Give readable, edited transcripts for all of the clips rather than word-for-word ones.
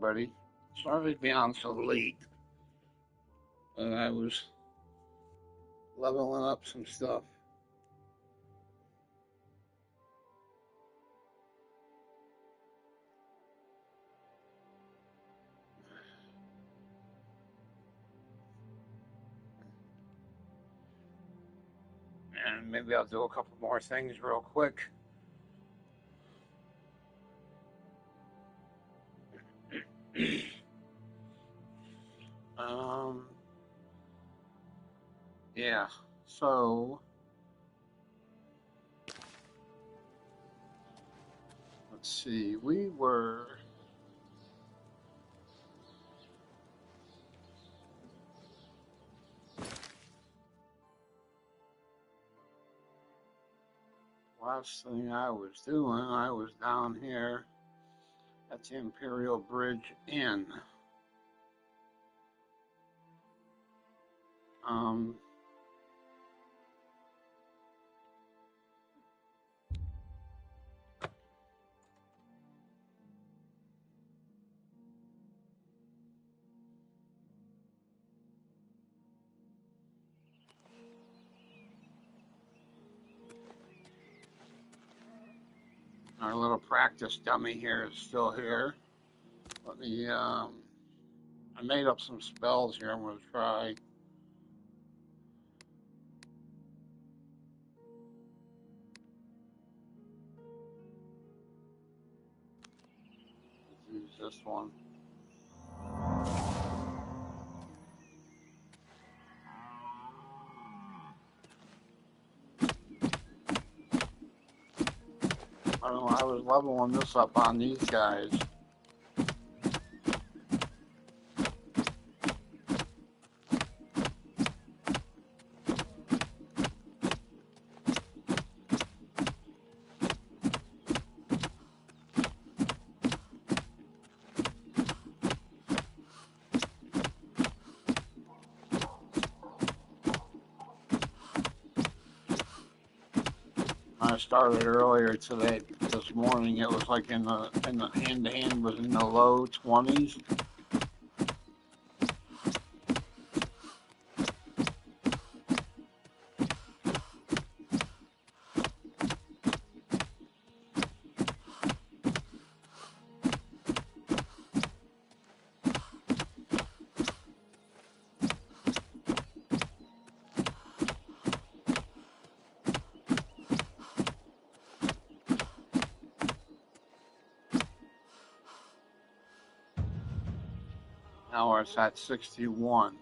everybody. Sorry to be on so late, but I was leveling up some stuff. And maybe I'll do a couple more things real quick. Yeah, so let's see, we were last thing I was doing, I was down here at the Imperial Bridge Inn. Our little practice dummy here is still here. Let me, I made up some spells here I'm going to try. Let's use this one. I don't know, I was leveling this up on these guys. I started earlier today, this morning. It was like in the hand-to-hand was in the low 20s. Now it's at 61.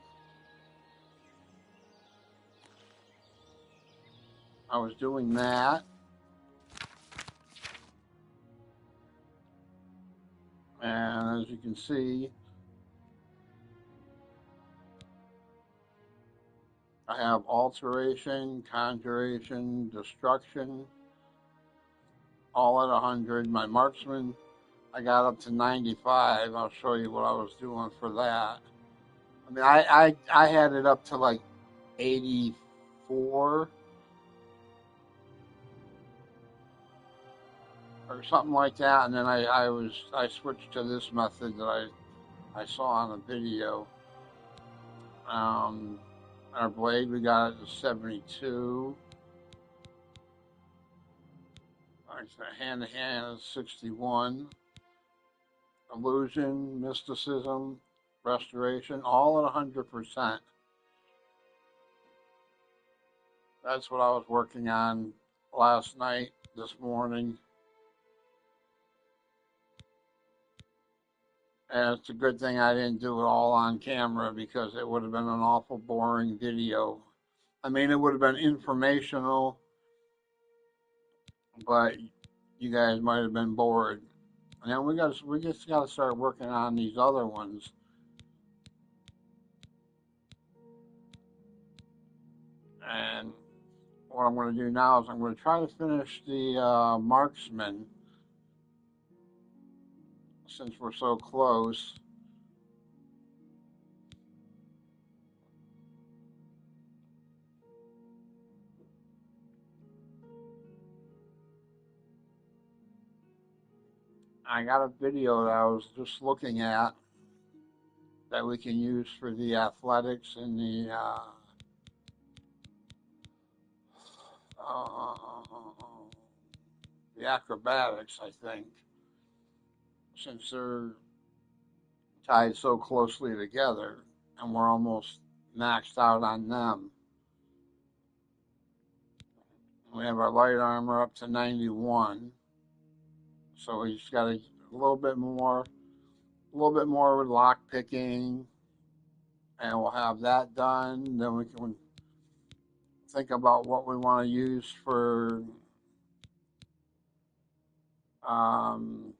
I was doing that. And as you can see, I have alteration, conjuration, destruction, all at 100. My marksman, I got up to 95. I'll show you what I was doing for that. I mean, I had it up to like 84 or something like that, and then I switched to this method that I saw on a video. Our blade, we got it to 72. Hand to hand is 61. Illusion, mysticism, restoration, all at 100%. That's what I was working on last night, this morning. And it's a good thing I didn't do it all on camera, because it would have been an awful boring video. I mean, it would have been informational, but you guys might have been bored. And then we just got to start working on these other ones. And what I'm going to do now is I'm going to try to finish the marksman, since we're so close. I got a video that I was just looking at that we can use for the athletics and the acrobatics, I think, since they're tied so closely together and we're almost maxed out on them. We have our light armor up to 91, so we just got a little bit more with lock picking, and we'll have that done. Then we can think about what we want to use for on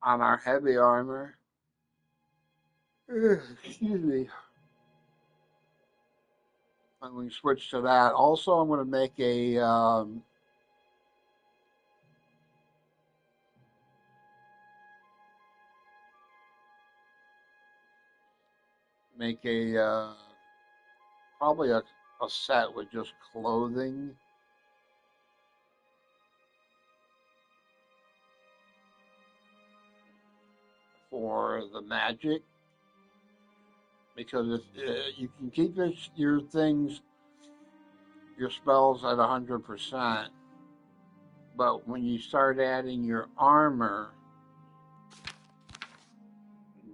our heavy armor. Excuse me. And we switch to that. Also, I'm going to make a probably a set with just clothing. For the magic, because if you can keep your spells at 100%, but when you start adding your armor,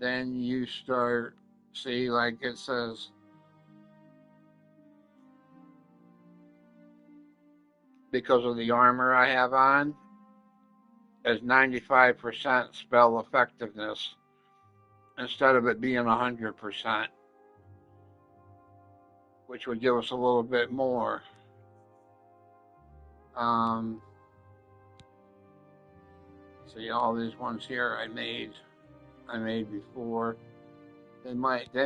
then you start, see, like it says, because of the armor I have on, as 95% spell effectiveness instead of it being 100%, which would give us a little bit more. See, all these ones here I made before. They might, or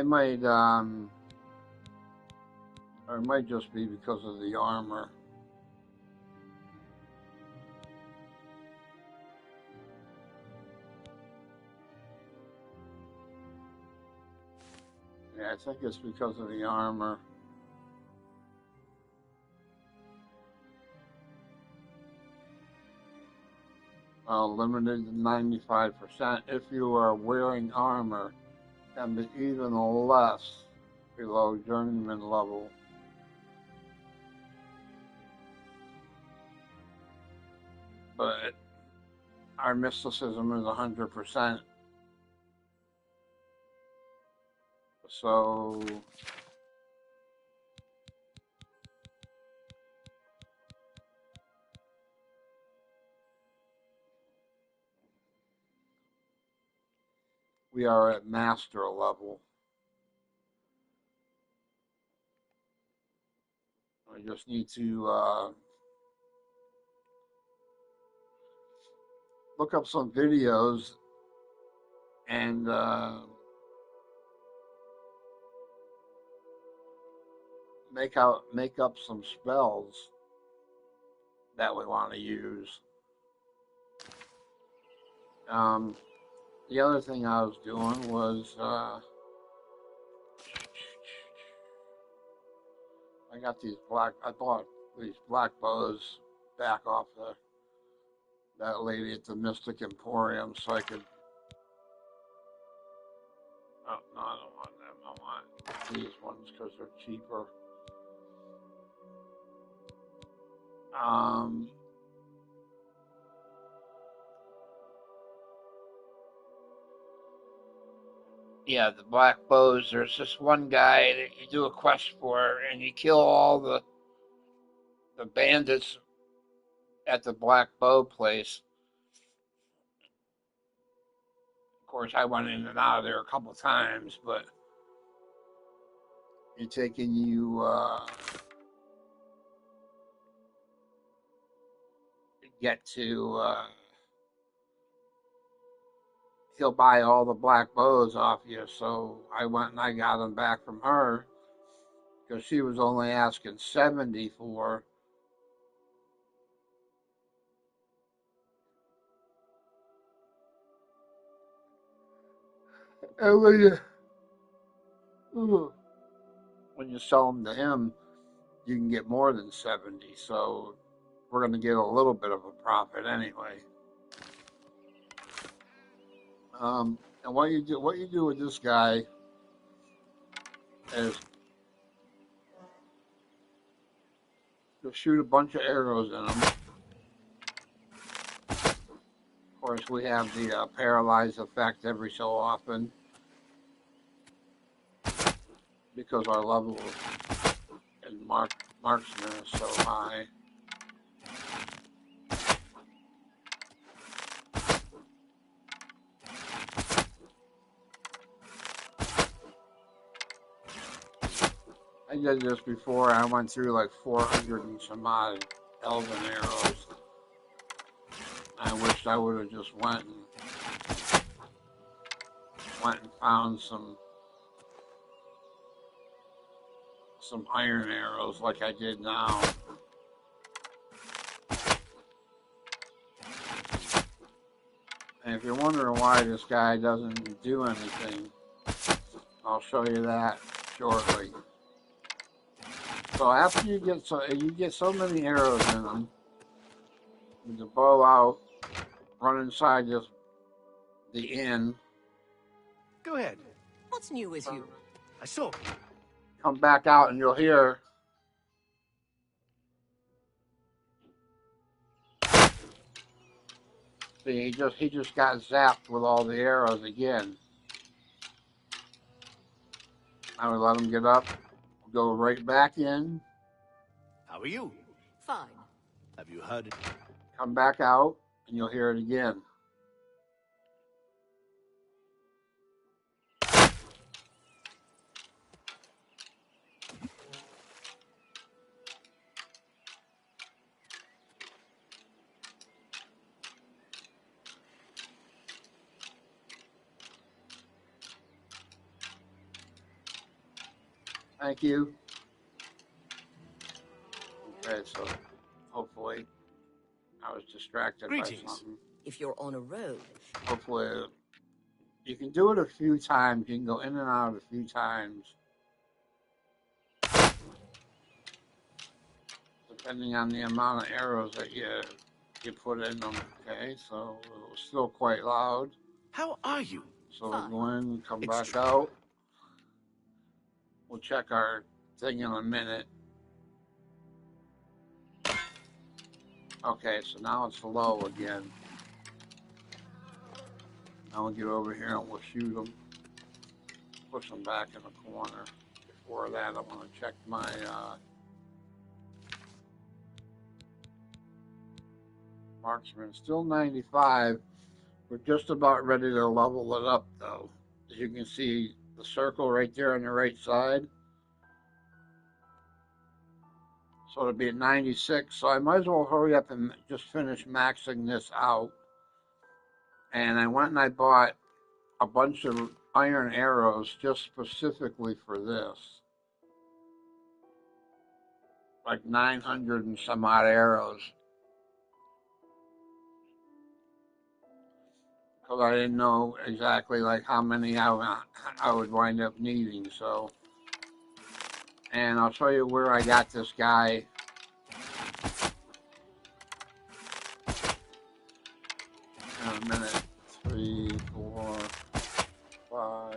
it might just be because of the armor. Yeah, I think it's because of the armor. Limited to 95%. If you are wearing armor, and be even less below journeyman level. But our mysticism is 100%. So we are at master level. We just need to look up some videos and make up some spells that we want to use. The other thing I was doing was I bought these black bows back off that lady at the Mystic Emporium, so I could. Oh no, I don't want them. I want these ones because they're cheaper. Yeah, the black bows. There's this one guy that you do a quest for, and you kill all the bandits at the black bow place. Of course, I went in and out of there a couple times, but you're taking get to he'll buy all the black bows off you. So I went and I got them back from her because she was only asking 70 for. And when you sell them to him, you can get more than 70. So we're going to get a little bit of a profit anyway. And what you do with this guy is you'll shoot a bunch of arrows in him. Of course, we have the paralyze effect every so often because our level in marksman is so high. I did this before. I went through like 400 and some odd elven arrows. I wished I would have just went and found some iron arrows like I did now. And if you're wondering why this guy doesn't do anything, I'll show you that shortly. So after you get so many arrows in them, with the bow out, run inside the inn. Go ahead. What's new with you? I saw. Come back out and you'll hear. See, he just got zapped with all the arrows again. I would let him get up, go right back in. How are you? Fine. Have you heard it? Come back out, and you'll hear it again. Thank you. Okay, so hopefully I was distracted by something. If you're on a road. Hopefully you can do it a few times. You can go in and out a few times, depending on the amount of arrows that you put in them. Okay, so it was still quite loud. How are you? So we'll go in, come back out. We'll check our thing in a minute. Okay, so now it's low again. Now we'll get over here and we'll shoot them. Push them back in the corner. Before that, I want to check my marksman. Still 95. We're just about ready to level it up, though. As you can see, the circle right there on the right side. So it'll be at 96. So I might as well hurry up and just finish maxing this out. And I went and I bought a bunch of iron arrows just specifically for this. Like 900 and some odd arrows. Because I didn't know exactly like how many I would wind up needing. So, and I'll show you where I got this guy. In a minute. 3, 4, 5,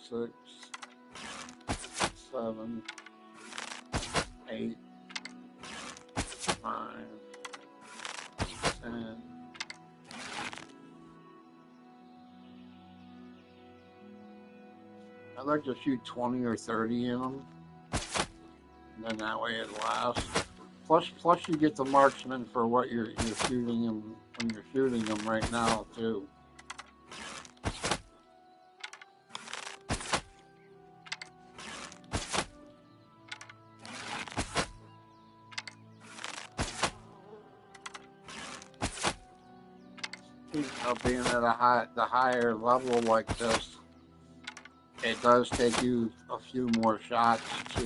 6, 7, 8, 9, 10. I'd like to shoot 20 or 30 in them, and then that way it lasts. Plus you get the marksman for what you're shooting them when you're shooting them right now too. Being at the higher level like this, it does take you a few more shots to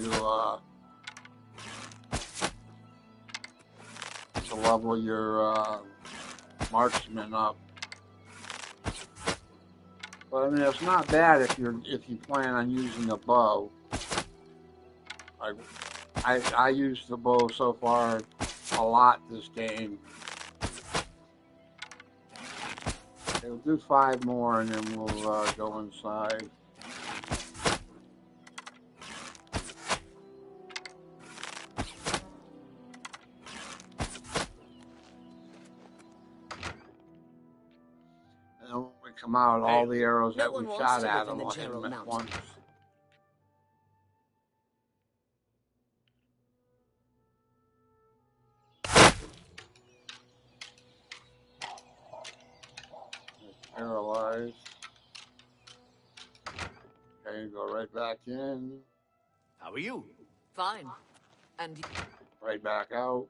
level your marksman up. But I mean, it's not bad if you plan on using a bow. Like I used the bow so far a lot this game. we'll do 5 more and then we'll go inside. And then when we come out, all the arrows No that we one wants shot to at live in them the will hit General them at Mountains. once. Paralyzed. Okay, go right back in, How are you? Fine. And right back out.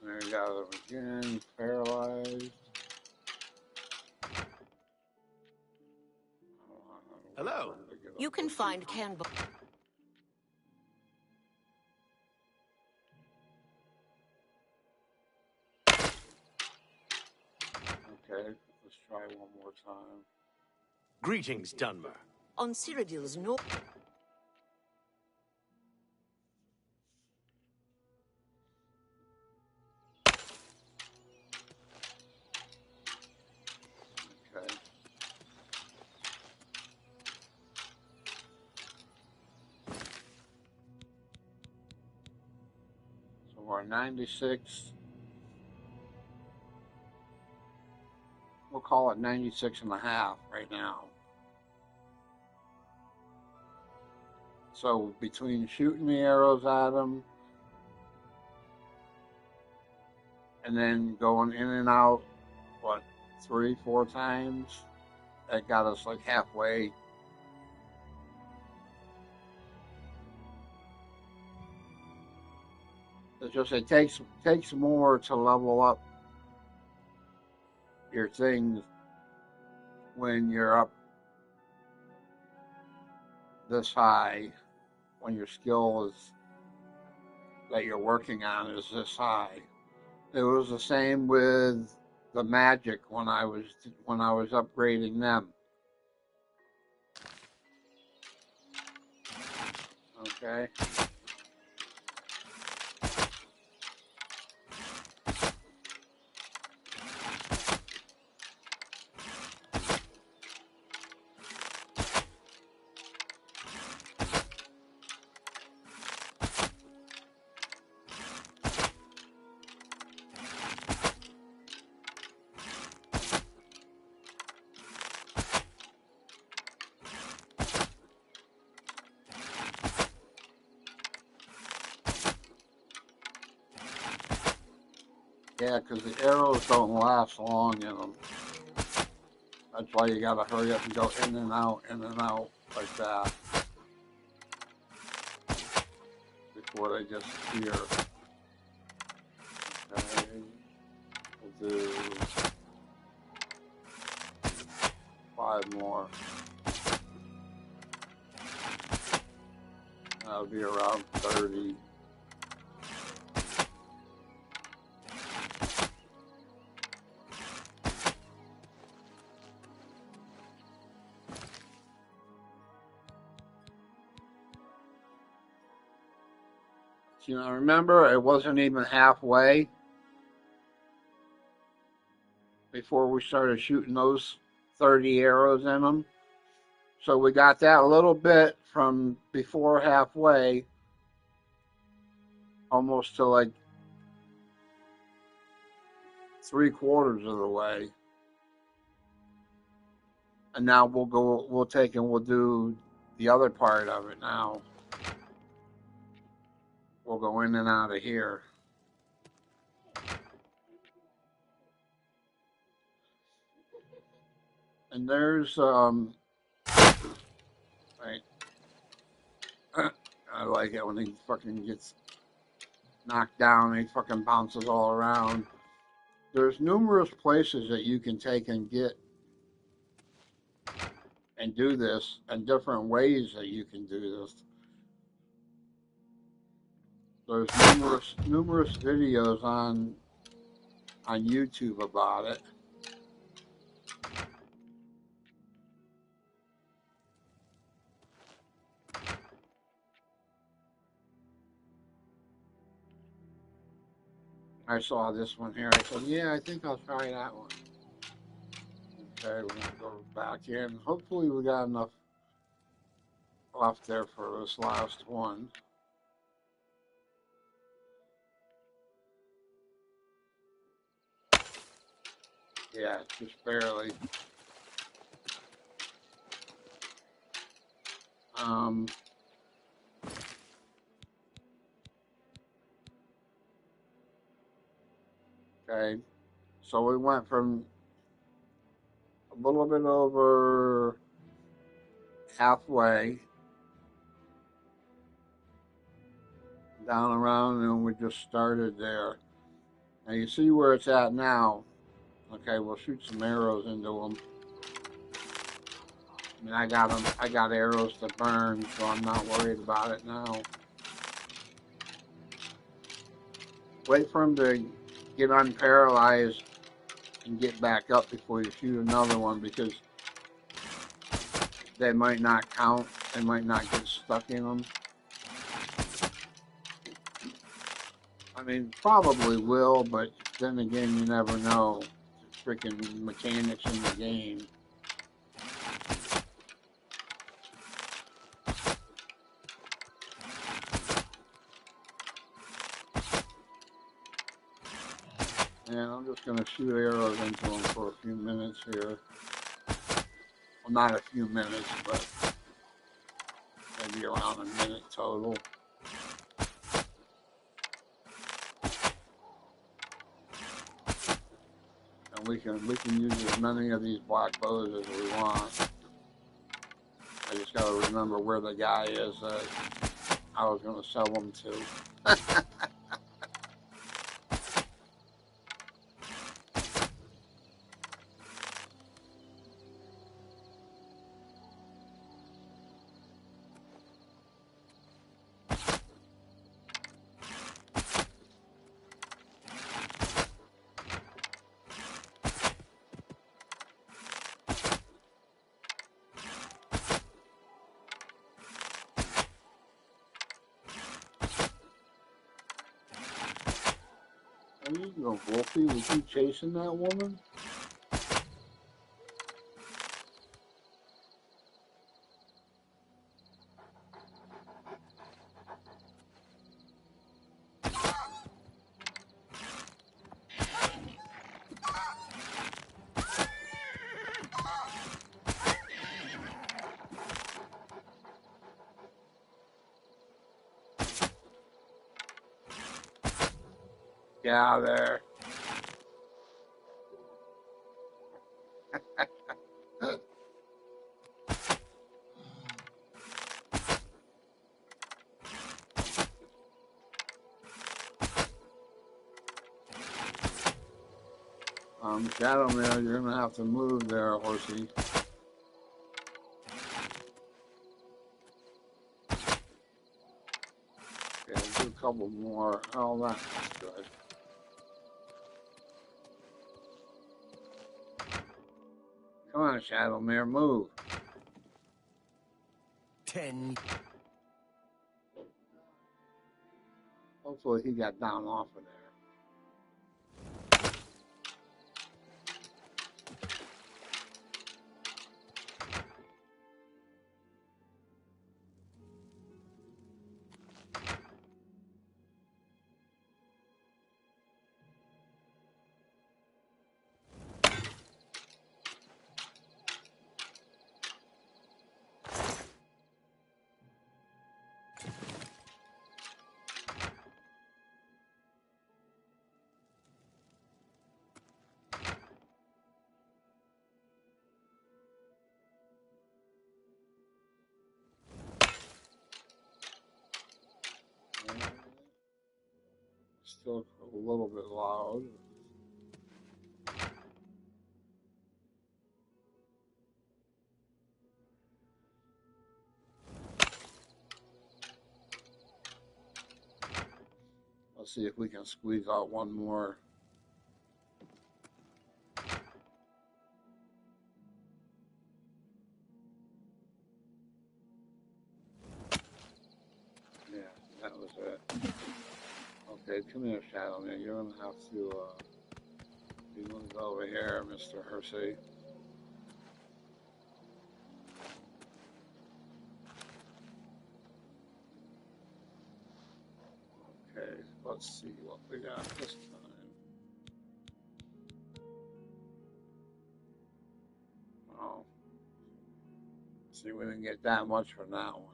There you got him again, paralyzed. Hello. you can find Canva. Okay, let's try one more time. Greetings, Dunmer. On Cyrodiil's north. Okay. So we're 96. We'll call it 96 and a half right now. So between shooting the arrows at them and then going in and out, what, 3-4 times, that got us like halfway. It's just it takes more to level up your things when you're up this high, when your skill is that you're working on is this high. It was the same with the magic when I was upgrading them. Okay. Yeah, because the arrows don't last long in them. That's why you gotta hurry up and go in and out like that before they disappear. Okay, we'll do 5 more. That'll be around 30. You know, remember, it wasn't even halfway before we started shooting those 30 arrows in them. So we got that a little bit from before halfway, almost to like 3/4 of the way. And now we'll take and we'll do the other part of it now. We'll go in and out of here. And there's right. I like it when he fucking gets knocked down and he fucking bounces all around. There's numerous places that you can take and get and do this, and different ways that you can do this. There's numerous videos on YouTube about it. I saw this one here. I said, yeah, I think I'll try that one. Okay, we're going to go back in. Hopefully we got enough left there for this last one. Yeah, just barely. Okay, so we went from a little bit over halfway down around, and we just started there. Now you see where it's at now. Okay, we'll shoot some arrows into them. I mean, I got them. I got arrows to burn, so I'm not worried about it now. Wait for them to get unparalyzed and get back up before you shoot another one, because they might not count. They might not get stuck in them. I mean, probably will, but then again, you never know. The freaking mechanics in the game. And I'm just going to shoot arrows into them for a few minutes here. Well, not a few minutes, but maybe around a minute total. And we can use as many of these black bows as we want. I just got to remember where the guy is that I was going to sell them to. Are you going, Wolfie? Was you chasing that woman? Get out of there. Shadowmare, you're going to have to move there, horsey. Okay, do a couple more. Oh, that's good. Come on, Shadowmare, move. 10. Hopefully he got down off of there. Still a little bit loud. Let's see if we can squeeze out one more. Yeah, that was it. Okay, come here, Shadow Man. You're gonna have to be moved over here, Mr. Hersey. Okay, let's see what we got this time. Oh, see, we didn't get that much for that one.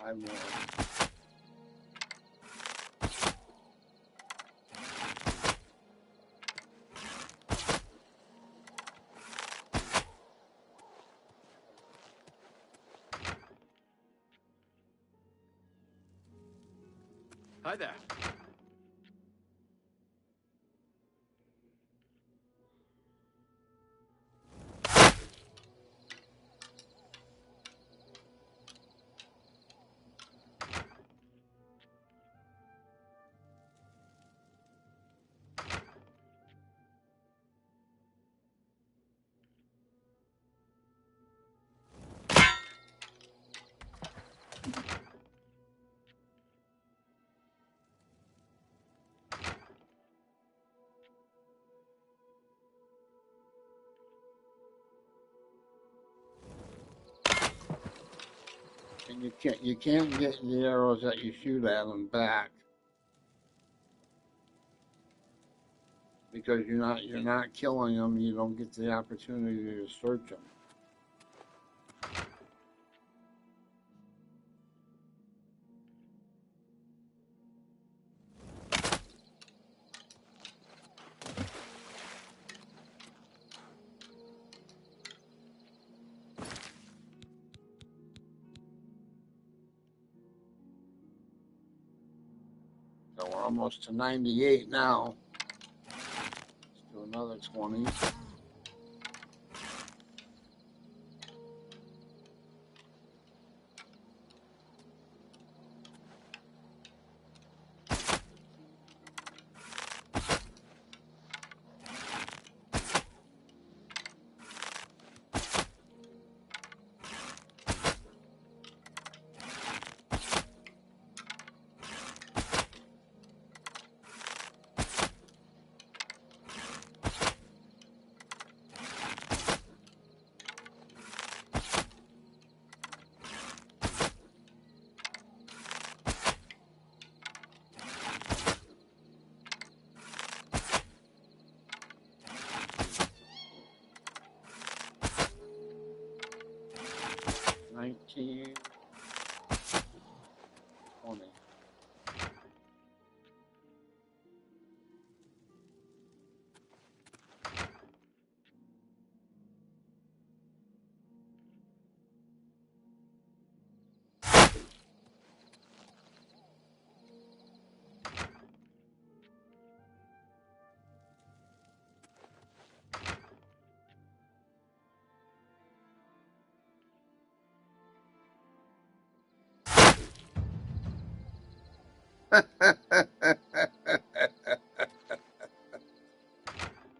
Five more. Hi there. And you can't get the arrows that you shoot at them back because you're not killing them. You don't get the opportunity to search them. So we're almost to 98 now. Let's do another 20. Nineteen, 20.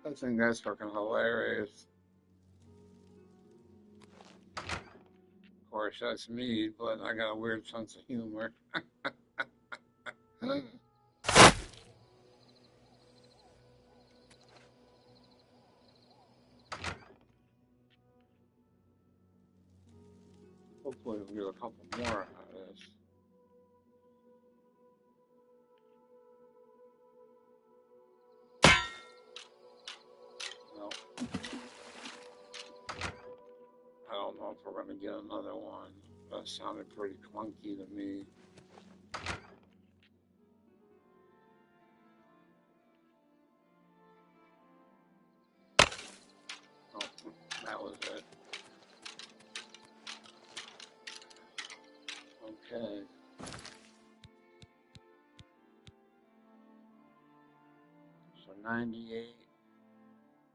I think that's fucking hilarious. Of course, that's me, but I got a weird sense of humor. Hopefully, we'll get a couple more out of this. No. don't know if we're going to get another one. That sounded pretty clunky to me. Oh, that was it. Okay. So 98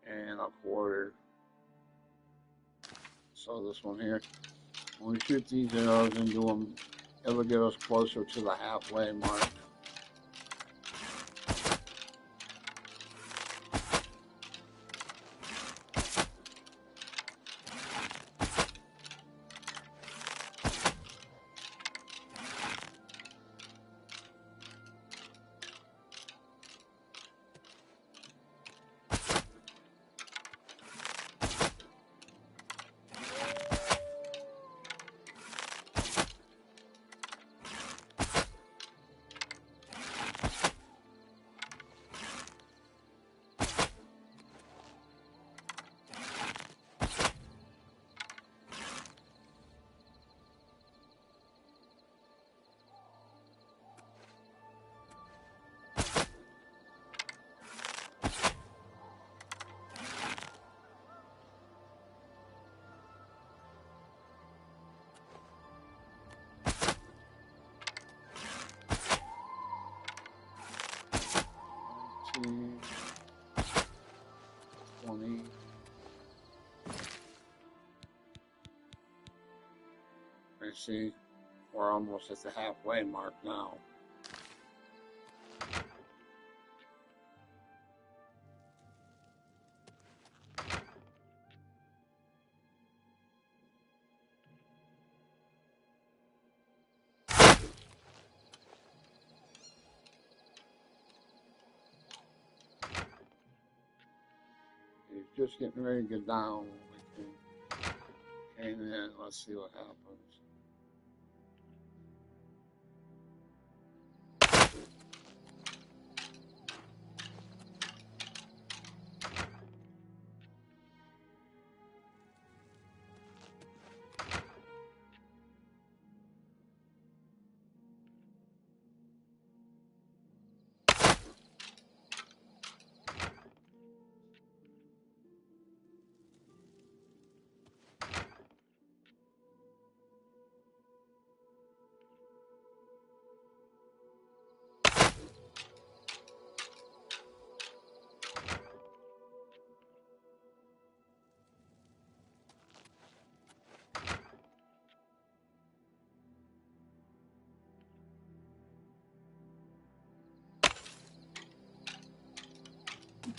and a quarter. So this one here, when we shoot these arrows into them, it'll get us closer to the halfway mark. -20. You see, we're almost at the halfway mark now. He's just getting ready to get down. We came in. Let's see what happens. I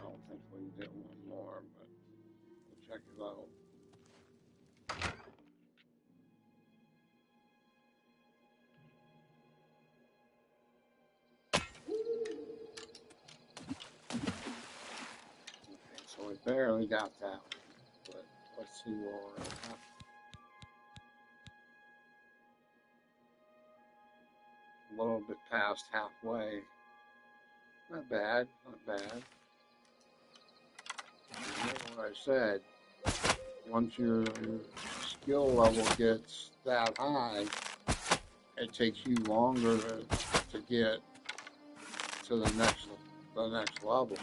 don't think we can get one more, but we'll check it out. Okay, so we barely got that one, but let's see where we're at. A little bit past halfway. Not bad, not bad. Remember what I said, once your skill level gets that high, it takes you longer to get to the next level.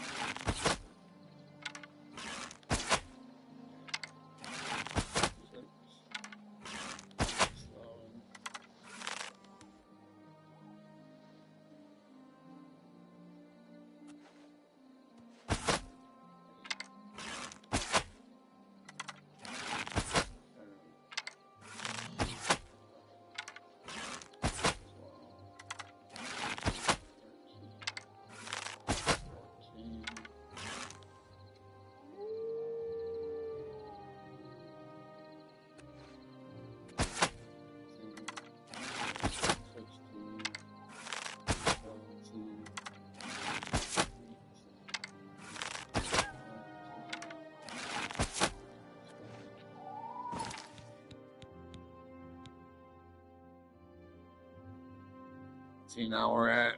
See, now we're at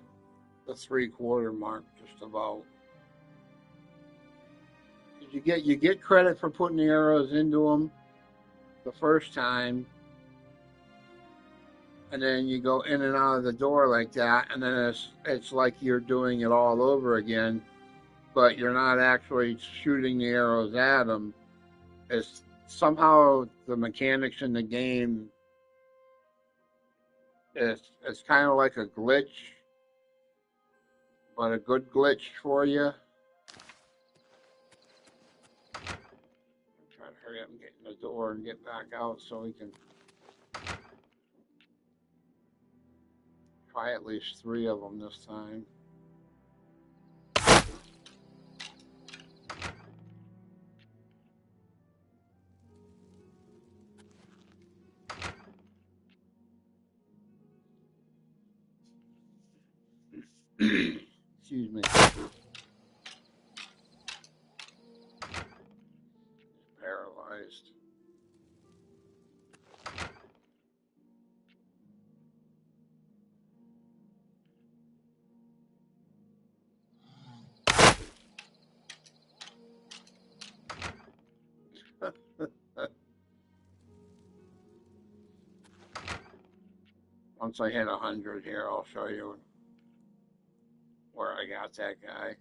the 3/4 mark, just about. You get credit for putting the arrows into them, the first time, and then you go in and out of the door like that, and then it's like you're doing it all over again, but you're not actually shooting the arrows at them. It's somehow the mechanics in the game. It's kind of like a glitch, but a good glitch for you. I'm trying to hurry up and get in the door and get back out so we can try at least 3 of them this time. Excuse me. Paralyzed. Once I hit 100 here, I'll show you where I got that guy.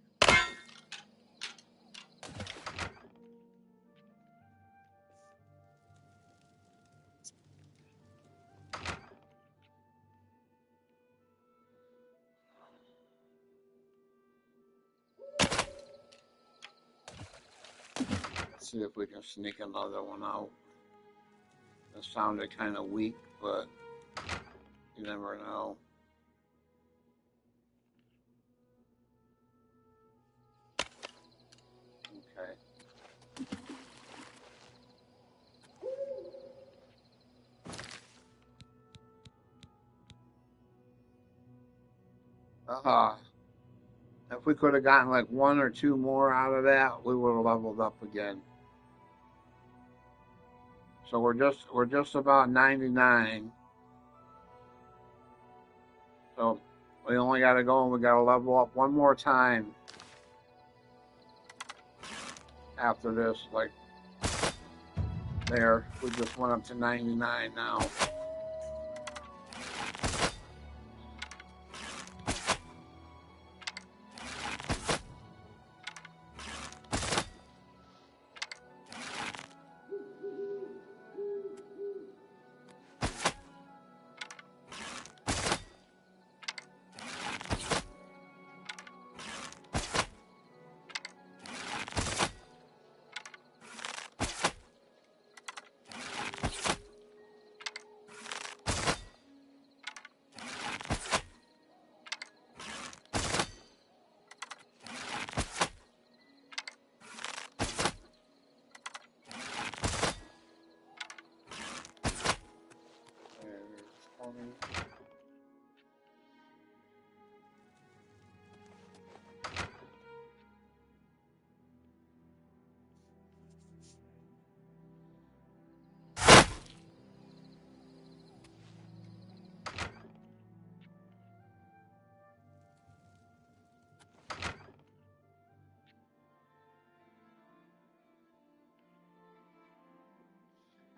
Let's see if we can sneak another one out. It sounded kind of weak, but you never know. Okay. If we could have gotten like 1 or 2 more out of that, we would have leveled up again. So we're just about 99. So we only got to go and we got to level up 1 more time after this. Like there, we just went up to 99 now.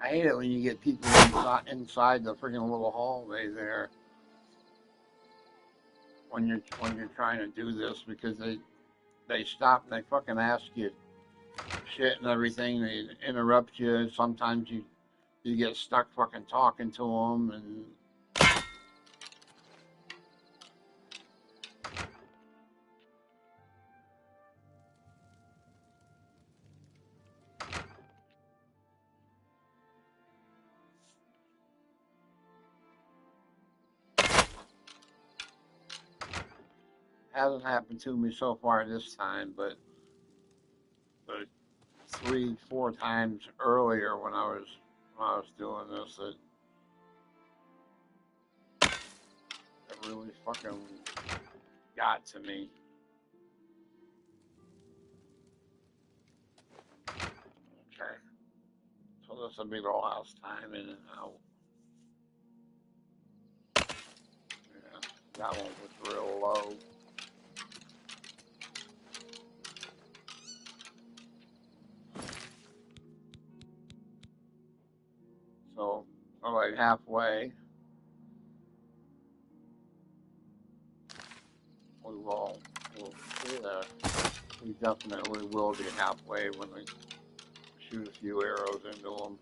I hate it when you get people inside the freaking little hallway there when you're trying to do this, because they stop and they fucking ask you shit and everything. They interrupt you. Sometimes you get stuck fucking talking to them, and hasn't happened to me so far this time, but 3, 4 times earlier when I was doing this, it really fucking got to me. Okay, so this will be the last time in and out. Yeah, that one was real low. So, we're like halfway. We'll see there. We definitely will be halfway when we shoot a few arrows into them.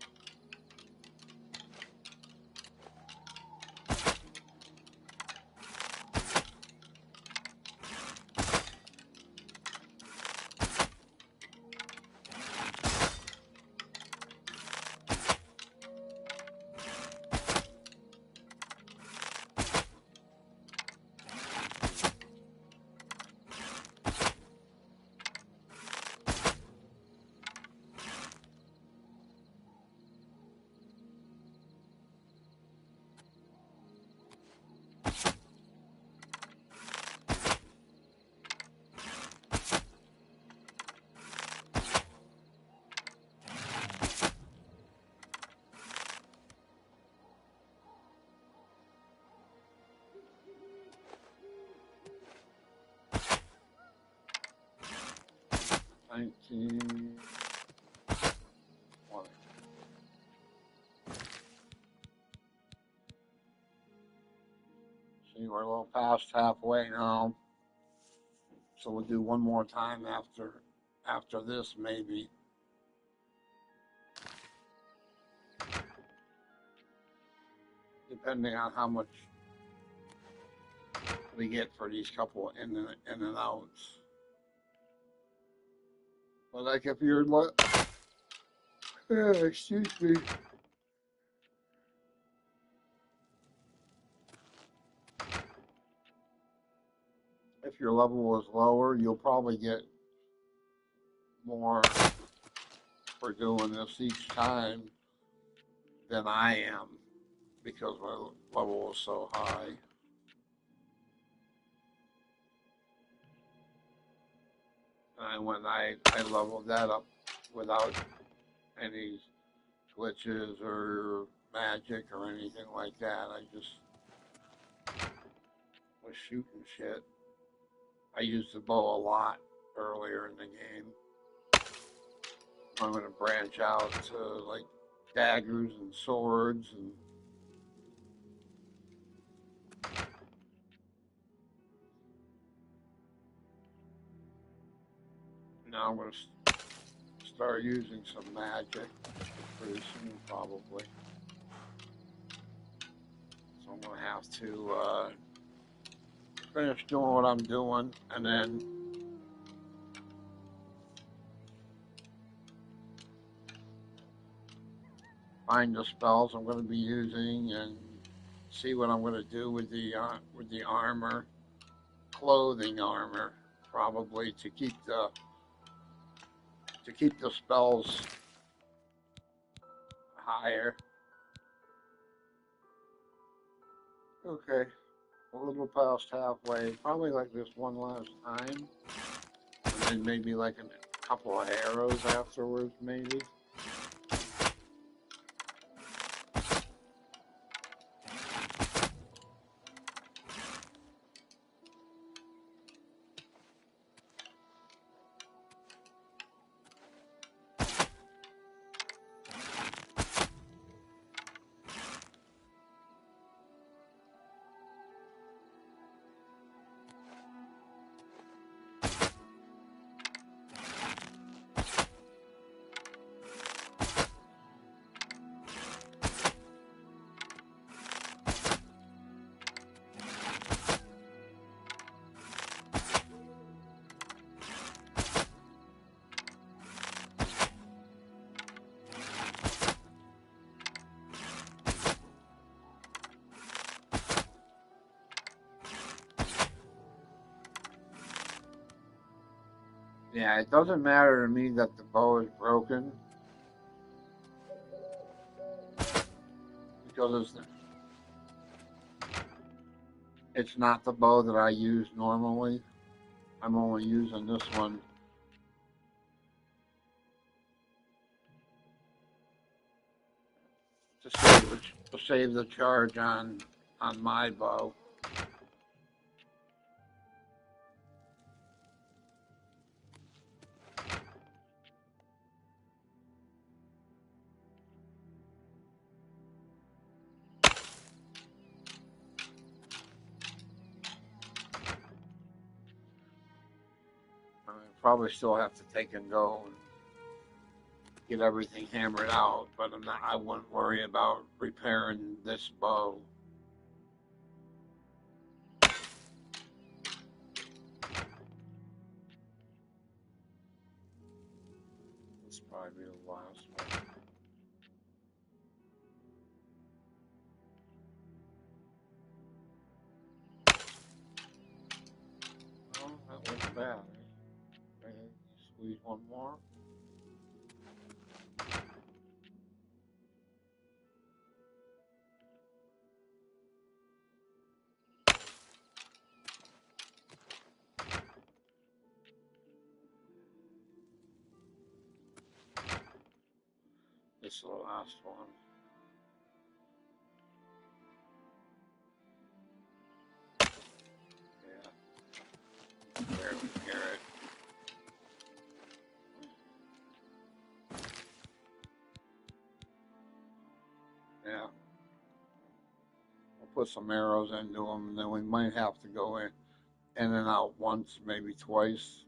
Nineteen. 20. See, we're a little past halfway now. So we'll do one more time after this, maybe. Depending on how much we get for these couple in and outs. But like if you're excuse me. If your level is lower, you'll probably get more for doing this each time than I am because my level is so high. And when I leveled that up without any glitches or magic or anything like that, I just was shooting shit. I used the bow a lot earlier in the game. I'm going to branch out to like daggers and swords and now I'm going to start using some magic pretty soon probably. So I'm going to have to finish doing what I'm doing and then find the spells I'm going to be using and see what I'm going to do with the armor, clothing armor, probably to keep the spells higher. Okay, a little past halfway. Probably like this one last time, and then maybe like a couple of arrows afterwards, maybe. Yeah, it doesn't matter to me that the bow is broken because it's not the bow that I use normally. I'm only using this one to save the charge on my bow. probably still have to take and go and get everything hammered out, but I wouldn't worry about repairing this bow. This will probably be the last one. Oh, that wasn't bad. Right, squeeze one more. This is the last one. Yeah. Barely hear it. Yeah. We'll put some arrows into them, and then we might have to go in and out once, maybe twice.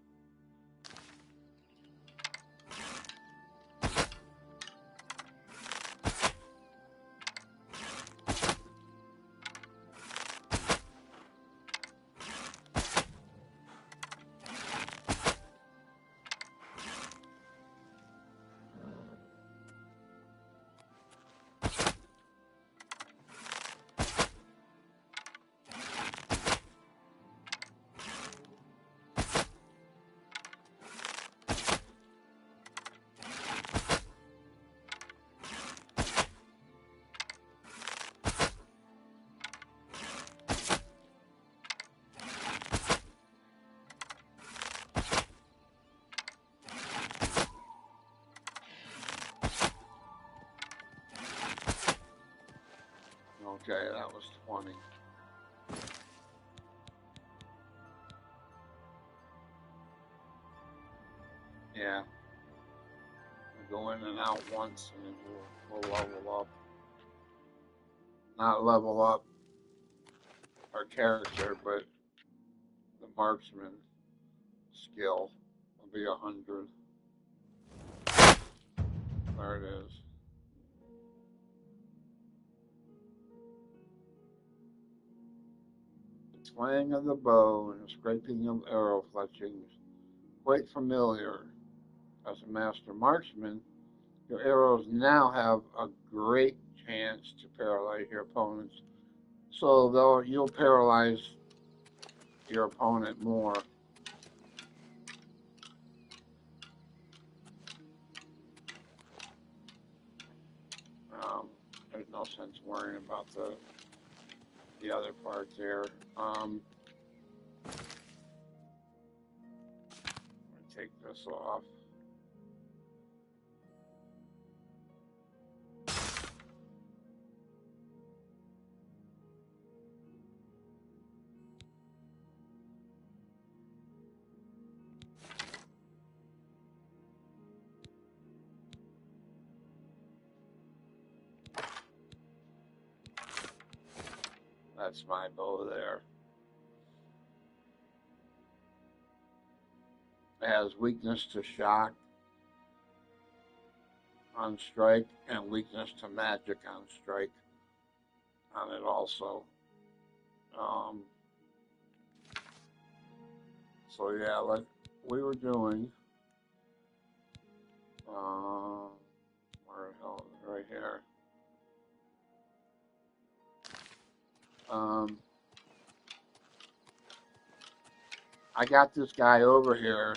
Okay, that was 20. Yeah. We'll go in and out once, and then we'll level up. Not level up our character, but the marksman skill will be 100. There it is. The twang of the bow and the scraping of arrow fletchings, quite familiar. As a master marksman, your arrows now have a great chance to paralyze your opponents. So you'll paralyze your opponent more. There's no sense worrying about the other parts there. I'm gonna take this off. That's my bow there. It has weakness to shock on strike and weakness to magic on strike on it also. So yeah, like we were doing, where the hell is it? Right here. I got this guy over here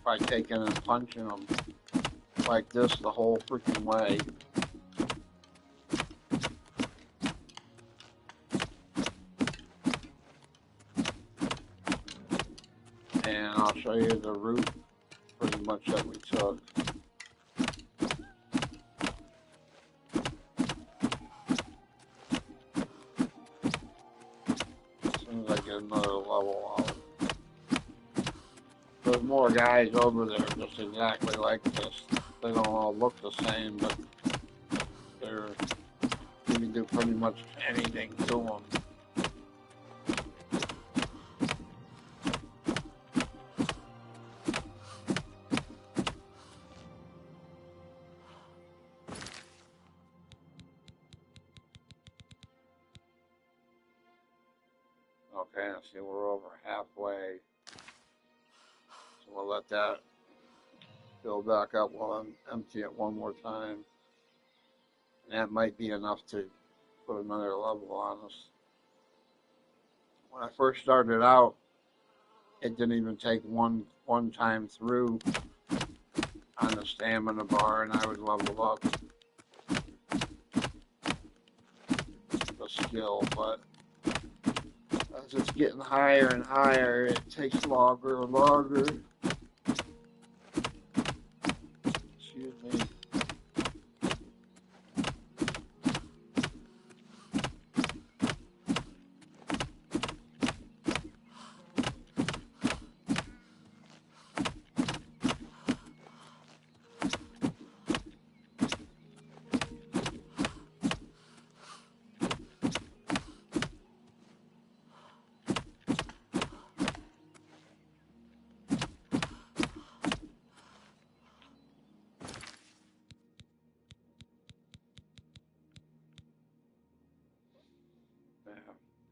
by taking and punching him like this the whole freaking way. And I'll show you the route pretty much that we took. As soon as I get another level out. There's more guys over there just exactly like this. They don't all look the same, but you can do pretty much anything to them. Okay, let's see, we're over halfway. So we'll let that fill back up while I'm empty it one more time. And that might be enough to put another level on us. When I first started out, it didn't even take one time through on the stamina bar, and I would level up the skill, but as it's getting higher and higher, it takes longer and longer. Excuse me.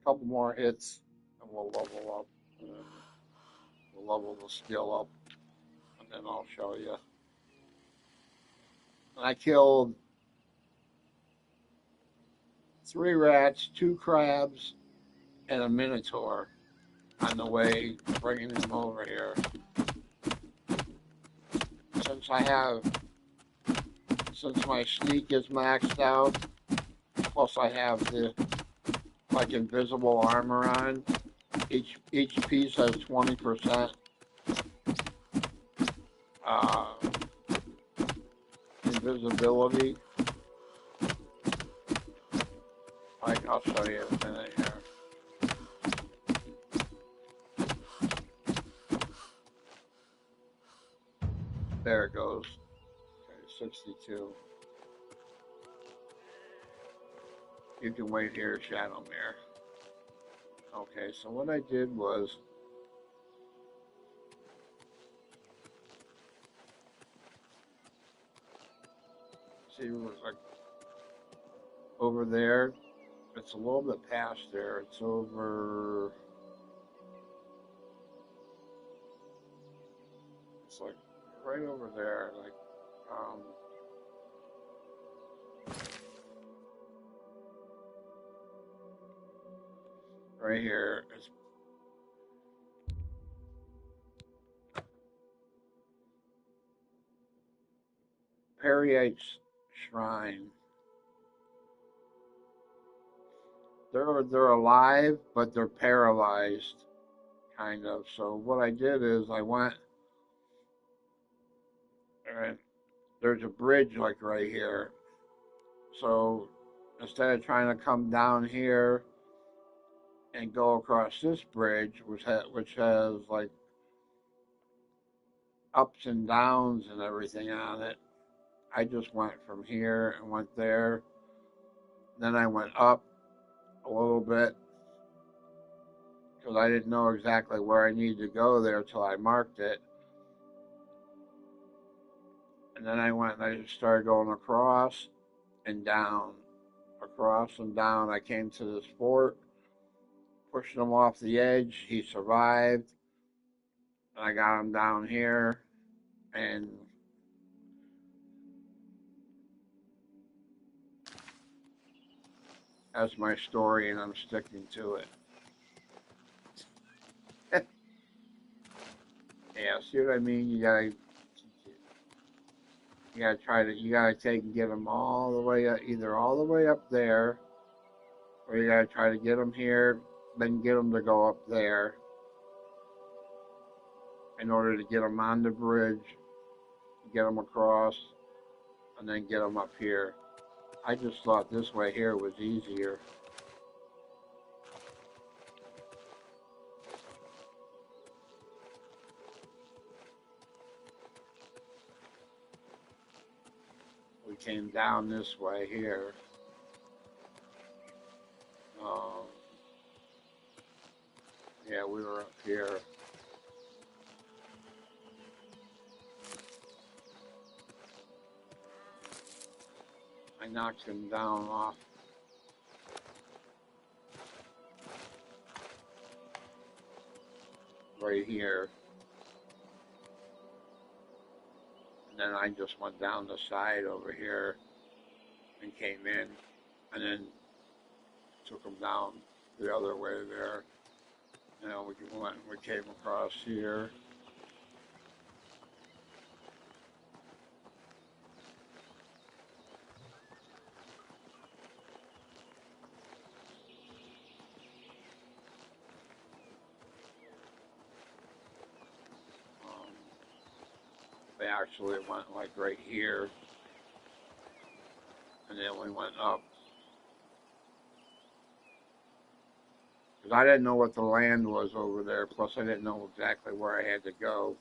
A couple more hits and we'll level up. And then we'll level the skill up, and then I'll show you. And I killed 3 rats, 2 crabs, and a minotaur on the way bringing them over here. Since my sneak is maxed out, plus I have the like invisible armor on. Each piece has 20% invisibility. I'll show you in a minute here. There it goes. Okay, 62. You can wait here, Shadow Mirror. Okay, so what I did was see, like over there. It's a little bit past there. It's over. It's like right over there, like right here. It's P38's shrine. They're alive, but they're paralyzed, kind of. So what I did is I went, and there's a bridge like right here. So instead of trying to come down here and go across this bridge, which has like ups and downs and everything on it, I just went from here and went there. Then I went up a little bit because I didn't know exactly where I needed to go there till I marked it. And then I went and I just started going across and down, across and down. I came to this fort, pushed him off the edge. He survived. And I got him down here, and that's my story, and I'm sticking to it. Yeah, see what I mean? You gotta take and get them all the way up, either all the way up there, or you gotta try to get them here, then get them to go up there in order to get them on the bridge, get them across, and then get them up here. I just thought this way here was easier. We came down this way here. Yeah, we were up here. I knocked him down off. right here. And then I just went down the side over here and came in, and then took them down the other way there. You know, we came across here. They actually went like right here, and then we went up. Because I didn't know what the land was over there, plus I didn't know exactly where I had to go,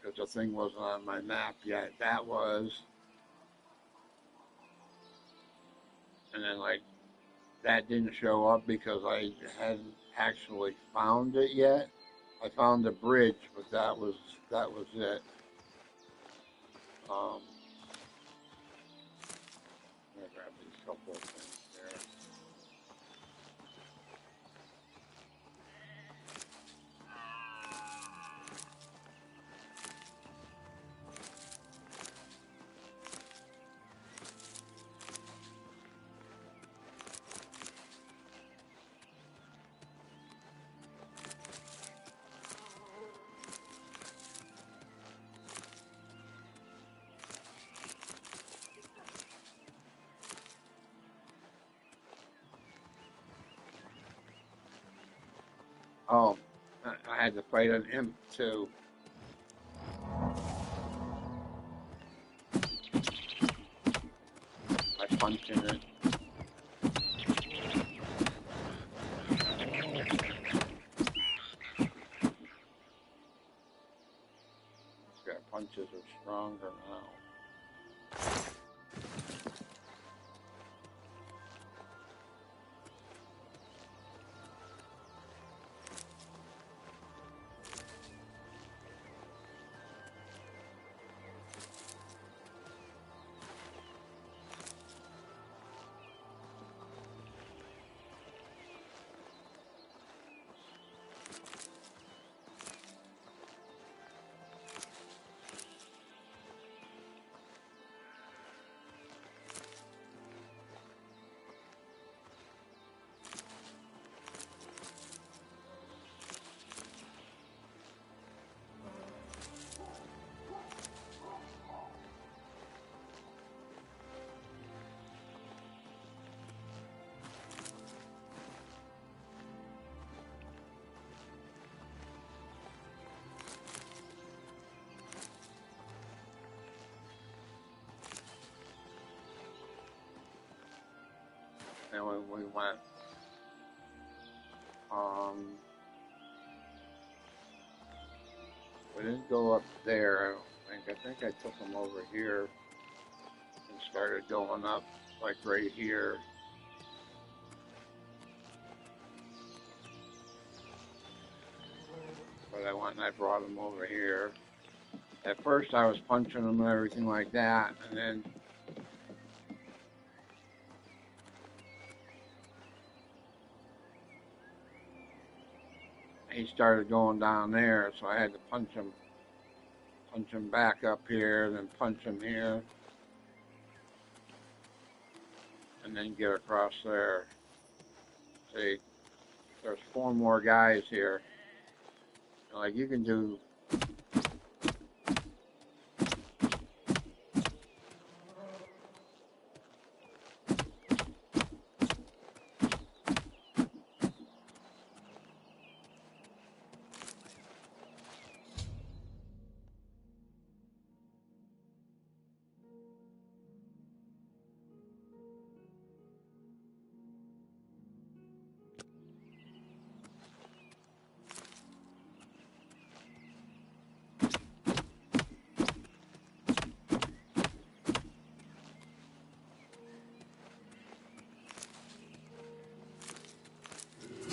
because the thing wasn't on my map yet. That was. And then like, that didn't show up because I hadn't actually found it yet. I found the bridge, but that was it. I'm gonna grab these couple of things there. Oh, I had to fight an imp too. I punched in it. This guy punches are stronger now. And we went, we didn't go up there, I don't think. I think I took them over here and started going up, like right here. But I went and I brought them over here. At first I was punching them and everything like that, and then he started going down there, so I had to punch him back up here, then punch him here, and then get across there. See, there's 4 more guys here. Like, you can do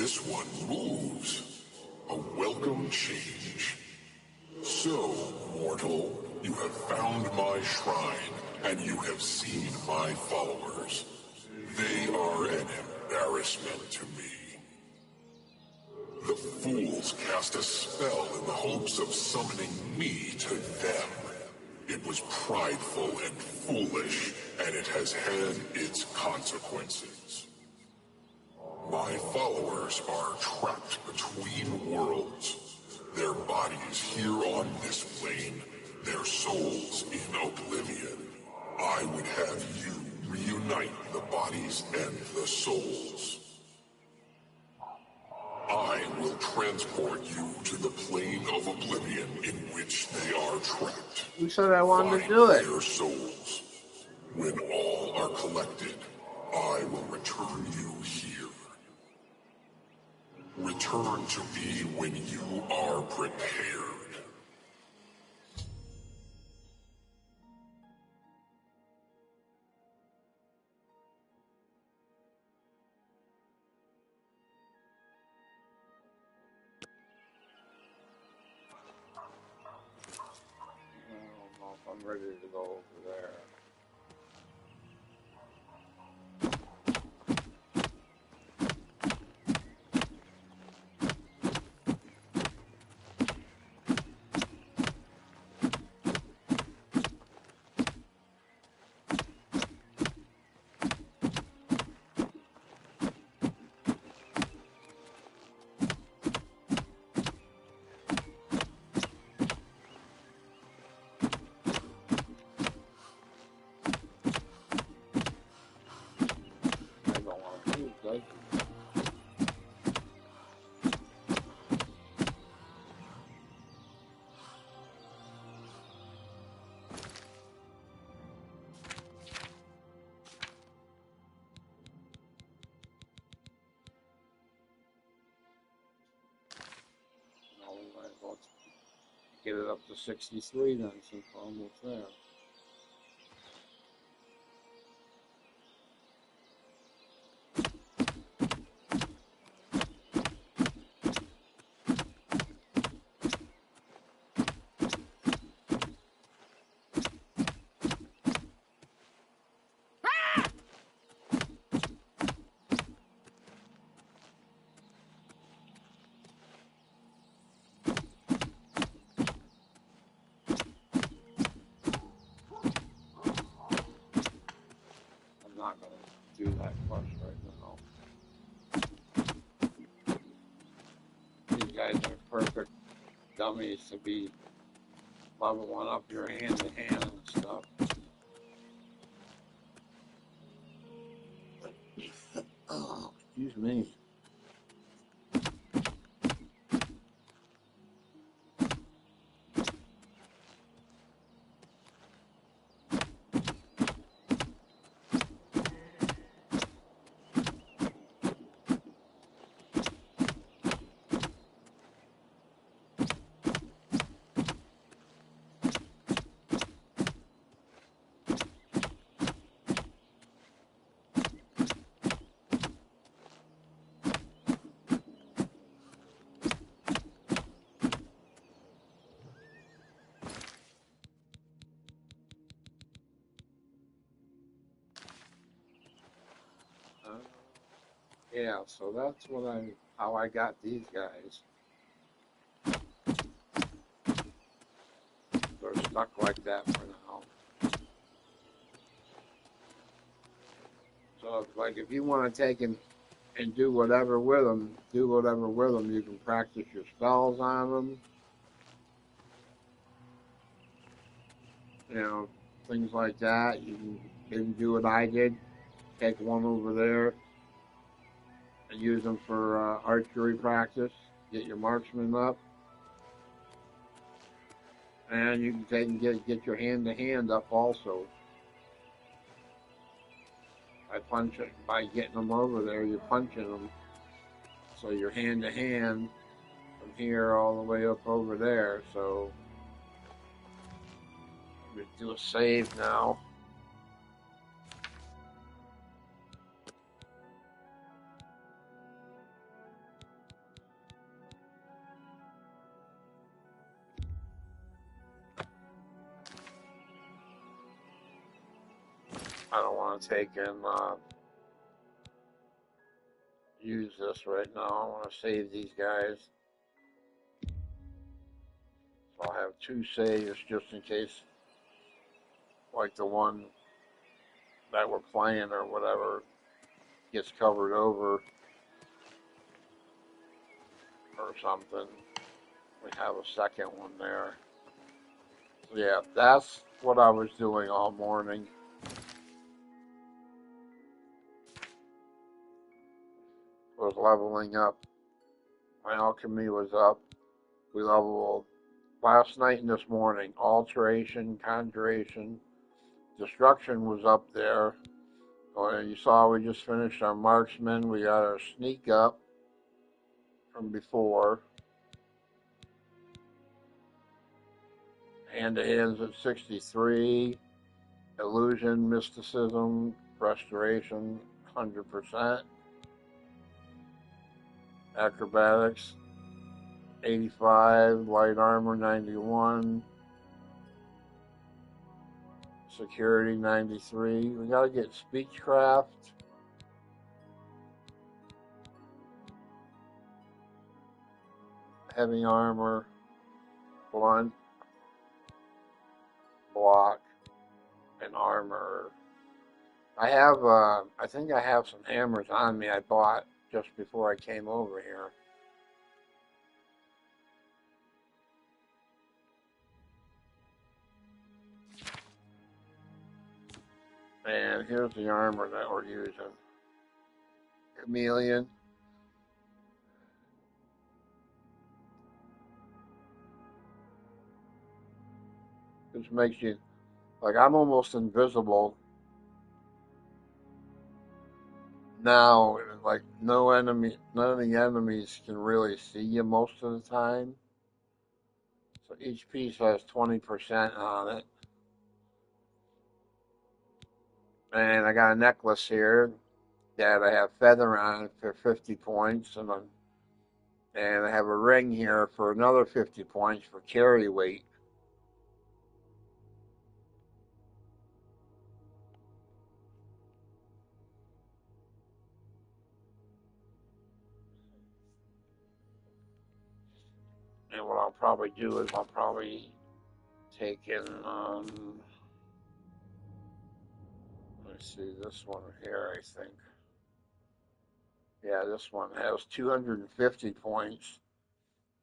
This one moves. A welcome change. So, mortal, you have found my shrine, and you have seen my followers. They are an embarrassment to me. The fools cast a spell in the hopes of summoning me to them. It was prideful and foolish, and it has had its consequences. My followers are trapped between worlds. Their bodies here on this plane, their souls in Oblivion. I would have you reunite the bodies and the souls. I will transport you to the plane of Oblivion in which they are trapped. You said I wanted to Find do it. their souls. When all are collected, I will return you here. Return to me when you are prepared. I don't know if I'm ready to go over there. I don't want to move, does it? No, we might as well get it up to 63 then, since we're almost there. I'm not going to do that quest right now. These guys are perfect dummies to be leveling up your hand to hand and stuff. Oh, excuse me. Yeah, so that's how I got these guys. They're stuck like that for now. So, like, if you want to take and do whatever with them, You can practice your spells on them. You know, things like that. You can do what I did. Take one over there and use them for archery practice. Get your marksman up. And you can take and get your hand-to-hand up also. By getting them over there, you're punching them. So you're hand-to-hand from here all the way up over there. So we do a save now. I don't want to take in use this right now. I want to save these guys. So I'll have 2 saves just in case, like the one that we're playing or whatever gets covered over or something. We have a second one there. So yeah, that's what I was doing all morning. Was leveling up. My alchemy was up. We leveled last night and this morning. Alteration, conjuration, destruction was up there. You saw we just finished our marksman. We got our sneak up from before. Hand to hands at 63. Illusion, mysticism, restoration, 100%. Acrobatics, 85. Light armor, 91. Security, 93. We gotta get speechcraft. Heavy armor, blunt, block, and armor. I think I have some hammers on me I bought just before I came over here. And here's the armor that we're using. Chameleon. Which makes you, like, I'm almost invisible now. Like, none of the enemies can really see you most of the time. So each piece has 20% on it. And I got a necklace here that I have feather on for 50 points, and I have a ring here for another 50 points for carry weight. And what I'll probably do is I'll probably take in, let's see, this one here, I think. Yeah, this one has 250 points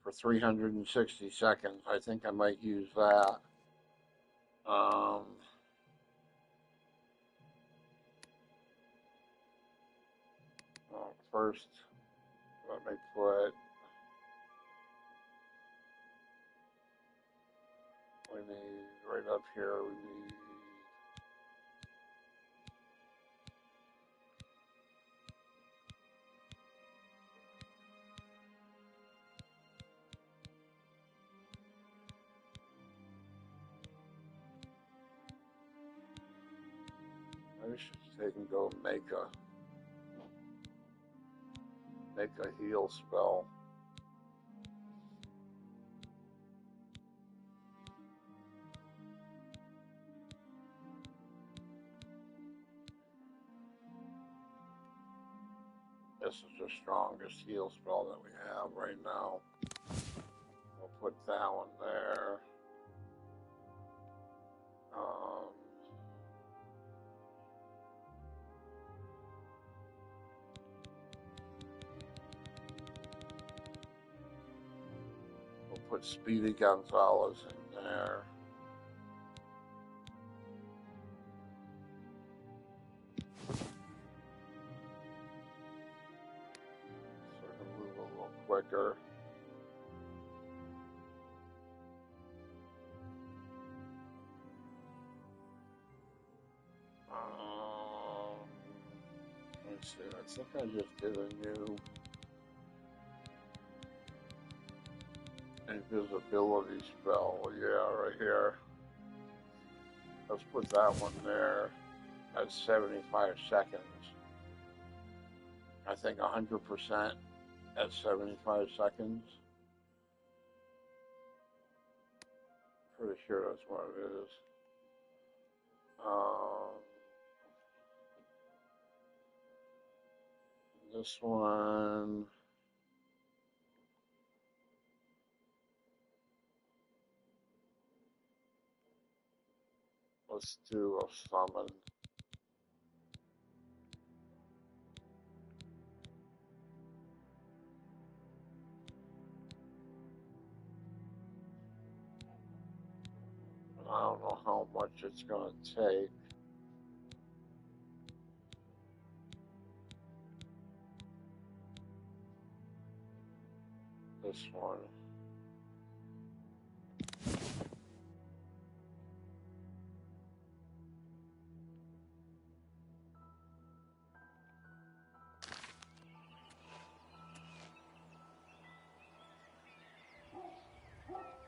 for 360 seconds. I think I might use that. Well, first, let me put, we need, right up here, we need, I should take and go make a heal spell. This is the strongest heal spell that we have right now. We'll put that one there. We'll put Speedy Gonzalez in there. So we can move a little quicker. Let's see, I think I just did a new invisibility spell. Yeah, right here. Let's put that one there. That's 75 seconds. I think 100% at 75 seconds. Pretty sure that's what it is. This one. Let's do a summon. I don't know how much it's going to take. This one.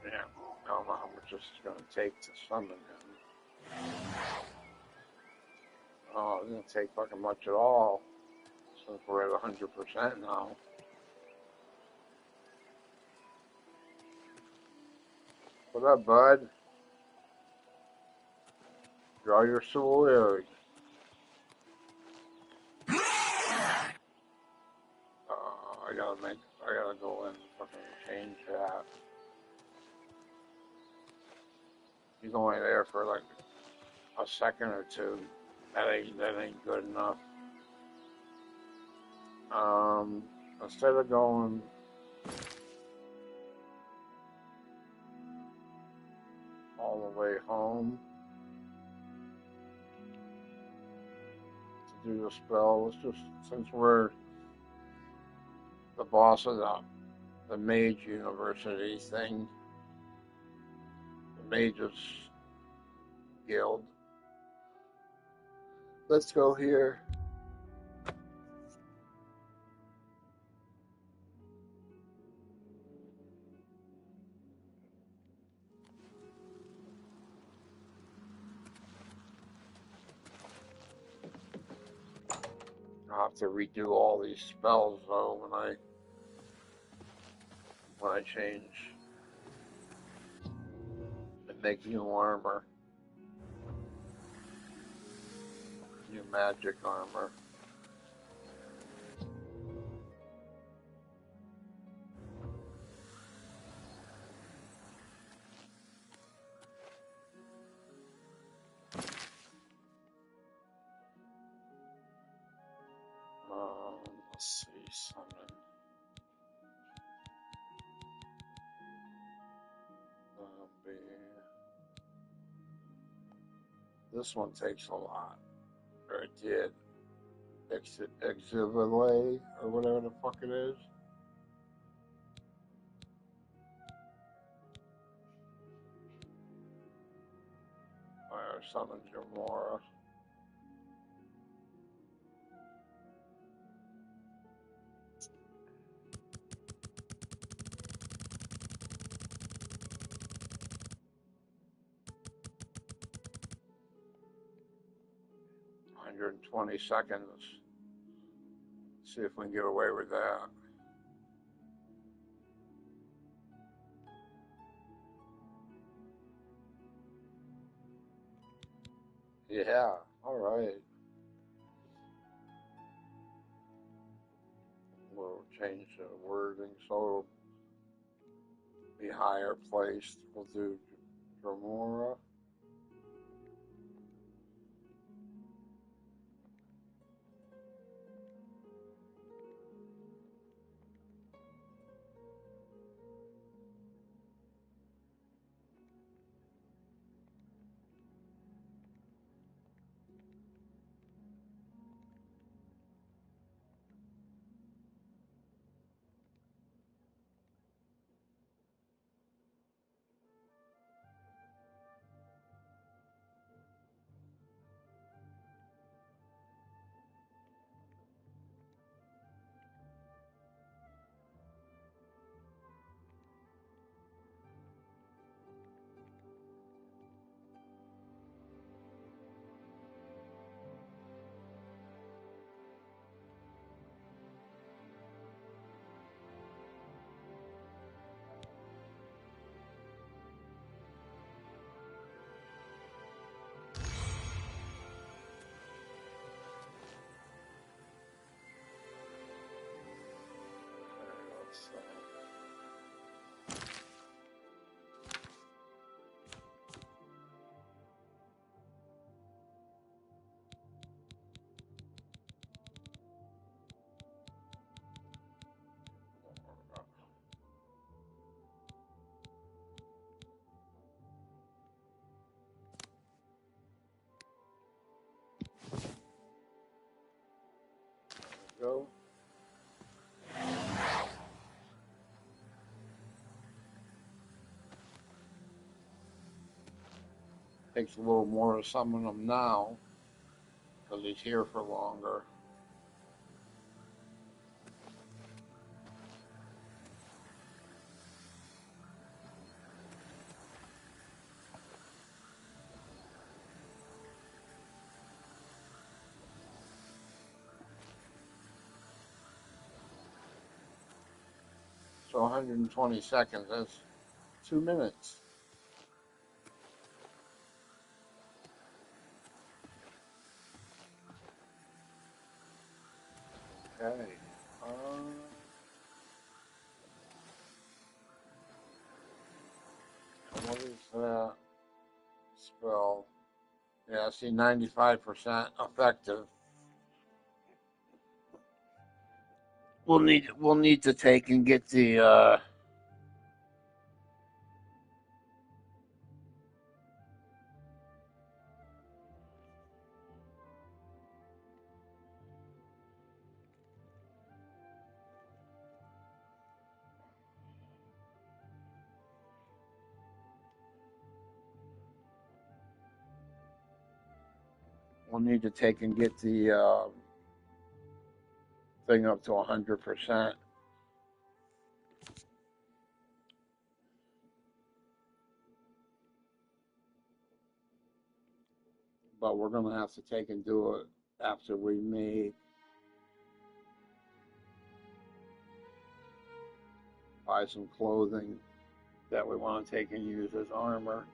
Yeah, I don't know how much this is going to take to summon him. Oh, it doesn't take fucking much at all. Since we're at 100% now. What up, bud? Draw your sword. I gotta go in and fucking change that. He's only there for like a second or two. That ain't good enough. Instead of going all the way home to do the spell, let's just, since we're the boss of the mage university thing, the mages guild, let's go here. I'll have to redo all these spells though when I change and make new armor, new magic armor. Let's see, summon. This one takes a lot, or it did. Exhibit or whatever the fuck it is. Or summon Gamora. Hundred and 20 seconds. See if we can get away with that. Yeah, alright. We'll change the wording so it'll be higher placed. We'll do Gamora. Go. Takes a little more to summon him now, because he's here for longer. So 120 seconds, that's 2 minutes. Okay. What is that spell? Yeah, I see 95% effective. We'll need to take and get the we'll need to take and get the thing up to 100%. But we're gonna have to take and do it after we make buy some clothing that we want to take and use as armor.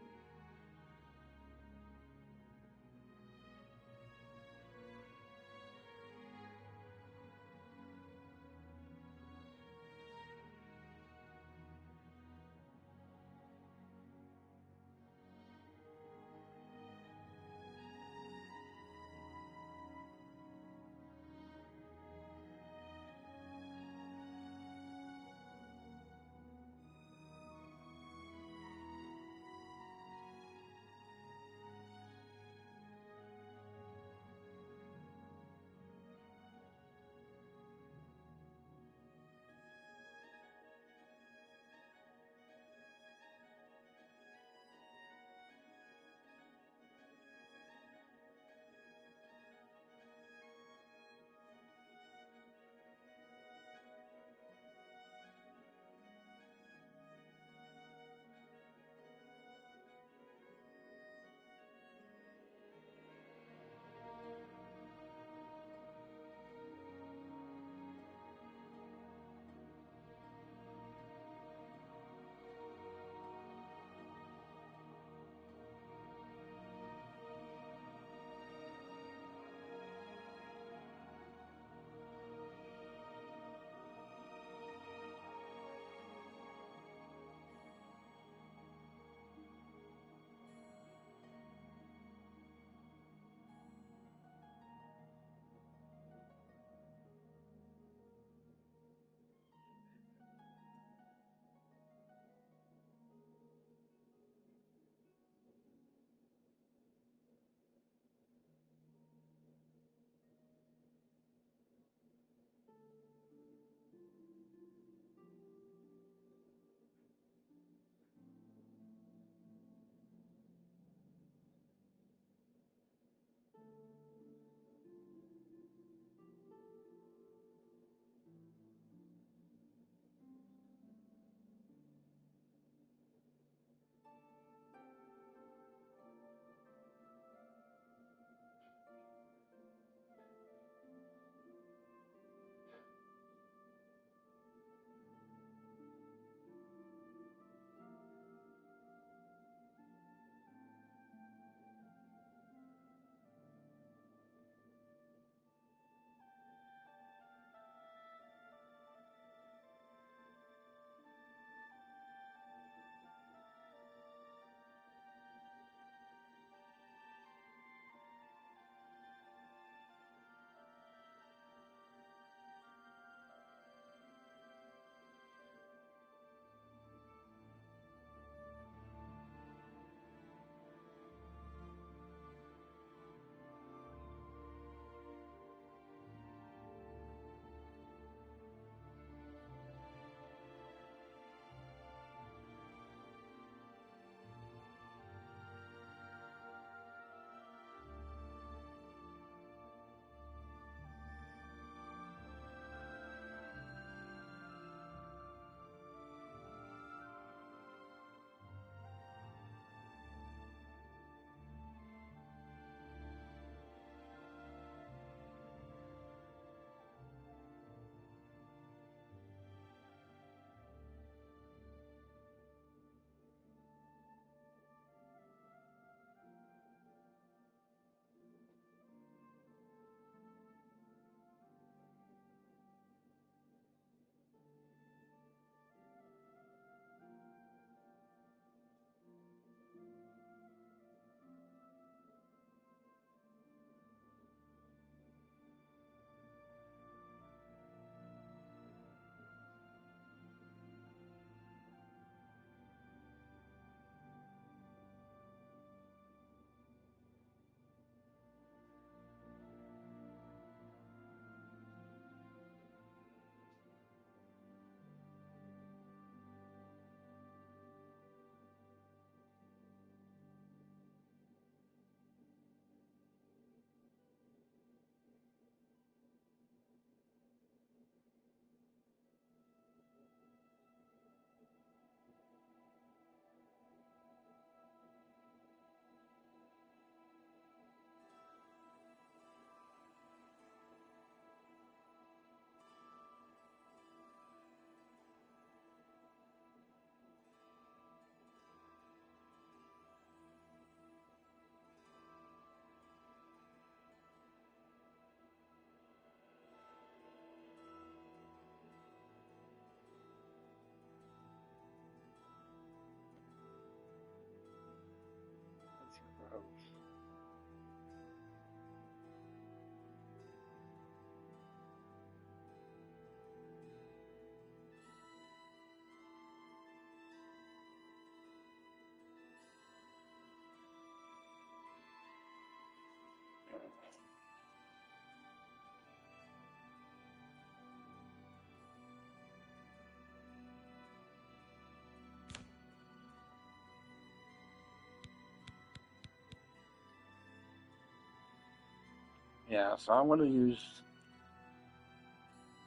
Yeah, so I'm going to use,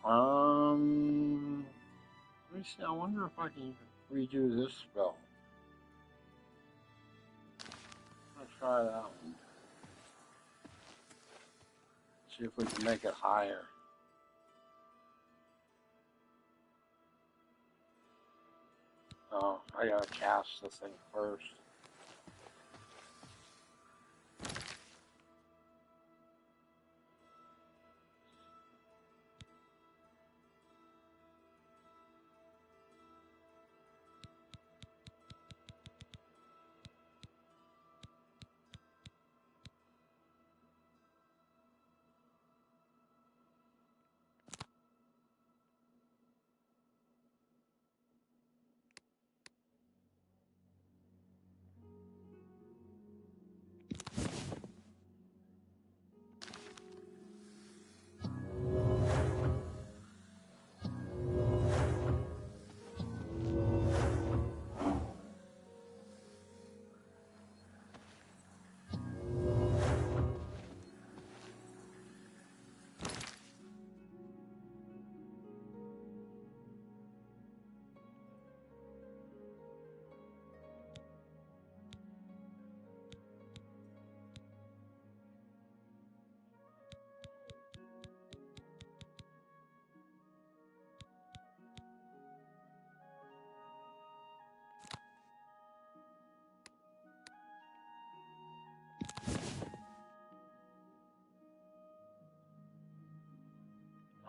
let me see, I wonder if I can redo this spell. Let's try that one. See if we can make it higher. Oh, I gotta cast the thing first.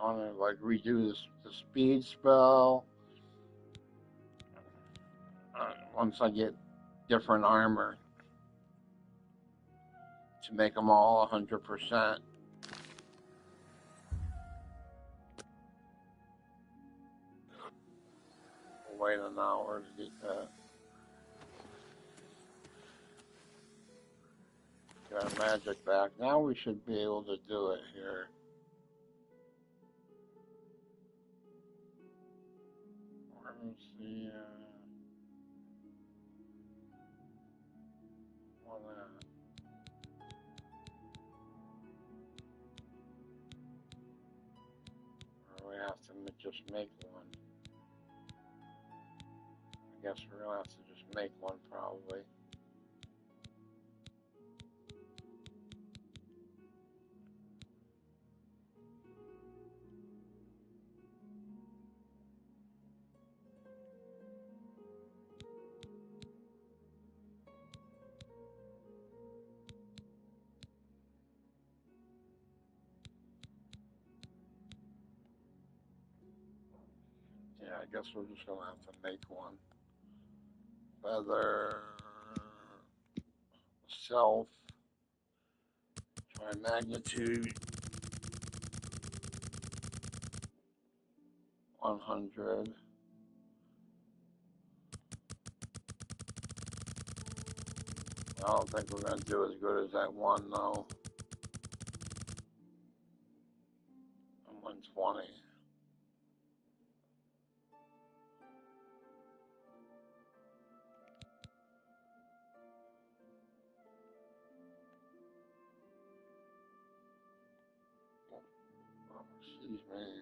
I want to like redo the speed spell. Once I get different armor to make them all 100%. Wait an hour to get that. Get our magic back. Now we should be able to do it here. Where's the one that? Or we have to just make one. I guess we're gonna have to just make one probably. Yeah, I guess we're just gonna have to make one. Feather, self, try magnitude 100. I don't think we're gonna do as good as that one though. 120. Oh, excuse me.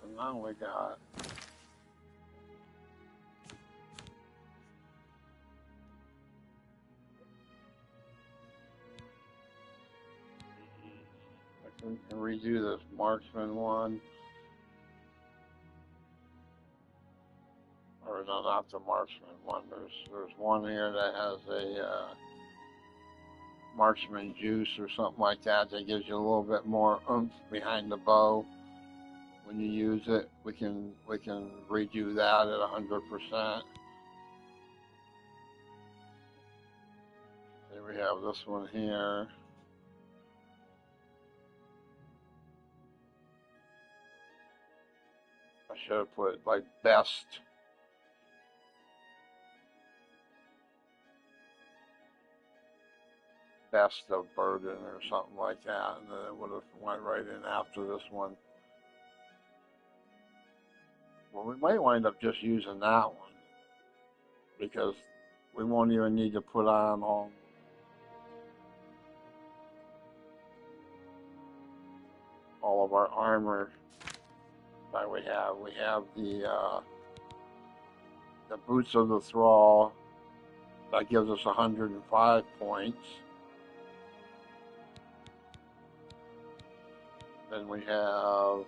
So now we got I can redo this marksman one. Or no, not the marksman one. There's one here that has a marksman juice or something like that gives you a little bit more oomph behind the bow when you use it. We can redo that at 100%. Then we have this one here. I should have put like best. Best of burden or something like that, and then it would have went right in after this one. Well, we might wind up just using that one because we won't even need to put on all of our armor that we have. We have the boots of the thrall that gives us 105 points. Then we have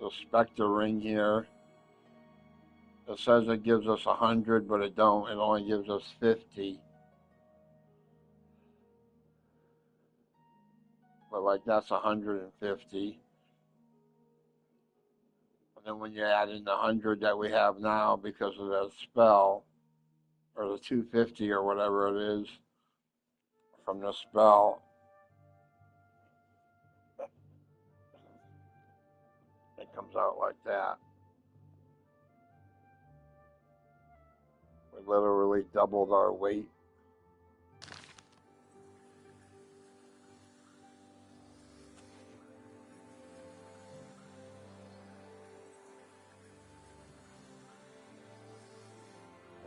the Spectre ring here. It says it gives us 100, but it don't. It only gives us 50. But like that's 150. And then when you add in the 100 that we have now because of that spell, or the 250 or whatever it is from the spell, it comes out like that. We literally doubled our weight.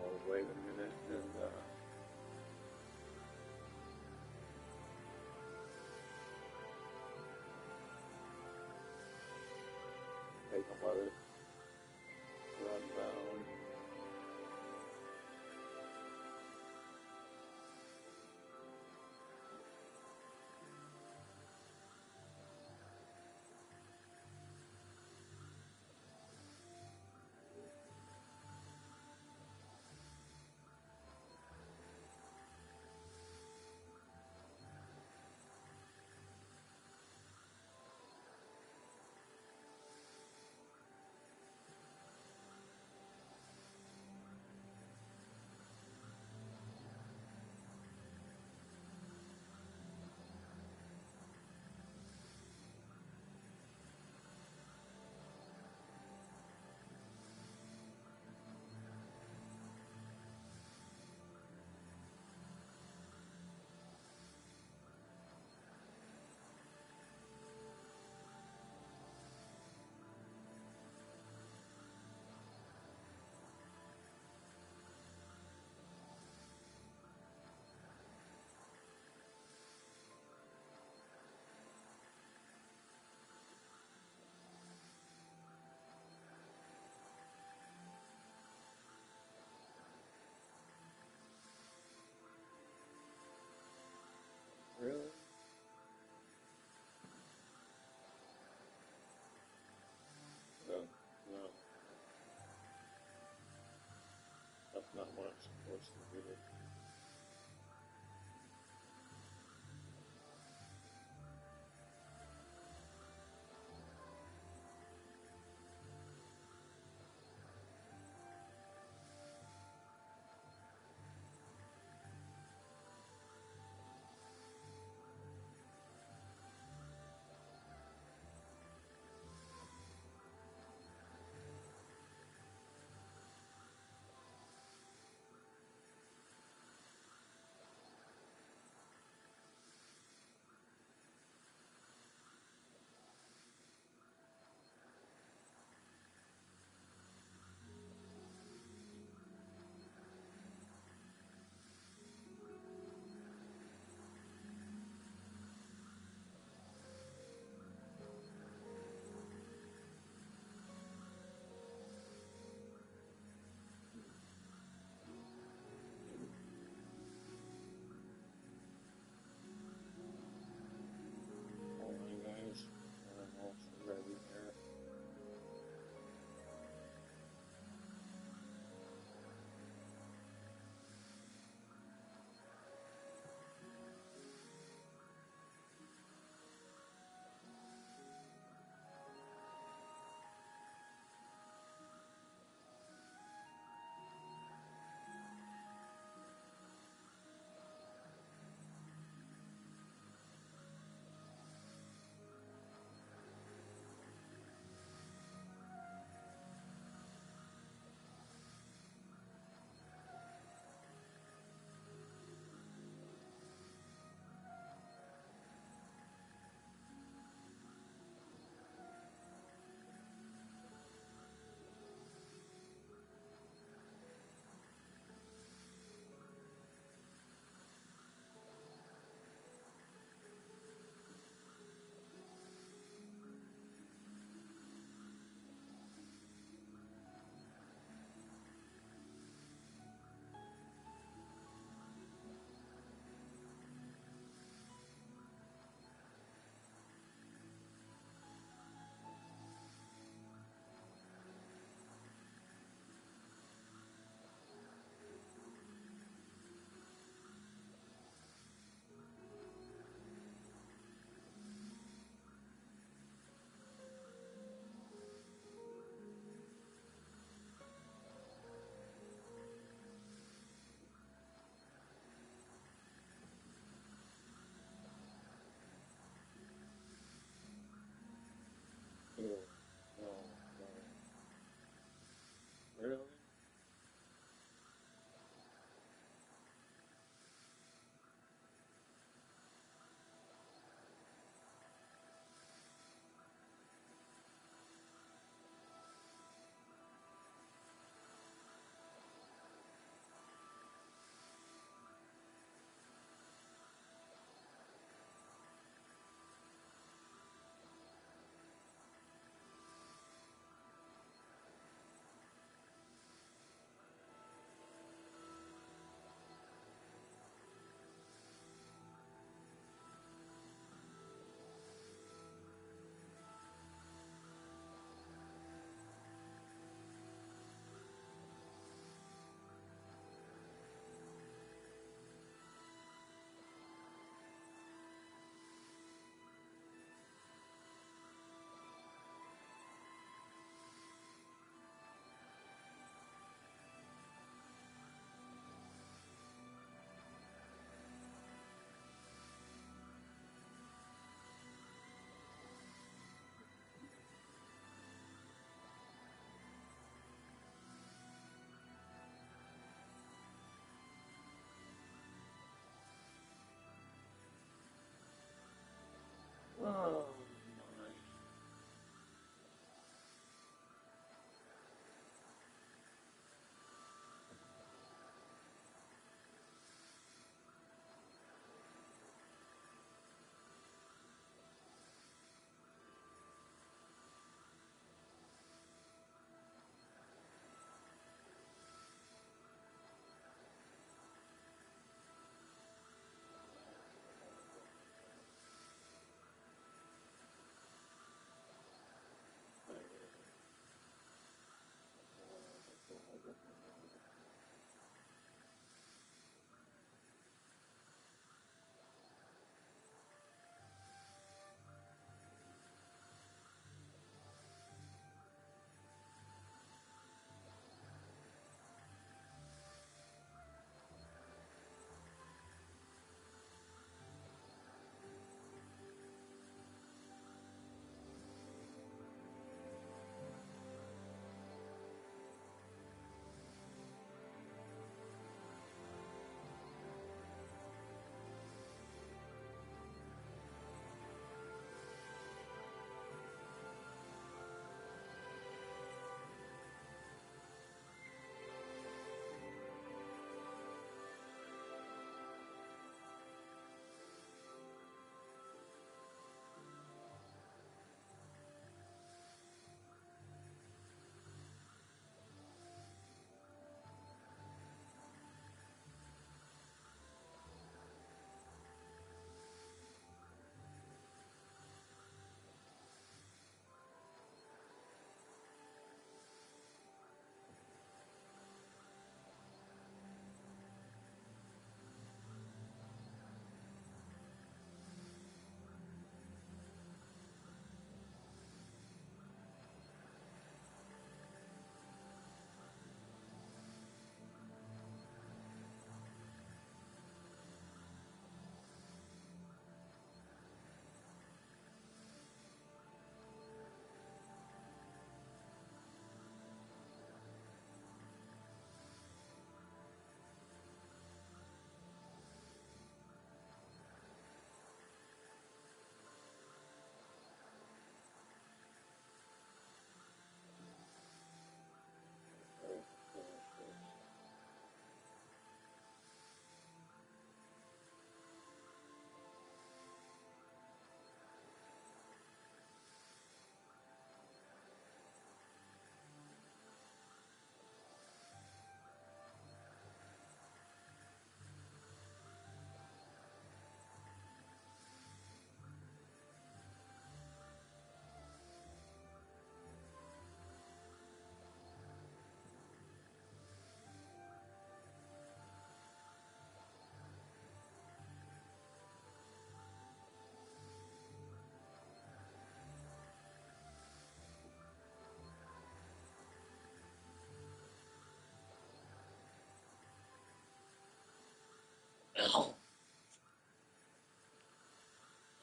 Oh, wait a minute. Take a let it run down.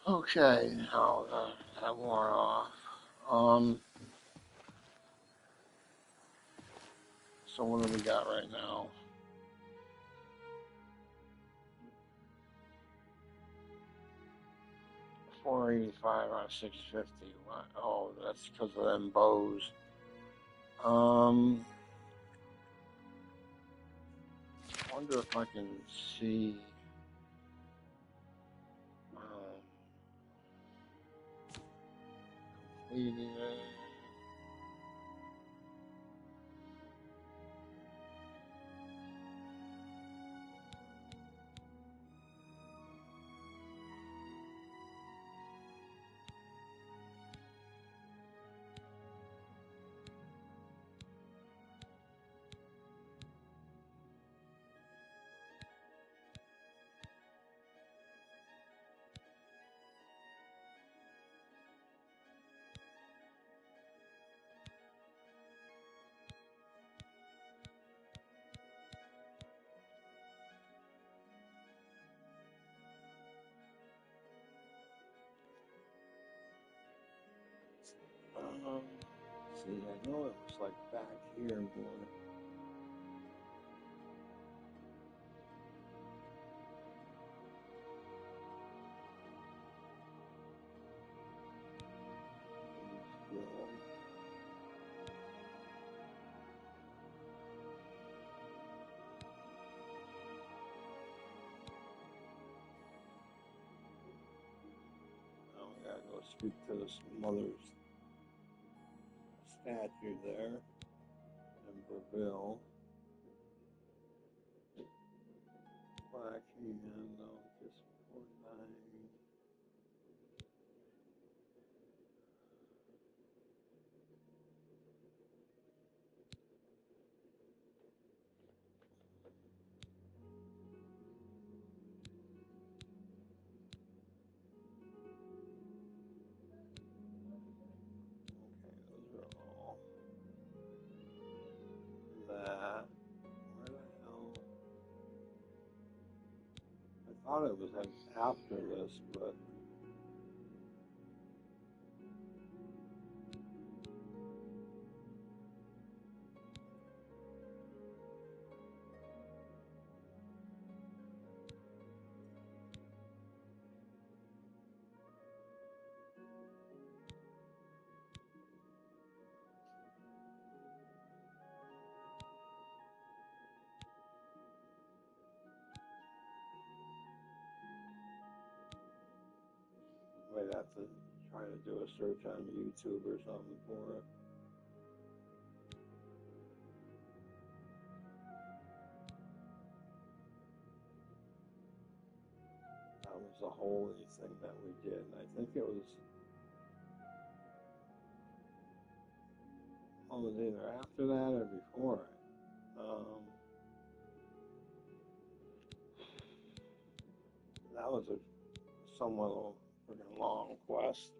Okay, now that wore off. Um, so what do we got right now? 485 on 650. Oh, that's because of them bows. I wonder if I can see. Completing it. See, I know it was like back here more. Now we gotta go speak to this mother's statue there in Brazil. Black hand, no, just 49. Okay, those are all that. Where the hell? I thought it was after this, but might have to try to do a search on YouTube or something for it. That was the holy thing that we did. And I think it was either after that or before it. That was a somewhat freaking long quest.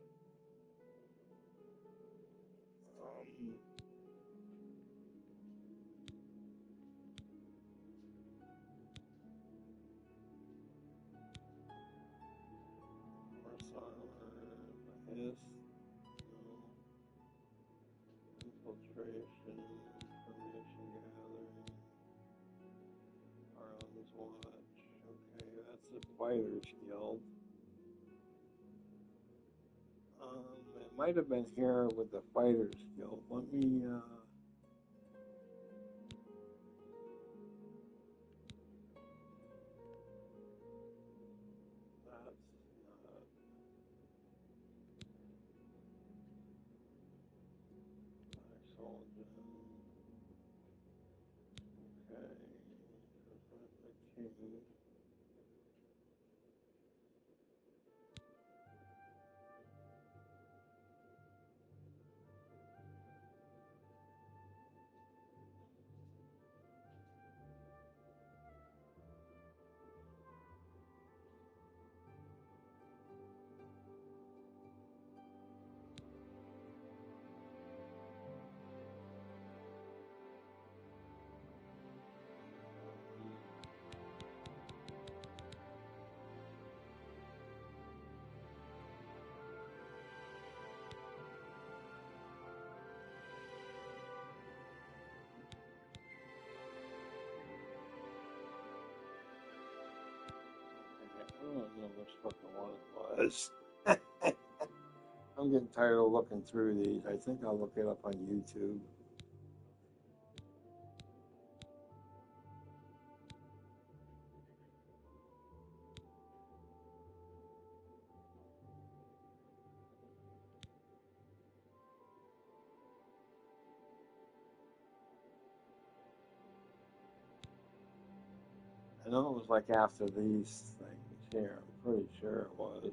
His infiltration, information gathering, Arlen's watch. Okay, that's the Fighter's Guild. It might have been here with the Fighters Guild. Let me, that's not Soldier. Okay, the King. don't know which fucking one it was. I'm getting tired of looking through these. I think I'll look it up on YouTube. I know it was like after these things here. I'm pretty sure it was.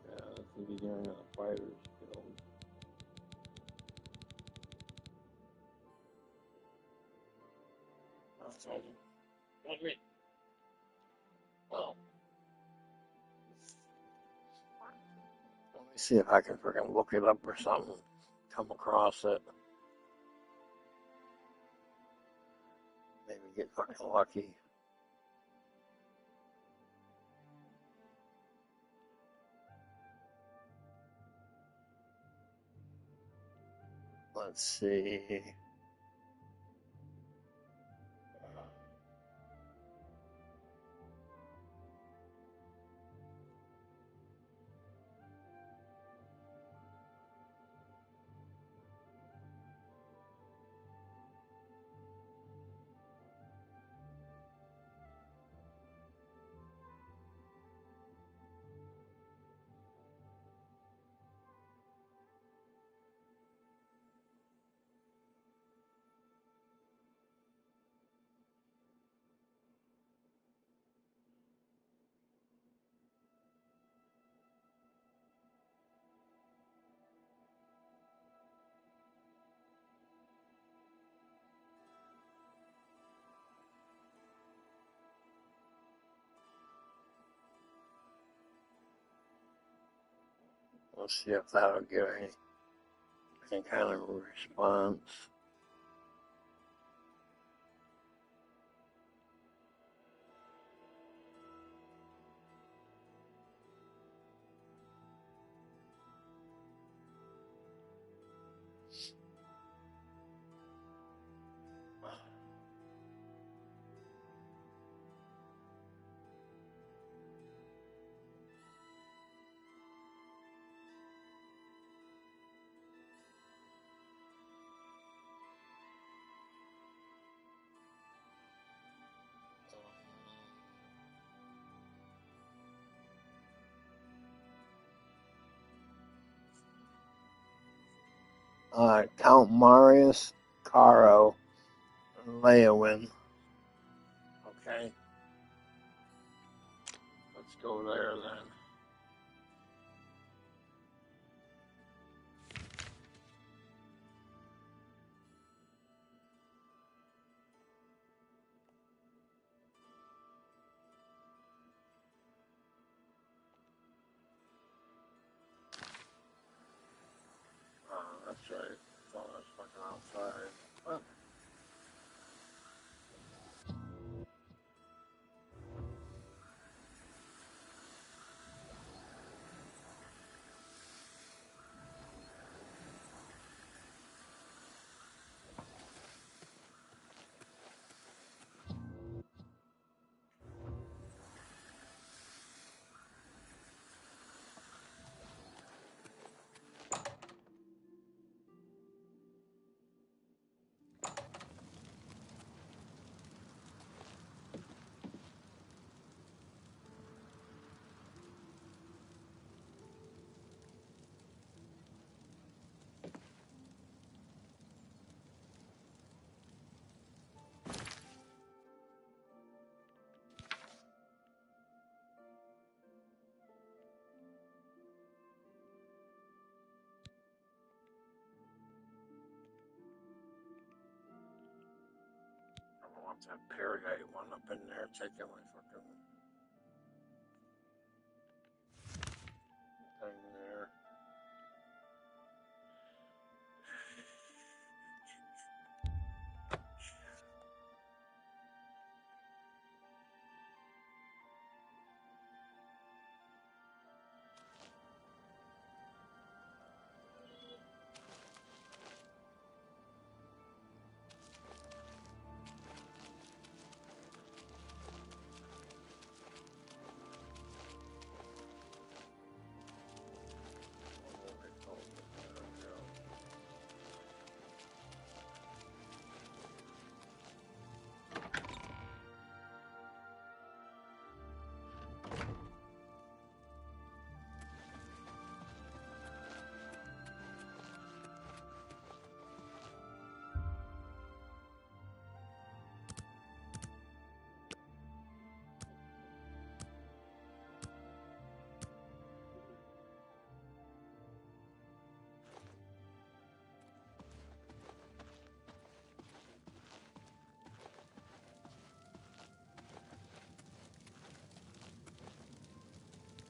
Yeah, that's the beginning of the Fighters Guild. Let me. Well, let me see if I can freaking look it up or something. Come across it. Maybe get fucking lucky. Let's see. Let's see if that'll get any kind of response. Count Marius, Caro, and Leowin. Okay. Let's go there then. That's right. I thought I was fucking outside. Well, I want that P38 one up in there taking my fucking thing there.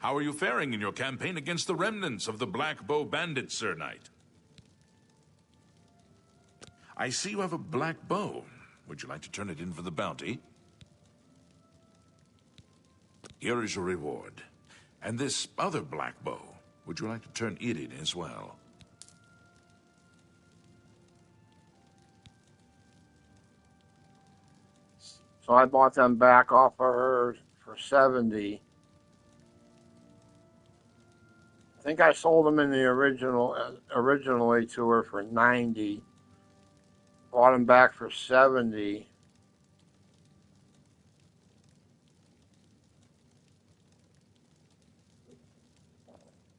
How are you faring in your campaign against the remnants of the Black Bow Bandits, Sir Knight? I see you have a black bow. Would you like to turn it in for the bounty? Here is your reward. And this other black bow, would you like to turn it in as well? So I bought them back off of her for 70. I think I sold them in the originally to her for 90. Bought them back for 70.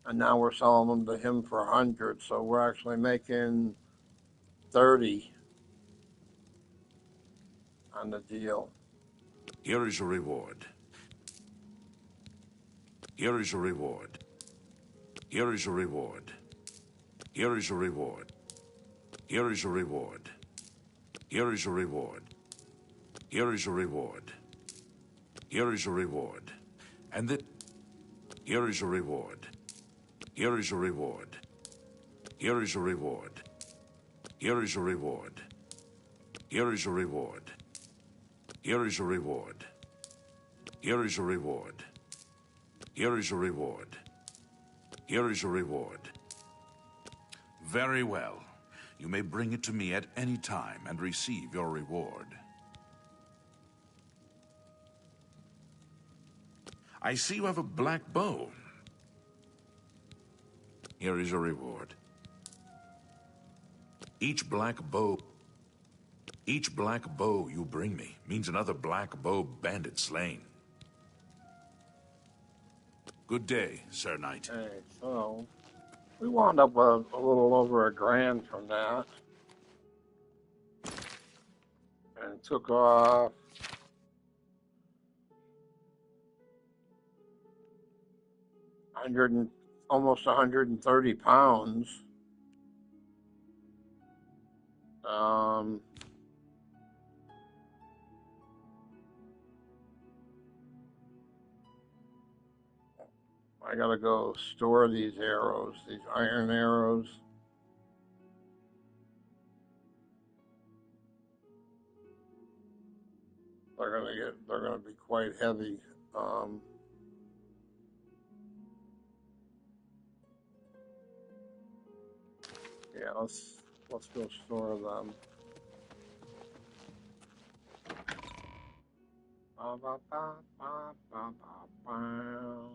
And now we're selling them to him for 100. So we're actually making 30 on the deal. Here is your reward. Here is your reward. Here is your reward. Here is your reward. Here is your reward. Here is your reward. Here is your reward. Here is your reward. And that... Here is your reward. Here is your reward. Here is your reward. Here is your reward. Here is your reward. Here is your reward. Here is your reward. Here is your reward. Here is your reward. Very well. You may bring it to me at any time and receive your reward. I see you have a black bow. Here is your reward. Each black bow you bring me means another black bow bandit slain. Good day, Sir Knight. Okay, so we wound up with a little over $1,000 from that. And took off almost 130 pounds. I gotta go store these arrows, these iron arrows. They're gonna be quite heavy. Yeah, let's go store them. Ba, ba, ba, ba, ba, ba, ba.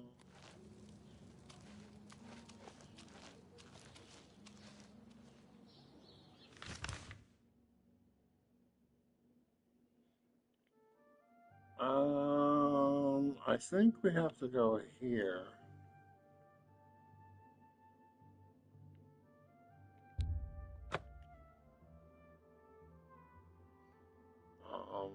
I think we have to go here. Um,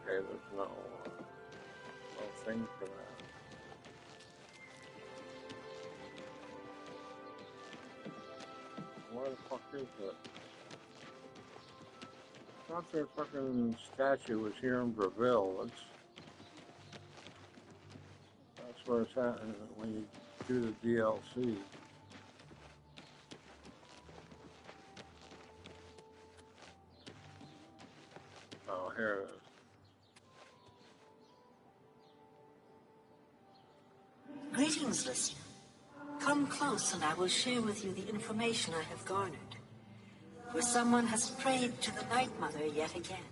okay, there's no thing for that. Where the fuck is it? I thought their fucking statue was here in Breville. That's where it's at when you do the DLC. Oh, here it is. Greetings, listener. Come close and I will share with you the information I have garnered. For someone has prayed to the Night Mother yet again.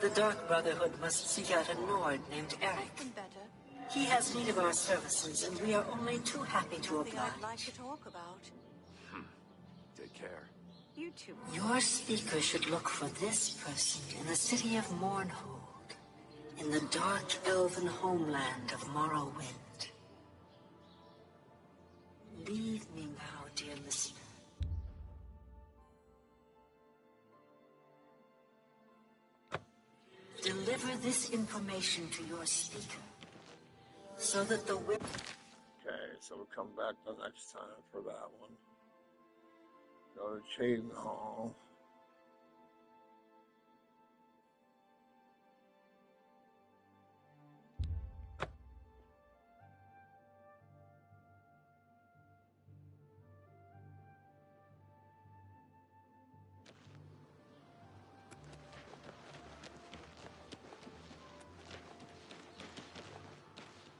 The Dark Brotherhood must seek out a Nord named Eric. He has need of our services, and we are only too happy to oblige. I'd like to talk about. Take care. You too. Your speaker should look for this person in the city of Mournhold, in the dark elven homeland of Morrowind. Leave me now, dear listener. Deliver deliver this information to your speaker, so that the whip... Okay, so we'll come back the next time for that one. Go to Chaden Hall.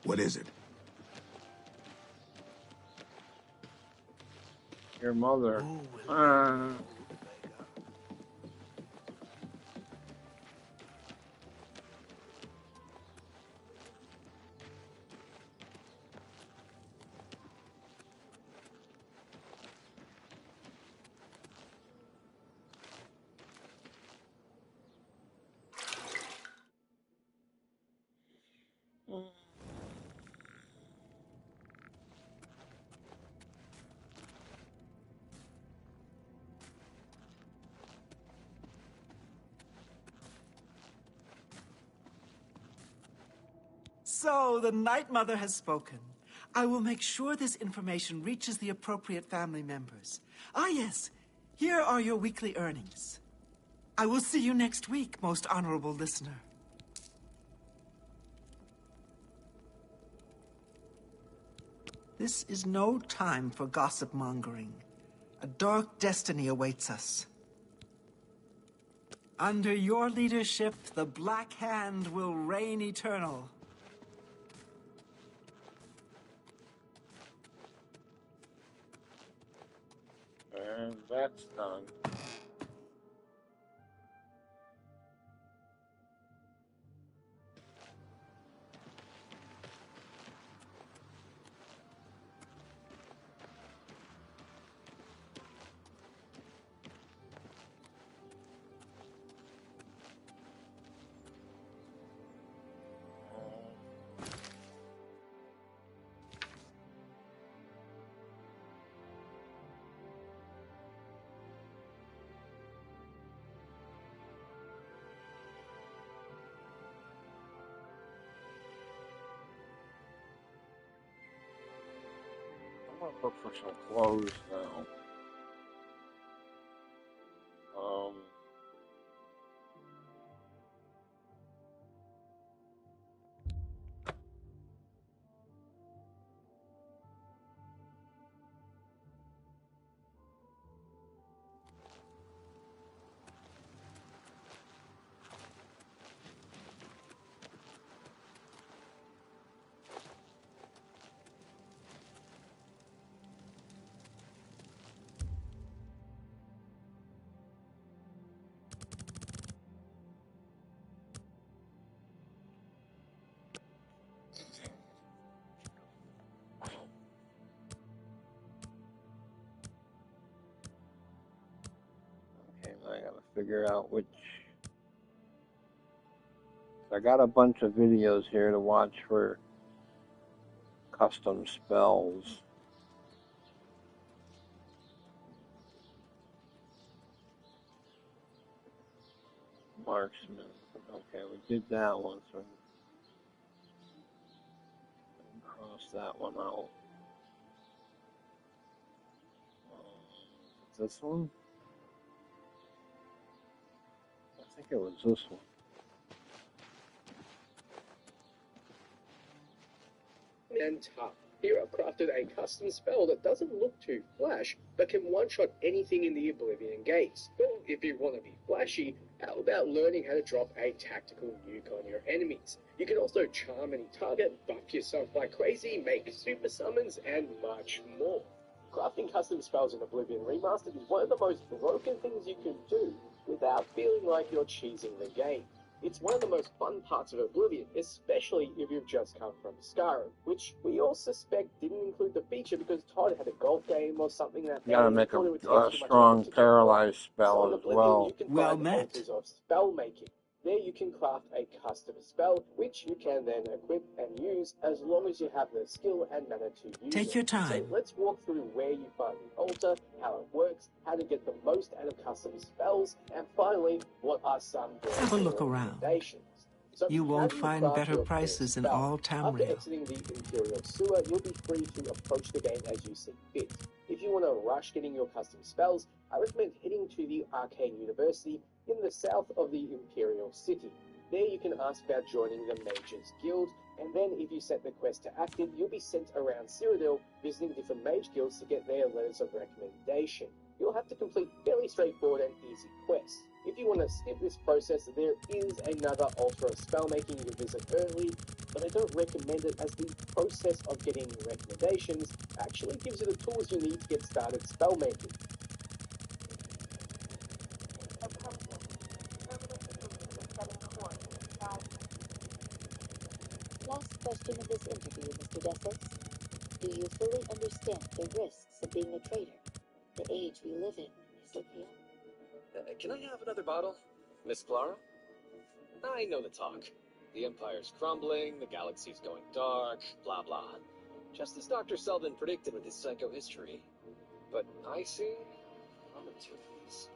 What is it? Your mother. So, the Night Mother has spoken. I will make sure this information reaches the appropriate family members. Ah, yes. Here are your weekly earnings. I will see you next week, most honorable listener. This is no time for gossip mongering. A dark destiny awaits us. Under your leadership, the Black Hand will reign eternal. And that's done. I'm gonna look for some clothes now. Okay, now I gotta figure out which. I got a bunch of videos here to watch for custom spells. Marksman. Okay, we did that one, so cross that one out. This one? I think it was this one. And tough. Here I've crafted a custom spell that doesn't look too flash, but can one-shot anything in the Oblivion gates. Well, if you want to be flashy, how about learning how to drop a tactical nuke on your enemies? You can also charm any target, buff yourself like crazy, make super summons, and much more. Crafting custom spells in Oblivion Remastered is one of the most broken things you can do without feeling like you're cheesing the game. It's one of the most fun parts of Oblivion, especially if you've just come from Skyrim, which we all suspect didn't include the feature because Todd had a golf game or something that You gotta make a strong paralyzed spell as well. You can Well find met. altars of spell making. There you can craft a custom spell, which you can then equip and use as long as you have the skill and mana to use Take it. your time. So let's walk through where you find the altar, how it works, how to get the most out of custom spells, and finally, what are some Have a look around. recommendations. So, You how won't do you find craft better your first prices in spell? all After Tamriel. exiting the Imperial sewer, you'll be free to approach the game as you see fit. If you want to rush getting your custom spells, I recommend heading to the Arcane University in the south of the Imperial City. There you can ask about joining the Mages Guild, and then if you set the quest to active, you'll be sent around Cyrodiil visiting different mage guilds to get their letters of recommendation. You'll have to complete fairly straightforward and easy quests. If you want to skip this process, there is another altar of spellmaking you can visit early, but I don't recommend it as the process of getting recommendations actually gives you the tools you need to get started spellmaking. Last question of this interview, Mr. Dessus. Do you fully understand the risks of being a traitor? The age we live in is looking up. Can I have another bottle? Miss Clara? I know the talk. The Empire's crumbling, the galaxy's going dark, blah blah. Just as Dr. Selvin predicted with his psychohistory. But I see opportunities.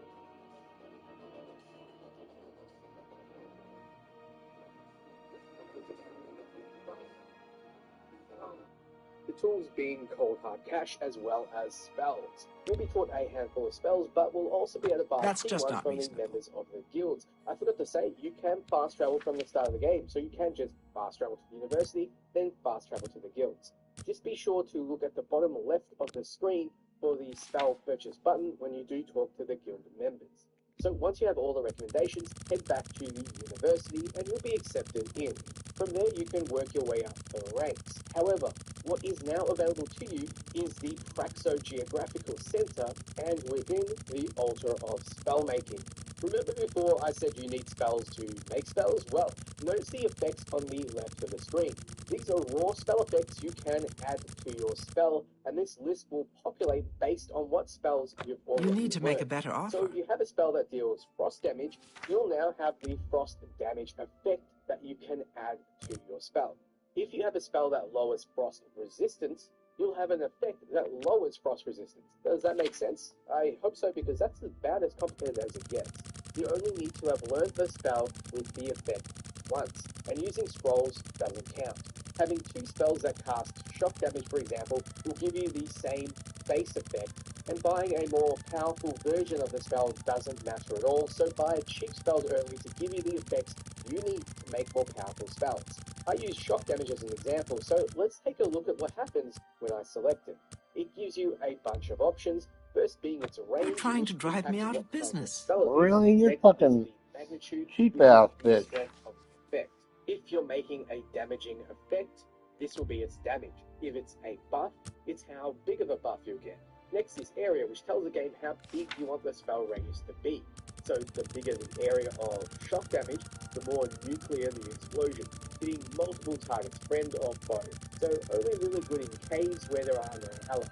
The tools being cold hard cash as well as spells. You'll be taught a handful of spells, but will also be able to buy That's key just ones not from the reasonable. members of the guilds. I forgot to say, you can fast travel from the start of the game, so you can just fast travel to the university, then fast travel to the guilds. Just be sure to look at the bottom left of the screen for the spell purchase button when you do talk to the guild members. So once you have all the recommendations, head back to the university and you'll be accepted in. From there, you can work your way up the ranks. However, what is now available to you is the Praxo-Geographical Center and within the Altar of Spellmaking. Remember before I said you need spells to make spells? Well, notice the effects on the left of the screen. These are raw spell effects you can add to your spell, and this list will populate based on what spells you've already You need to make a learned. better So offer. if you have a spell that deals frost damage, you'll now have the frost damage effect that you can add to your spell. If you have a spell that lowers frost resistance, you'll have an effect that lowers frost resistance. Does that make sense? I hope so, because that's about as complicated as it gets. You only need to have learned the spell with the effect once, and using scrolls doesn't count. Having two spells that cast shock damage, for example, will give you the same base effect, and buying a more powerful version of the spell doesn't matter at all, so buy cheap spells early to give you the effects you need to make more powerful spells. I use shock damage as an example, so let's take a look at what happens when I select it. It gives you a bunch of options, first being its range. You're trying to which drive me impacts out what of kind of business. spell it is. Really? You're Next is fucking the magnitude, cheap which is ass the bitch. strength of the effect. If you're making a damaging effect, this will be its damage. If it's a buff, it's how big of a buff you'll get. Next is area, which tells the game how big you want the spell radius to be. So the bigger the area of shock damage, the more nuclear the explosion, hitting multiple targets, friend or foe. So only really good in caves where there are no allies.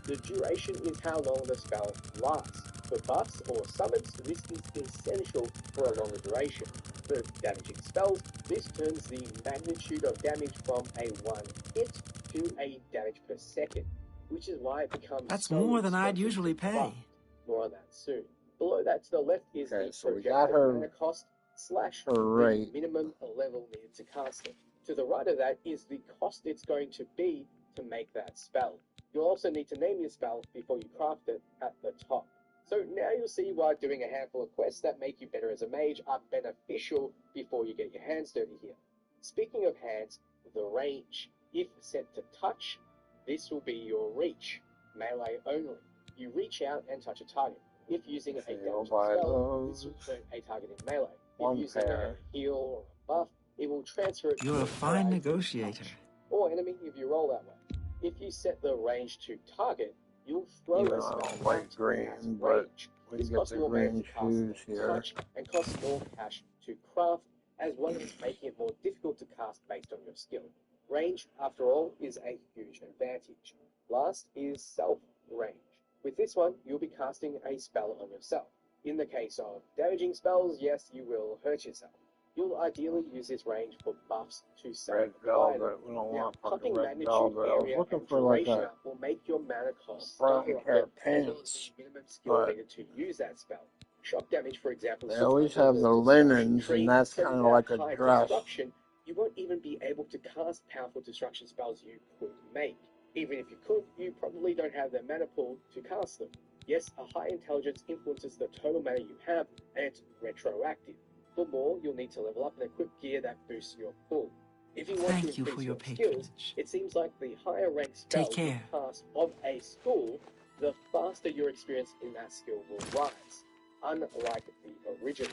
The duration is how long the spell lasts. For buffs or summons, this is essential for a longer duration. For damaging spells, this turns the magnitude of damage from a 1 hit to a damage per second, which is why it becomes That's so more than I'd expensive usually to pay. craft. More on that soon. Below that to the left is Okay, the so we projected got her- mana cost / her the rate. minimum level needed to cast it. To the right of that is the cost it's going to be to make that spell. You'll also need to name your spell before you craft it at the top. So now you'll see why doing a handful of quests that make you better as a mage are beneficial before you get your hands dirty here. Speaking of hands, the range. If set to touch, this will be your reach. Melee only. You reach out and touch a target. If using a Okay, damaging I'll buy spell, this will those. turn a target in melee. One If using pair. a heal or a buff, it will transfer it You're to a fine ally negotiator. touch, or enemy if you roll that way. If you set the range to target, you'll throw Even a though I spell don't like out as green, but range. we This get costs the more mana green to cast shoes than here. touch, and costs more cash to craft, as well as making it more difficult to cast based on your skill. Range, after all, is a huge advantage. Last is self-range. With this one, you'll be casting a spell on yourself. In the case of damaging spells, yes, you will hurt yourself. You'll ideally use this range for buffs to Red self-apply them. velvet. We don't Now, want fucking pumping red magnitude, velvet. I was area, looking and for like duration a up will make your mana cost brown skyrocket, pair of as well as pants, the minimum skill but needed to use that spell. Shock damage, for example, They is always under have the destruction linens, tree, and that's so kind of without like a high dress. destruction, you won't even be able to cast powerful destruction spells you could make. Even if you could, you probably don't have the mana pool to cast them. Yes, a high intelligence influences the total mana you have, and it's retroactive. For more, you'll need to level up and equip gear that boosts your pool. If you want to Thank you increase for your skills, patronage. it seems like the higher ranked spell Take you care. cast of a school, the faster your experience in that skill will rise, unlike the original.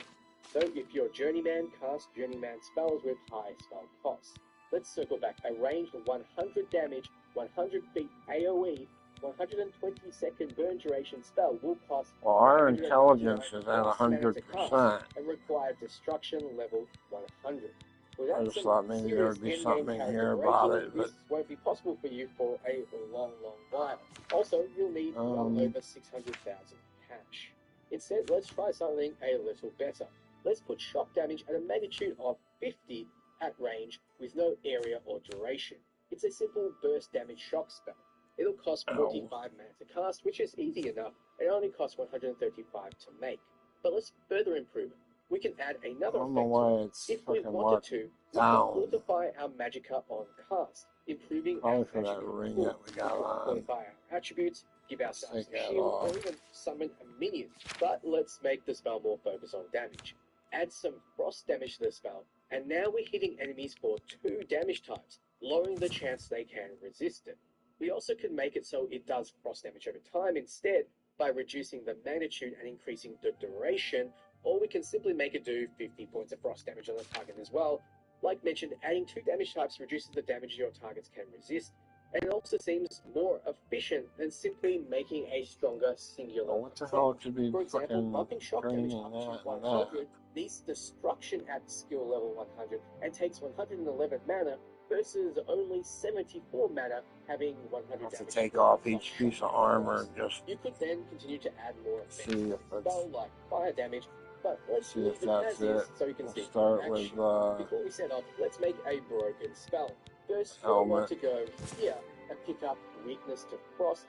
So if your Journeyman casts Journeyman spells with high spell costs. Let's circle back. A ranged 100 damage, 100 feet AoE, 120-second burn duration spell will cost Well, our 199 intelligence is at plus mana to 100%. cast and require destruction level 100. I Without just some thought maybe there serious would be in-game something in character here about rating, it, but this won't be possible for you for a long while. Also, you'll need well over 600,000 cash. Instead, let's try something a little better. Let's put shock damage at a magnitude of 50 at range with no area or duration. It's a simple burst damage shock spell. It'll cost 45 mana to cast, which is easy enough. It only costs 135 to make. But let's further improve it. We can add another effect to it. If we wanted to, we can fortify our magicka on cast, improving our for that magicka ring pool. that we got on. Fortify our attributes, give ourselves Take a that shield, or off. even summon a minion. But let's make the spell more focused on damage. Add some frost damage to the spell, and now we're hitting enemies for 2 damage types, lowering the chance they can resist it. We also can make it so it does frost damage over time instead by reducing the magnitude and increasing the duration, or we can simply make it do 50 points of frost damage on the target as well. Like mentioned, adding 2 damage types reduces the damage your targets can resist, and it also seems more efficient than simply making a stronger singular What the hell could be For example, fucking bumping shock damage draining up that to and 100 needs destruction at skill level 100 and takes 111 mana versus only 74 mana having 100 have to damage. take off each piece of armor and just You could then continue to add more see effects if to the it's spell like fire damage, but let's see leave if it that's as is it. so you can We'll see start in with action. Before we set off, let's make a broken spell. First, you'll want to go here and pick up weakness to frost,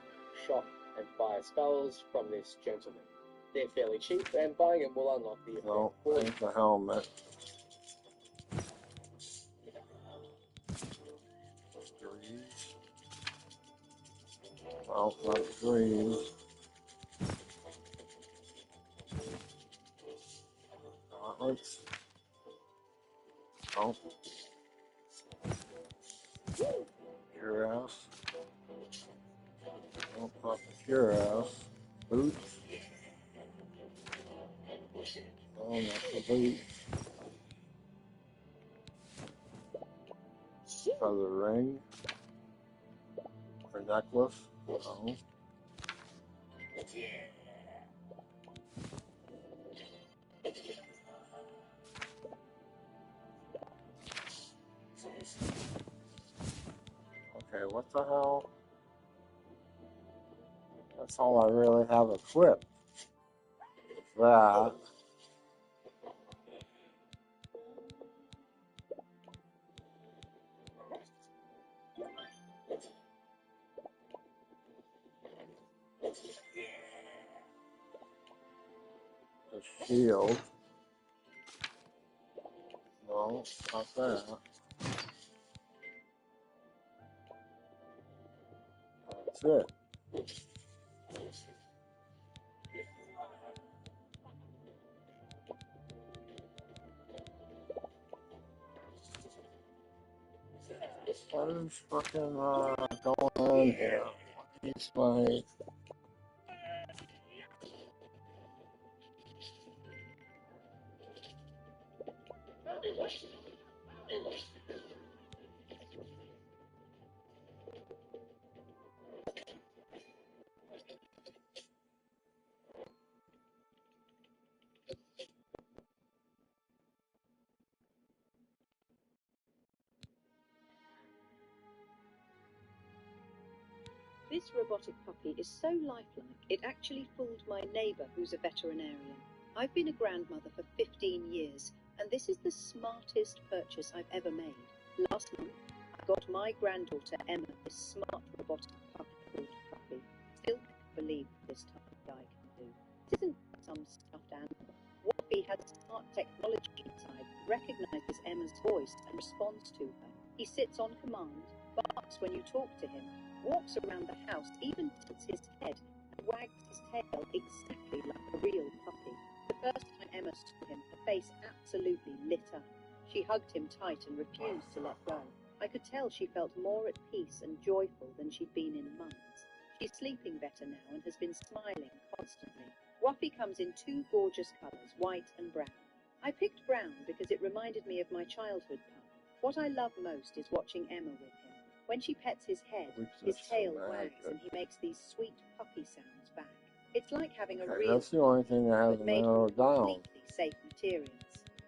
shock, and fire spells from this gentleman. They're fairly cheap, and buying them will unlock the effect for you. take the helmet. Greaves. Well, not greaves. Gauntlets. Oh. Cuirass. Oh, not the cuirass. Boots. Oh, not the boots. Feather ring. Or necklace. No. Okay, what the hell? That's all I really have equipped. That. The shield. No, not that. That's it. What is fucking going on here? What is my... This robotic puppy is so lifelike, it actually fooled my neighbour, who's a veterinarian. I've been a grandmother for 15 years, and this is the smartest purchase I've ever made. Last month, I got my granddaughter Emma this smart robotic puppy called Puppy. Still can't believe what this tiny guy can do. This isn't some stuffed animal recognizes Emma's voice and responds to her. He sits on command, barks when you talk to him, walks around the house, even tilts his head and wags his tail exactly like a real puppy. The first time Emma saw him, her face absolutely lit up. She hugged him tight and refused to let go. I could tell she felt more at peace and joyful than she'd been in months. She's sleeping better now and has been smiling constantly. Waffy comes in two gorgeous colours, white and brown. I picked brown because it reminded me of my childhood pup. What I love most is watching Emma with him. When she pets his head, his tail wags and he makes these sweet puppy sounds back. It's like having a real that's the only thing I have but to made narrow from down. completely safe materials.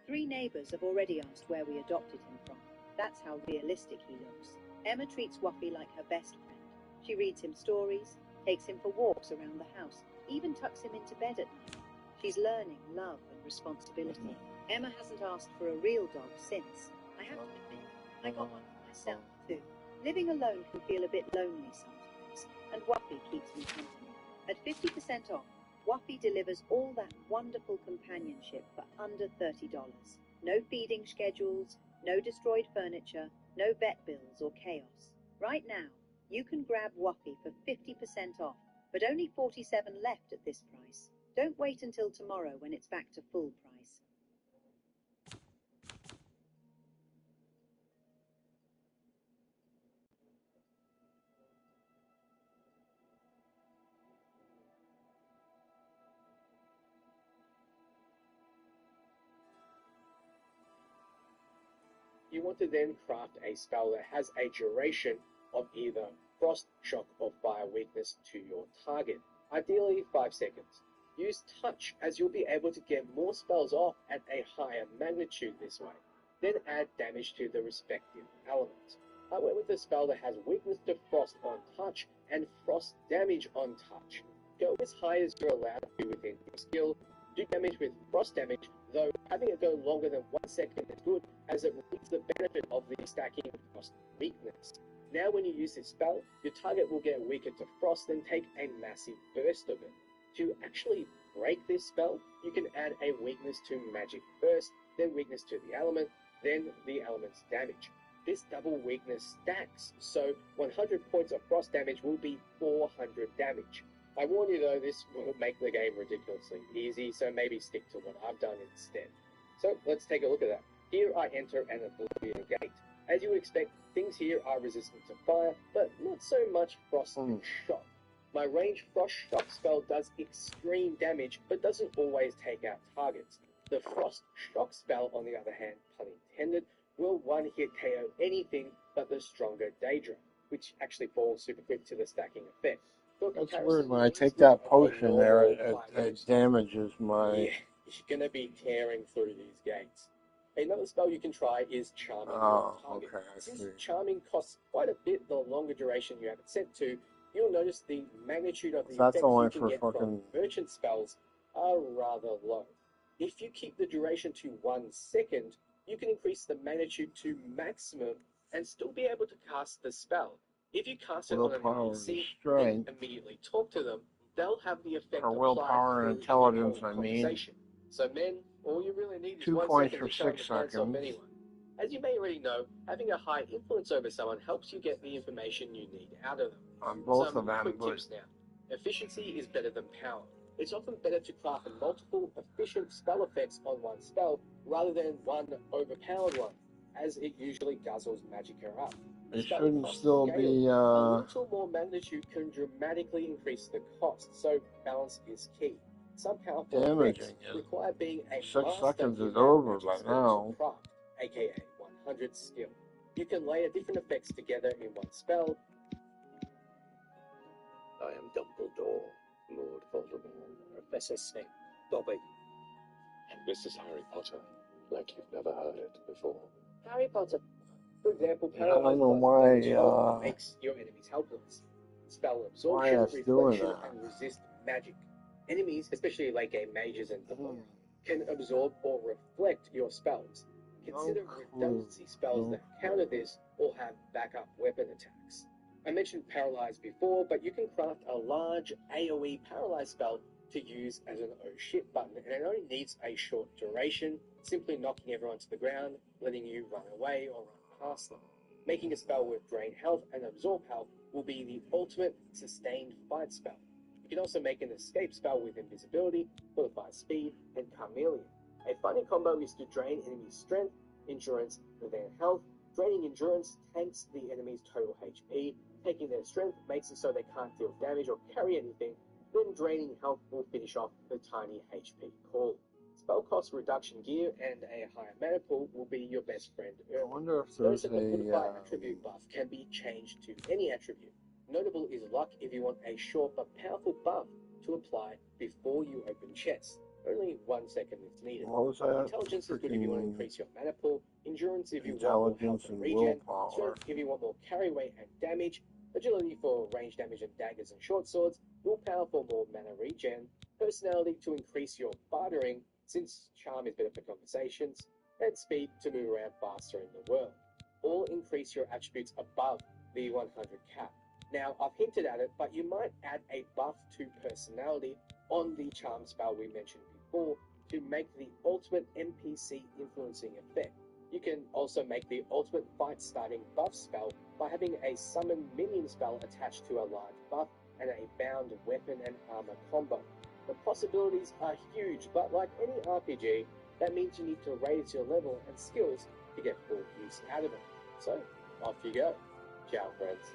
3 neighbours have already asked where we adopted him from. That's how realistic he looks. Emma treats Waffy like her best friend. She reads him stories, takes him for walks around the house, even tucks him into bed at night. She's learning love and responsibility. Emma hasn't asked for a real dog since. I have to admit, I got one for myself too. Living alone can feel a bit lonely sometimes, and Waffy keeps me company. At 50% off, Waffy delivers all that wonderful companionship for under $30. No feeding schedules, no destroyed furniture, no vet bills or chaos. Right now, you can grab Waffy for 50% off, but only 47 left at this price. Don't wait until tomorrow when it's back to full price. You want to then craft a spell that has a duration of either frost, shock, or fire weakness to your target, ideally 5 seconds. Use touch, as you'll be able to get more spells off at a higher magnitude this way. Then add damage to the respective element. I went with a spell that has weakness to frost on touch and frost damage on touch. Go as high as you're allowed to within your skill. Do damage with frost damage, though having it go longer than 1 second is good, as it reaps the benefit of the stacking frost weakness. Now when you use this spell, your target will get weaker to frost and take a massive burst of it. To actually break this spell, you can add a weakness to magic burst, then weakness to the element, then the element's damage. This double weakness stacks, so 100 points of frost damage will be 400 damage. I warn you though, this will make the game ridiculously easy, so maybe stick to what I've done instead. So let's take a look at that. Here I enter an Oblivion gate. As you would expect, things here are resistant to fire, but not so much frost and shock. My ranged frost shock spell does extreme damage, but doesn't always take out targets. The frost shock spell, on the other hand, pun intended, will one-hit KO anything but the stronger Daedra, which actually falls super quick to the stacking effect. That's weird. When I take that potion there, it damages my... Yeah, you're going to be tearing through these gates. Another spell you can try is Charming your target. Okay, Since Charming costs quite a bit the longer duration you have it set to, you'll notice the magnitude of the effects you can get from merchant spells are rather low. If you keep the duration to 1 second, you can increase the magnitude to maximum and still be able to cast the spell. If you cast it on an NPC, then immediately talk to them, they'll have the effect of willpower and intelligence, I mean. So men, all you really need is 2 1 points second for to charm 6 the pants off seconds. anyone. As you may already know, having a high influence over someone helps you get the information you need out of them. On both of them, quick tips now. Efficiency is better than power. It's often better to craft multiple efficient spell effects on one spell rather than one overpowered one, as it usually guzzles magicka up. It shouldn't still be, A little more magnitude can dramatically increase the cost, so balance is key. Some powerful effects require being a 6 seconds is over by now. Craft, aka 100 skill. You can layer different effects together in one spell. I am Dumbledore, Lord Voldemort, Professor Snape, Dobby. And this is Harry Potter, like you've never heard it before. Harry Potter. For example, I don't know why, makes your enemies helpless. Spell absorption, reflection, and resist magic. Enemies, especially late game mages and can absorb or reflect your spells. Consider redundancy spells that counter this or have backup weapon attacks. I mentioned Paralyze before, but you can craft a large AoE Paralyze spell to use as an oh shit button, and it only needs a short duration, simply knocking everyone to the ground, letting you run away or run past them. Making a spell with Drain Health and Absorb Health will be the ultimate sustained fight spell. You can also make an escape spell with Invisibility, Fortified Speed, and Chameleon. A funny combo is to drain enemies' strength, endurance, then health. Draining endurance tanks the enemy's total HP, taking their strength makes it so they can't deal damage or carry anything, then draining health will finish off the tiny HP pool. Spell cost reduction gear and a higher mana pool will be your best friend early. I wonder if Notice there's that the Fortify attribute buff can be changed to any attribute. Notable is Luck if you want a short but powerful buff to apply before you open chests. Only 1 second is needed. What was that? Intelligence is good if you want to increase your mana pool. Endurance if you want more health and regen. willpower. Strength if you want more carry weight and damage. Agility for range damage and daggers and short swords. Willpower for more mana regen. Personality to increase your bartering, since charm is better for conversations. And speed to move around faster in the world. All increase your attributes above the 100 cap. Now, I've hinted at it, but you might add a buff to personality on the charm spell we mentioned before to make the ultimate NPC influencing effect. You can also make the ultimate fight starting buff spell by having a summon minion spell attached to a large buff and a bound weapon and armor combo. The possibilities are huge, but like any RPG, that means you need to raise your level and skills to get full use out of it. So, off you go. Ciao, friends.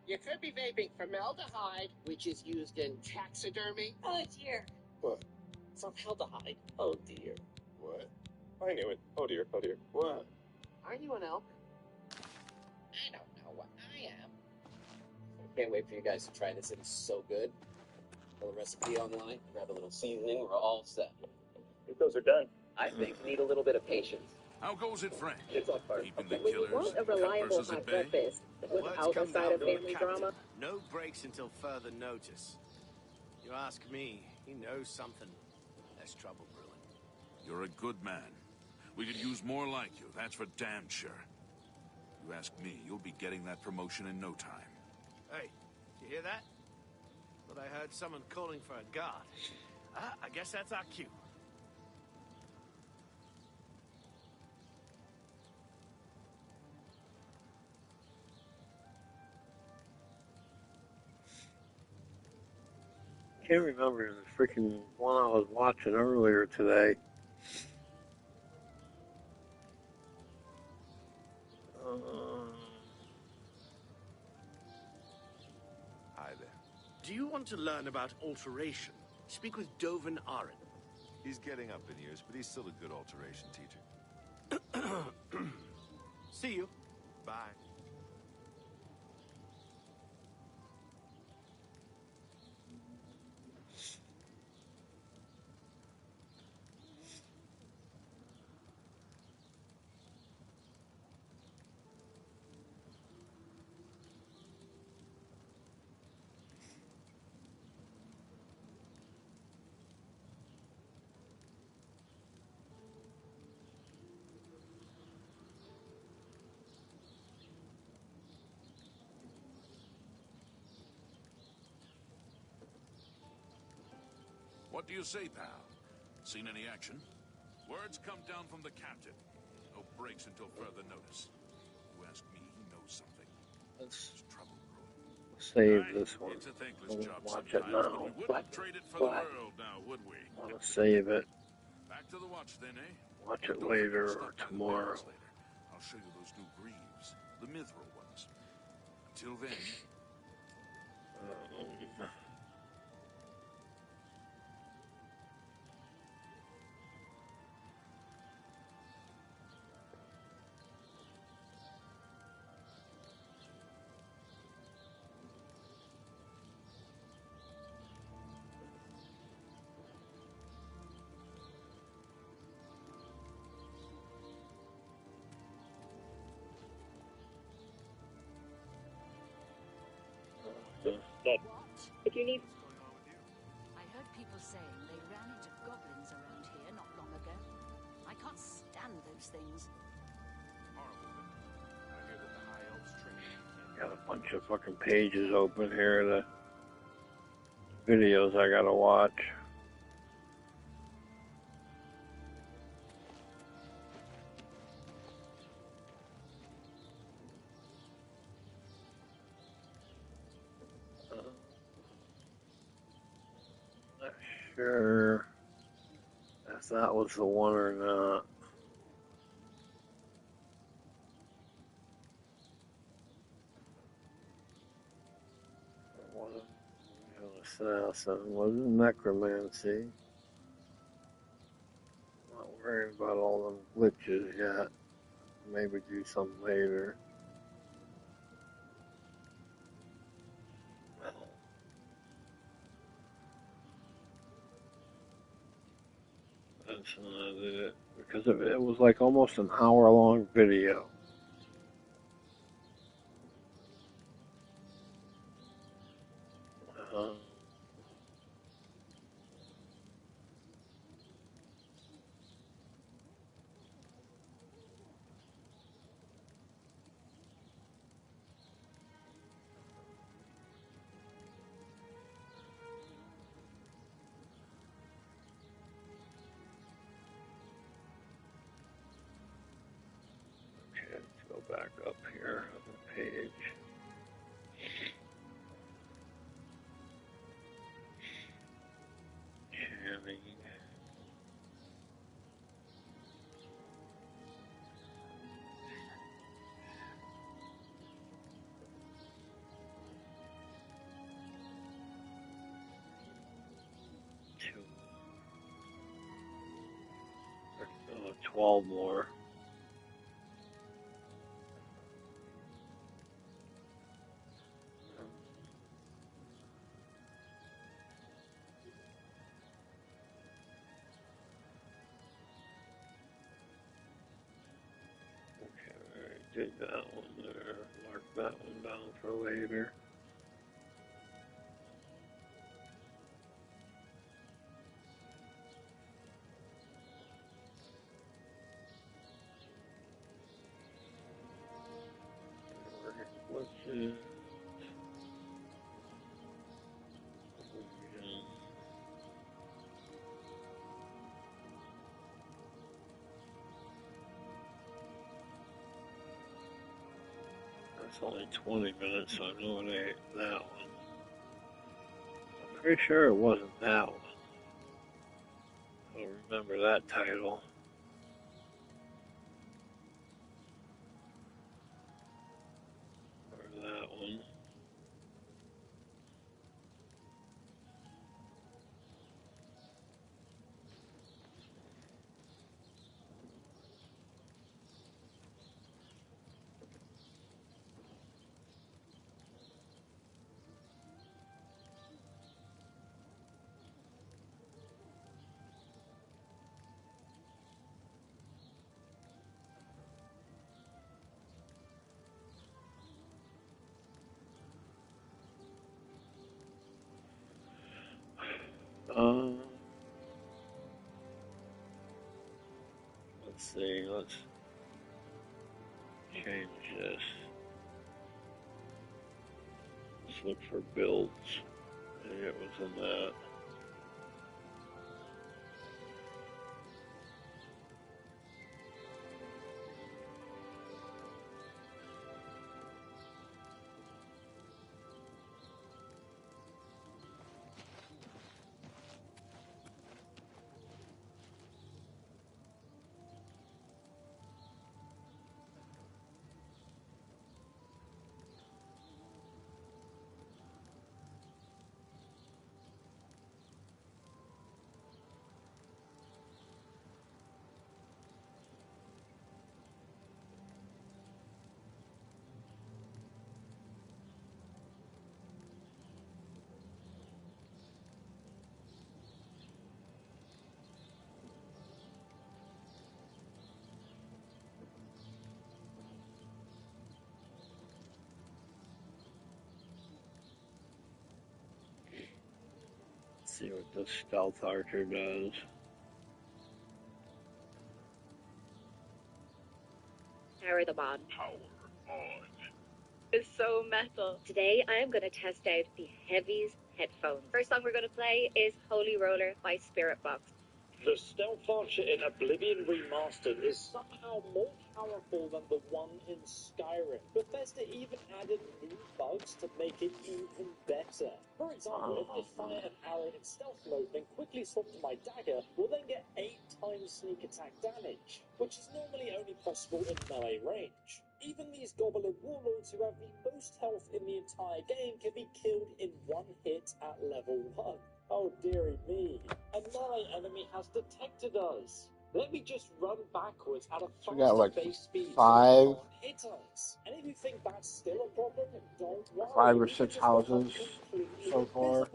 You could be vaping formaldehyde, which is used in taxidermy. Oh dear. What? Formaldehyde. Oh dear. What? I knew it. Oh dear, oh dear. What? Are you an elk? I don't know what I am. I can't wait for you guys to try this. It is so good. Pull the recipe online, grab a little seasoning, we're all set. I think those are done. I think we need a little bit of patience. How goes it, Frank? It's on fire. Keeping the When you killers want a and cut reliable versus hot at bay? breakfast without a side of family drama, No breaks until further notice. You ask me, he knows something. There's trouble brewing. You're a good man. We could use more like you, that's for damn sure. You ask me, you'll be getting that promotion in no time. Hey, you hear that? Thought I heard someone calling for a guard. I guess that's our cue. Can't remember the freaking one I was watching earlier today. Hi there. Do you want to learn about alteration? Speak with Dovin Aren. He's getting up in years, but he's still a good alteration teacher. See you. Bye. What do you say, pal? Seen any action? Words come down from the captain. No breaks until further notice. You ask me, he knows something. There's trouble brewing. Save this one. It's a thankless We'll job watch it sometimes, now. but we wouldn't trade it for the world now, would we? I'm gonna save it. Back to the watch then, eh? Watch And it don't later forget to or stop by the tomorrow. barracks later. I'll show you those new greaves, the mithril ones. Until then, that if you need... I heard people saying they ran into goblins around here not long ago. I can't stand those things. Got a bunch of fucking pages open here, the videos I gotta watch. Not sure if that was the one or not. Assassin wasn't necromancy. Not worrying about all them glitches yet. Maybe do some later. That's not it. Because it was like almost an hour-long video. Okay, let's go back up here on the page. Channing. Two. 12 more. Did that one there. Mark that one down for later. What's this? That's only 20 minutes, so I know it ain't that one. I'm pretty sure it wasn't that one. I don't remember that title. Or that one. Let's see, let's change this. Let's look for builds. Maybe it was in that. See what this stealth archer does. Power the mod. Power on. It's so metal. Today I am going to test out the Heavies headphones. First song we're going to play is Holy Roller by Spirit Box. The Stealth Archer in Oblivion Remastered is somehow more powerful than the one in Skyrim. Bethesda even added new bugs to make it even better. For example, if I fire an arrow in stealth mode, then quickly swap to my dagger, will then get 8 times sneak attack damage, which is normally only possible in melee range. Even these Goblin Warlords who have the most health in the entire game can be killed in one hit at level 1. Oh dearie me, a melee enemy has detected us. Let me just run backwards at a faster base speed so they can't hit us. And if you think that's still a problem, don't worry. 5 or 6 houses so far.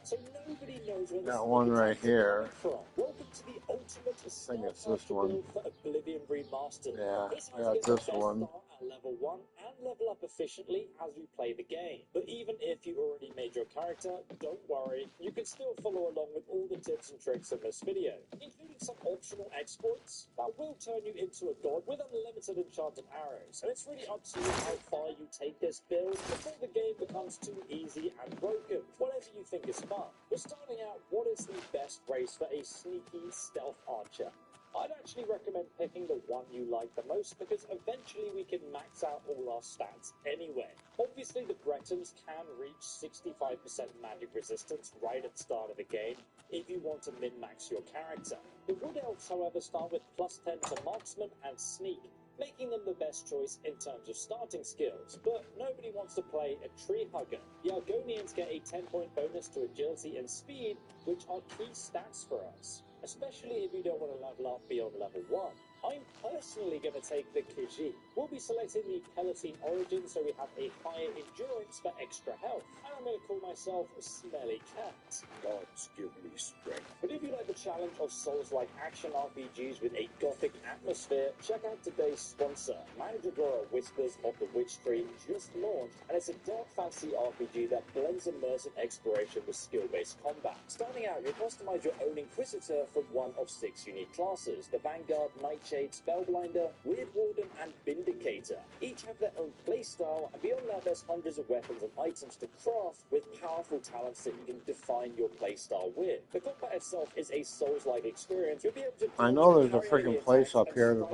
So nobody knows where Got one right here. Welcome to the ultimate I think it's this one. for Oblivion Remastered. Yeah, This I got this one. at level 1 and level up efficiently as we play the game. But even if you already made your character, don't worry, you can still follow along with all the tips and tricks in this video, including some optional exploits that will turn you into a god with unlimited enchanted arrows. And it's really up to you how far you take this build before the game becomes too easy and broken. Whatever you think is fun. But starting out, what is the best race for a sneaky stealth archer? I'd actually recommend picking the one you like the most because eventually we can max out all our stats anyway. Obviously the Bretons can reach 65% magic resistance right at the start of the game if you want to min-max your character. The Wood Elves however start with plus 10 to marksman and sneak, making them the best choice in terms of starting skills, but nobody wants to play a tree hugger. The Argonians get a 10-point bonus to agility and speed, which are key stats for us, especially if you don't want to level up beyond level 1. I'm personally going to take the Khajiit. We'll be selecting the Palatine Origin so we have a higher endurance for extra health. And I'm going to call myself Smelly Cat. Gods give me strength. But if you like the challenge of Souls-like action RPGs with a gothic atmosphere, check out today's sponsor. Mandragora Whispers of the Witch Tree just launched, and it's a dark fantasy RPG that blends immersive exploration with skill-based combat. Starting out, you'll customize your own Inquisitor from one of 6 unique classes: the Vanguard, Nightshade, Spellblinder, Weird Warden, and Vindicator. Each have their own playstyle, and beyond that there's hundreds of weapons and items to craft with powerful talents that you can define your playstyle with. The combat itself is a Souls-like experience. You'll be able to I know there's a freaking place up here to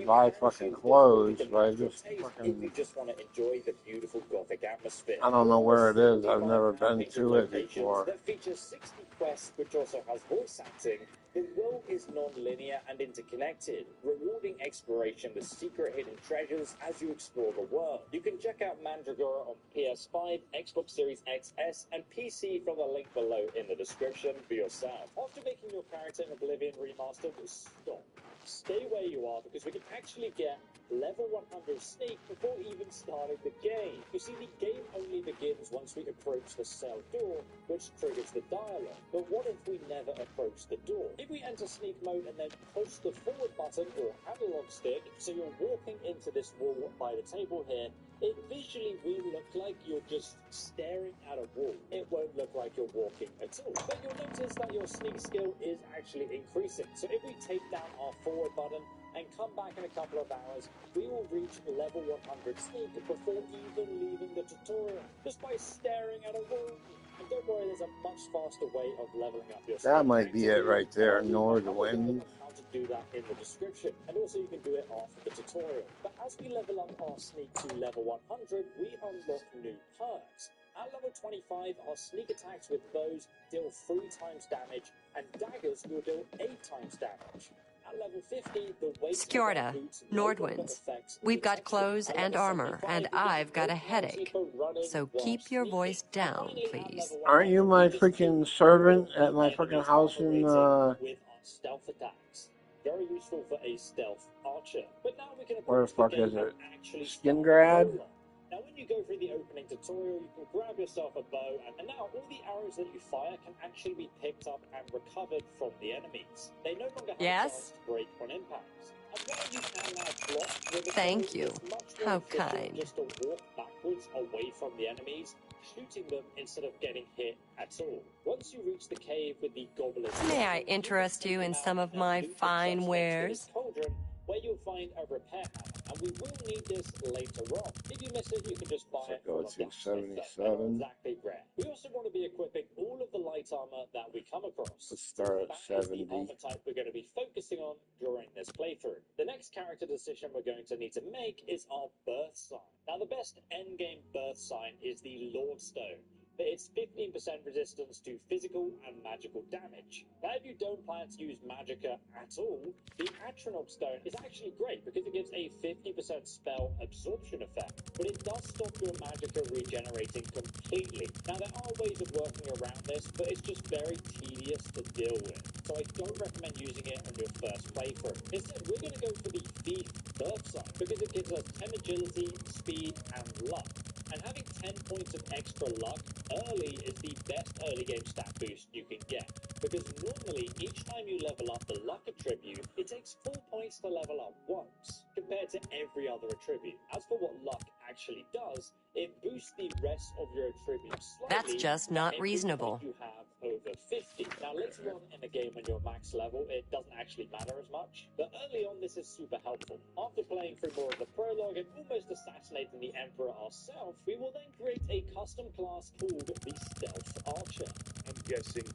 buy fucking clothes, but I just fucking, you just want to enjoy the beautiful gothic atmosphere. I don't know where it is. I've never been to it before. That features 60 quests, which also has voice acting. The world is non-linear and interconnected, rewarding exploration with secret hidden treasures as you explore the world. You can check out Mandragora on PS5, Xbox Series XS, and PC from the link below in the description for yourself. After making your character in Oblivion Remastered, stop. Stay where you are because we can actually get level 100 sneak before even starting the game. You see, the game only begins once we approach the cell door, which triggers the dialogue. But what if we never approach the door? If we enter sneak mode and then push the forward button or analog stick, so you're walking into this wall by the table here, it visually will look like you're just staring at a wall. It won't look like you're walking at all. But you'll notice that your sneak skill is actually increasing. So if we take down our forward button and come back in a couple of hours, we will reach level 100 sneak before even leaving the tutorial, just by staring at a wall. And don't worry, there's a much faster way of leveling up your sneak. That might be it right there, Nordwind. How to do that in the description, and also you can do it after the tutorial. But as we level up our sneak to level 100, we unlock new perks. At level 25, our sneak attacks with bows deal 3 times damage, and daggers will deal 8 times damage. At level 50, the weight Skjorda, Nordwinds. We've got clothes and armor, and I've got a headache. So keep your voice down, please. Aren't you my freaking servant at my freaking house in, with our stealth attacks. Very useful for a stealth archer. But now we can where the fuck is it? Skingrad? Now when you go through the opening tutorial, you can grab yourself a bow, and now all the arrows that you fire can actually be picked up and recovered from the enemies. They no longer have a chance to break on impact. And while you can now block with the Thank bow, you. it's much more How efficient kind. just to walk backwards away from the enemies shooting them instead of getting hit at all. Once you reach the cave with the goblins, May I interest you in some of my fine wares? Cauldron, where you'll find a repair hammer, and we will need this later on. If you miss it, you can just buy it Go from a to blacksmith. 77. Exactly rare. We also want to be equipping all of the light armor that we come across. Let's start at That is 70. the armor type we're going to be focusing on during this playthrough. The next character decision we're going to need to make is our birth sign. Now, the best endgame birth sign is the Lord Stone. But it's 15% resistance to physical and magical damage. Now, if you don't plan to use Magicka at all, the Atronach Stone is actually great because it gives a 50% spell absorption effect, but it does stop your Magicka regenerating completely. Now, there are ways of working around this, but it's just very tedious to deal with, so I don't recommend using it on your first playthrough. Instead, we're going to go for the Thief Birth Sign because it gives us 10 agility, speed, and luck. And having 10 points of extra luck early is the best early game stat boost you can get, because normally each time you level up the luck attribute, it takes 4 points to level up once, compared to every other attribute. As for what luck actually does, it boosts the rest of your attributes slightly. That's just not reasonable. You have over 50. Now later on in the game when you're max level, it doesn't actually matter as much, but early on this is super helpful. After playing through more of the prologue and almost assassinating the Emperor ourselves, we will then create a custom class called the Stealth Archer. I'm guessing.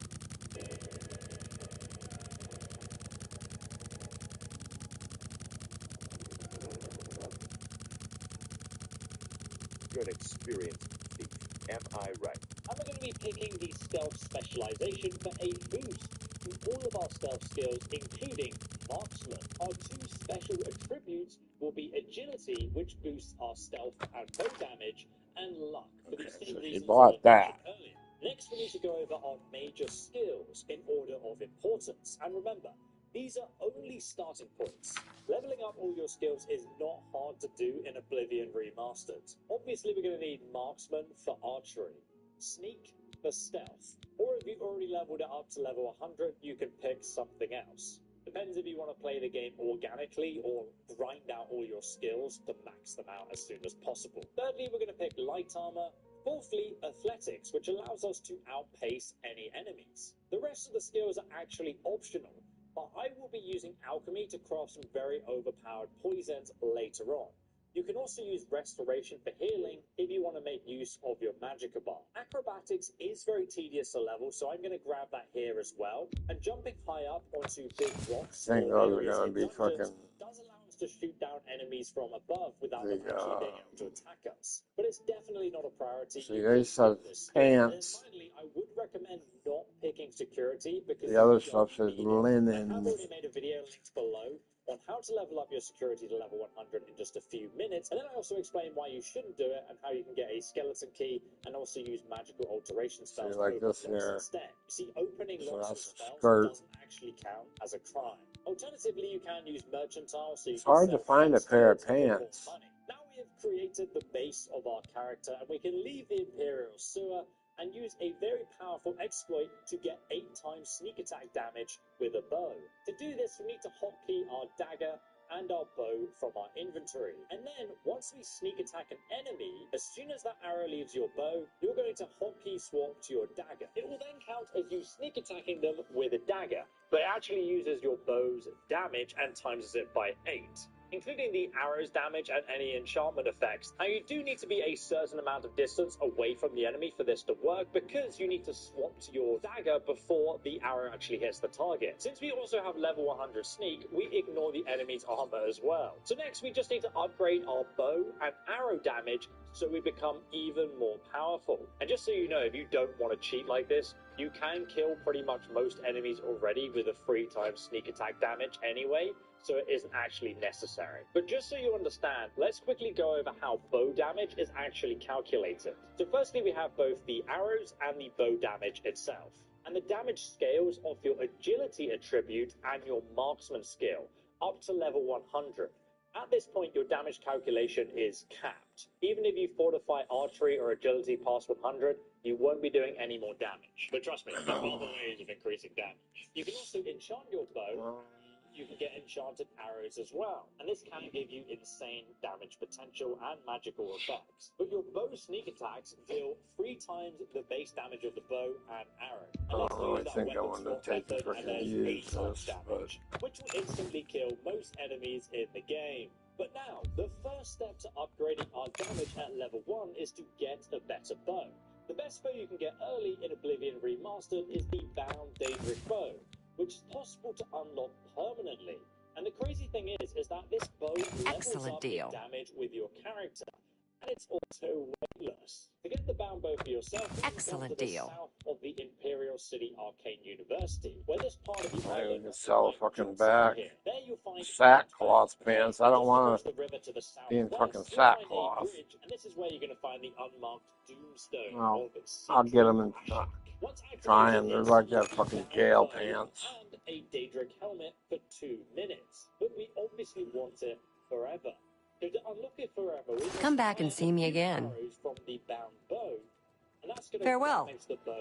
You're an experienced thief. Am I right? And we're going to be picking the stealth specialization for a boost to all of our stealth skills, including marksman. Our two special attributes will be agility, which boosts our stealth and bow damage, and luck for the same reasons He bought that. earlier. Next, we need to go over our major skills in order of importance. And remember, these are only starting points. Leveling up all your skills is not hard to do in Oblivion Remastered. Obviously, we're going to need Marksman for archery, Sneak for stealth, or if you've already leveled it up to level 100, you can pick something else. Depends if you want to play the game organically or grind out all your skills to max them out as soon as possible. Thirdly, we're going to pick light armor. Fourthly, athletics, which allows us to outpace any enemies. The rest of the skills are actually optional, but I will be using alchemy to craft some very overpowered poisons later on. You can also use restoration for healing if you want to make use of your Magicka bar. Acrobatics is very tedious to level, so I'm going to grab that here as well. And jumping high up onto big rocks I think or those are areas gonna in be dungeons fucking does allow us to shoot down enemies from above without them actually being able to attack us. But it's definitely not a priority. See, they said pants. And finally, I would recommend not picking security because The other stuff says linen. I've already made a video linked below on how to level up your security to level 100 in just a few minutes, and then I also explain why you shouldn't do it and how you can get a skeleton key and also use magical alteration spells. See, like this here. Instead. You see, opening So lots of that's a spells skirt. doesn't actually count as a crime. Alternatively, you can use mercantile, so you It's can hard to sell find a pair of for more pants. money. Now we have created the base of our character, and we can leave the Imperial Sewer and use a very powerful exploit to get 8 times sneak attack damage with a bow. To do this, we need to hotkey our dagger and our bow from our inventory. And then, once we sneak attack an enemy, as soon as that arrow leaves your bow, you're going to hotkey swap to your dagger. It will then count as you sneak attacking them with a dagger, but it actually uses your bow's damage and times it by 8. Including the arrow's damage and any enchantment effects. Now, you do need to be a certain amount of distance away from the enemy for this to work, because you need to swap to your dagger before the arrow actually hits the target. Since we also have level 100 sneak, we ignore the enemy's armor as well. So next, we just need to upgrade our bow and arrow damage so we become even more powerful. And just so you know, if you don't want to cheat like this, you can kill pretty much most enemies already with a 3 times sneak attack damage anyway, so it isn't actually necessary. But just so you understand, let's quickly go over how bow damage is actually calculated. So firstly, we have both the arrows and the bow damage itself. And the damage scales off your agility attribute and your marksman skill, up to level 100. At this point, your damage calculation is capped. Even if you fortify archery or agility past 100, you won't be doing any more damage. But trust me, there are other ways of increasing damage. You can also enchant your bow you can get enchanted arrows as well, and this can give you insane damage potential and magical effects. But your bow sneak attacks deal 3 times the base damage of the bow and arrow. I think I want to take the freaking use this, but which will instantly kill most enemies in the game. But now, the first step to upgrading our damage at level 1 is to get a better bow. The best bow you can get early in Oblivion Remastered is the Bound Daedric bow, which is possible to unlock permanently. And the crazy thing is that this bow levels up in damage with your character, and it's also weightless. To get the bound bow for yourself, you can come to the south of the Imperial City Arcane University, where this part of the island can sell a fucking back. There you'll find Sackcloth pants. I don't want to be in fucking sackcloth. and this is where you're going to find the unmarked Doomstone. I'll get them and try and they're like that fucking jail pants. And a Daedric helmet for 2 minutes. But we obviously want it forever. So to unlock it forever, we come back and see me again. From the bound bow, and that's going to farewell. The bow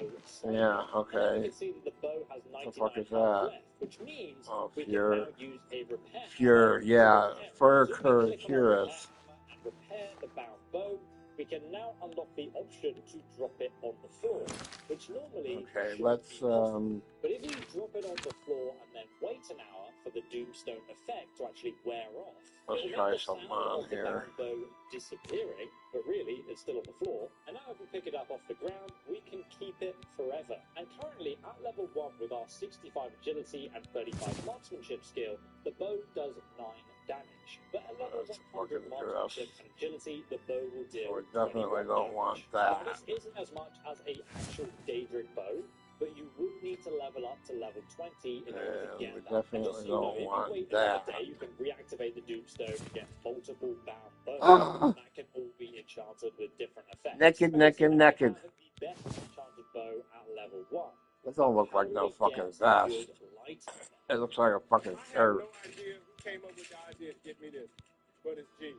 yeah, okay. You can see that the bow has 99 the fuck is that? Left, which means we can now use a repair. Pure, yeah. Fur Cuirass. And repair the bound bow. We can now unlock the option to drop it on the floor, which normally. Okay, let's. But if you drop it on the floor and then wait an hour for the Doomstone effect to actually wear off, let's try something on here. The bow disappearing, but really it's still on the floor. And now if we pick it up off the ground, we can keep it forever. And currently at level 1 with our 65 agility and 35 marksmanship skill, the bow does 9 damage. But at level 100 marksmanship and agility, the bow will deal. So we definitely don't want that. Now, this isn't as much as a actual Daedric bow, but you would need to level up to level 20 in order to get that. We definitely don't want that. Day, you can reactivate the Doomstone and get multiple bound bows. That can all be enchanted with different effects. Naked. The best enchanted bow at level 1. This don't look like no fucking vest. It looks like a fucking shirt. I have no idea who came up with the idea to get me this, but it's genius.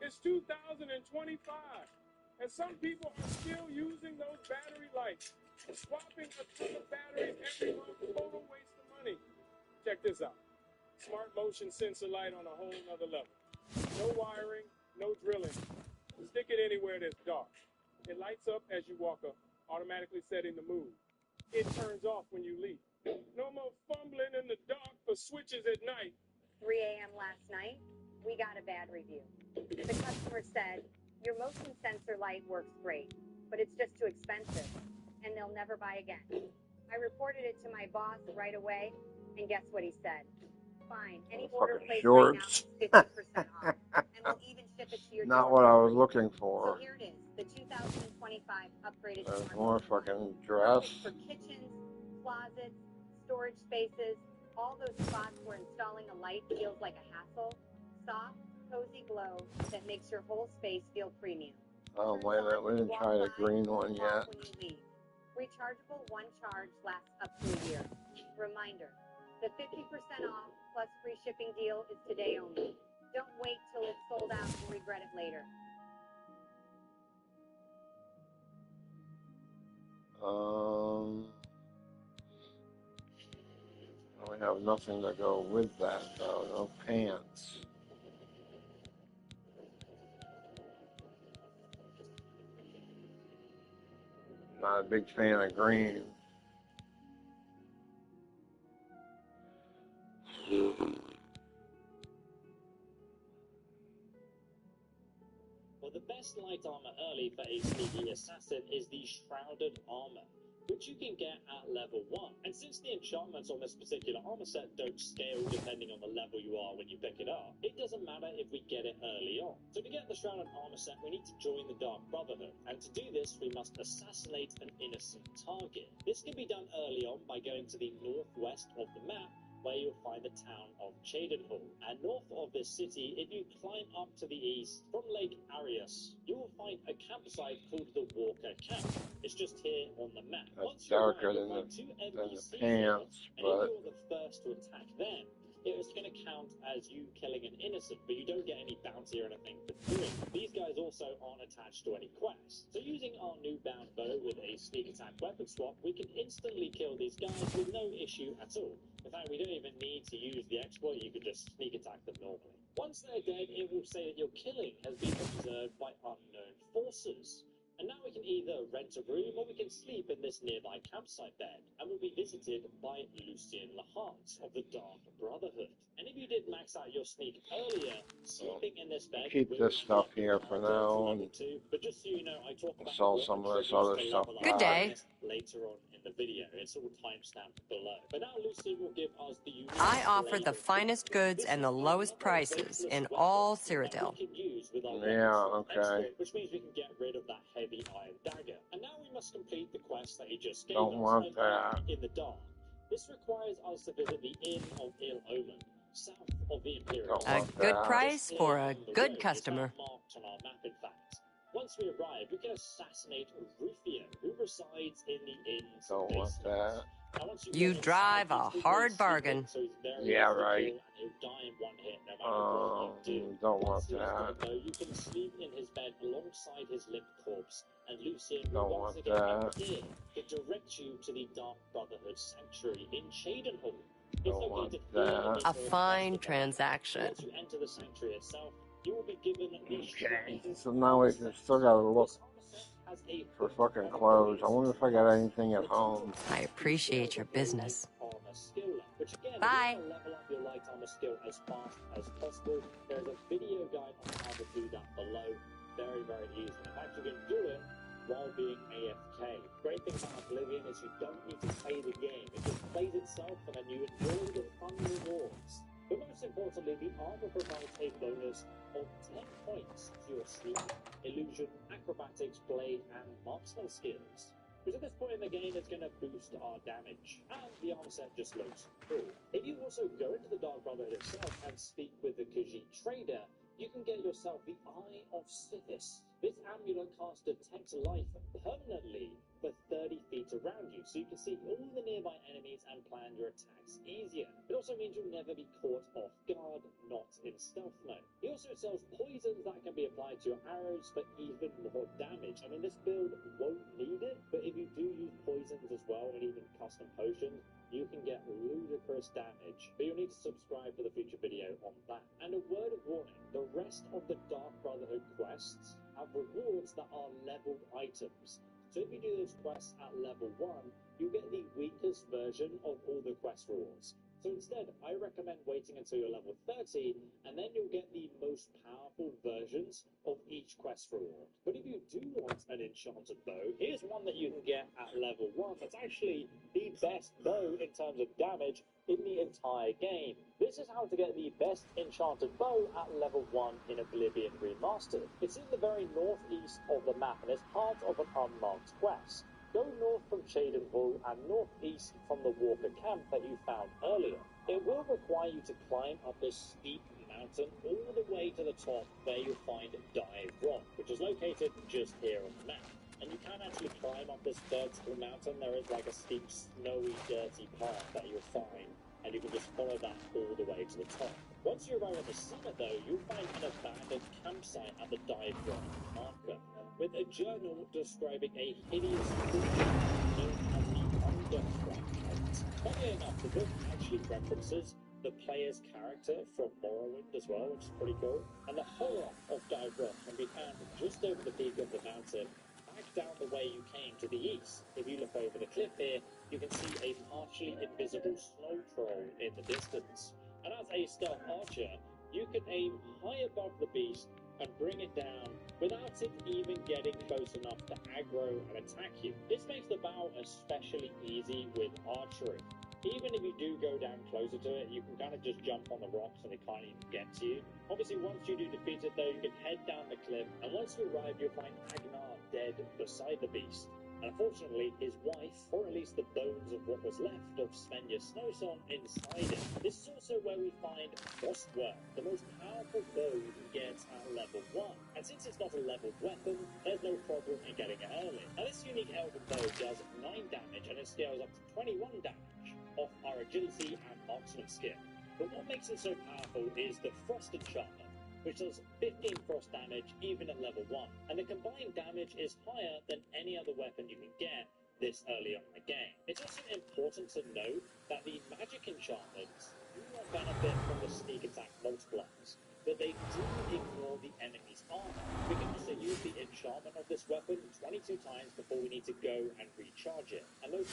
It's 2025, and some people are still using those battery lights. Swapping a ton of batteries every month, total waste of money. Check this out. Smart motion sensor light on a whole nother level. No wiring, no drilling. Stick it anywhere that's dark. It lights up as you walk up, automatically setting the mood. It turns off when you leave. No more fumbling in the dark for switches at night. 3 a.m. last night, we got a bad review. The customer said, your motion sensor light works great, but it's just too expensive, and they'll never buy again. I reported it to my boss right away, and guess what he said? Fine, any order placed right now is 50% off, and we'll even ship it to your door. Not what I was looking for. So here it is, the 2025 upgraded There's more fucking dress. For kitchens, closets, storage spaces, all those spots where installing a light feels like a hassle. Soft, cozy glow that makes your whole space feel premium. Oh, wait a minute, we didn't try the green one yet. Rechargeable one charge lasts up to a year. Reminder, the 50% off plus free shipping deal is today only. Don't wait till it's sold out and regret it later. We have nothing to go with that though, no pants. Not a big fan of green. Well, the best light armor early for a sneaky assassin is the Shrouded Armor, which you can get at level 1. And since the enchantments on this particular armor set don't scale depending on the level you are when you pick it up, it doesn't matter if we get it early on. So to get the Shrouded Armor set, we need to join the Dark Brotherhood. And to do this, we must assassinate an innocent target. This can be done early on by going to the northwest of the map, where you'll find the town of Cheydinhall. And north of this city, if you climb up to the east from Lake Arius, you will find a campsite called the Walker Camp. It's just here on the map. That's darker than the pants, but... And if you're the first to attack them, it is going to count as you killing an innocent, but you don't get any bounty or anything for doing it. These guys also also aren't attached to any quest. So using our new bound bow with a sneak attack weapon swap, we can instantly kill these guys with no issue at all. In fact, we don't even need to use the exploit, you can just sneak attack them normally. Once they're dead, it will say that your killing has been observed by unknown forces. And now we can either rent a room or we can sleep in this nearby campsite bed, and we'll be visited by Lucien Lahart of the Dark Brotherhood. And if you did max out your sneak earlier, sleeping in this bed Keep this stuff here for now, and but just so you know, I talk about sell some of this other stuff Good day. later on in the video. It's all timestamped below. But now Lucien will give us the unique I offer the finest goods and the lowest prices in all Cyrodiil. Yeah, okay. Which means we can get rid of that heavy iron dagger. And now we must complete the quest that he just gave Don't us. want that. In the dark. This requires us to visit the Inn of Ill Omen, south of the Imperial. A good price for a good customer. Marked on our map, in fact. Once we arrive, we can assassinate Rufio, who resides in the inn's Don't want that. You drive a hard bargain. Yeah, right. He'll die in one hit, no matter what you do. Don't want that. You can sleep in his bed alongside his limp corpse, and Lucien Don't will want once again that. appear to direct you to the Dark Brotherhood Sanctuary in Cheydinhall. Don't want that. A fine transaction. Once you enter the sanctuary itself, you will be given Okay, so now we still gotta look for fucking clothes. I wonder if I got anything at home. I appreciate your business. Which again, Bye. if you want to level up your light armor skill as fast as possible, there's a video guide on how to do that below. Very, very easy. In fact, you can do it while being AFK. Great thing about Oblivion is you don't need to play the game. It just plays itself and then you enjoy the fun rewards. But most importantly, the armor provides a bonus of 10 points to your sleep, illusion, acrobatics, blade, and marksman skills. Because at this point in the game, it's going to boost our damage. And the armor set just looks cool. If you also go into the Dark Brotherhood itself and speak with the Khajiit trader, you can get yourself the Eye of Sithis. This amulet casts detect life permanently for 30 feet around you, so you can see all the nearby enemies and plan your attacks easier. It also means you'll never be caught off guard, not in stealth mode. He also sells poisons that can be applied to your arrows for even more damage. I mean, this build won't need it, but if you do use poisons as well, and even custom potions, you can get ludicrous damage. But you'll need to subscribe for the future video on that. And a word of warning, the rest of the Dark Brotherhood quests have rewards that are leveled items. So if you do those quests at level 1, you'll get the weakest version of all the quest rewards. So instead, I recommend waiting until you're level 30, and then you'll get the most powerful versions of each quest reward. But if you do want an enchanted bow, here's one that you can get at level 1 that's actually the best bow in terms of damage in the entire game. This is how to get the best enchanted bow at level 1 in Oblivion Remastered. It's in the very northeast of the map and is part of an unmarked quest. Go north from Cheydinhall and northeast from the Walker camp that you found earlier. It will require you to climb up this steep mountain all the way to the top where you'll find Dive Rock, which is located just here on the map. And you can actually climb up this vertical mountain. There is like a steep, snowy, dirty path that you'll find, and you can just follow that all the way to the top. Once you arrive at the summit though, you'll find an abandoned campsite at the Dive Rock marker, with a journal describing a hideous creature known as the Underfront. Funny enough, the book actually references the player's character from Morrowind as well, which is pretty cool. And the horror of Dive Rock can be found just over the peak of the mountain, back down the way you came to the east. If you look over the cliff here, you can see a partially invisible snow troll in the distance. And as a stealth archer, you can aim high above the beast and bring it down without it even getting close enough to aggro and attack you. This makes the bow especially easy with archery. Even if you do go down closer to it, you can kind of just jump on the rocks and it can't even get to you. Obviously, once you do defeat it though, you can head down the cliff, and once you arrive, you'll find Agnar dead beside the beast. And unfortunately, his wife, or at least the bones of what was left of Svenja Snowson, inside it. This is also where we find Frostwork, the most powerful bow you can get at level 1. And since it's not a leveled weapon, there's no problem in getting it early. Now this unique elven bow does 9 damage, and it scales up to 21 damage off our agility and marksman skill. But what makes it so powerful is the Frost enchantment. which does 15 frost damage even at level 1, and the combined damage is higher than any other weapon you can get this early on in the game. It's also important to note that the magic enchantments do not benefit from the sneak attack multipliers, but they do ignore the enemy's armor. We can also use the enchantment of this weapon 22 times before we need to go and recharge it, and those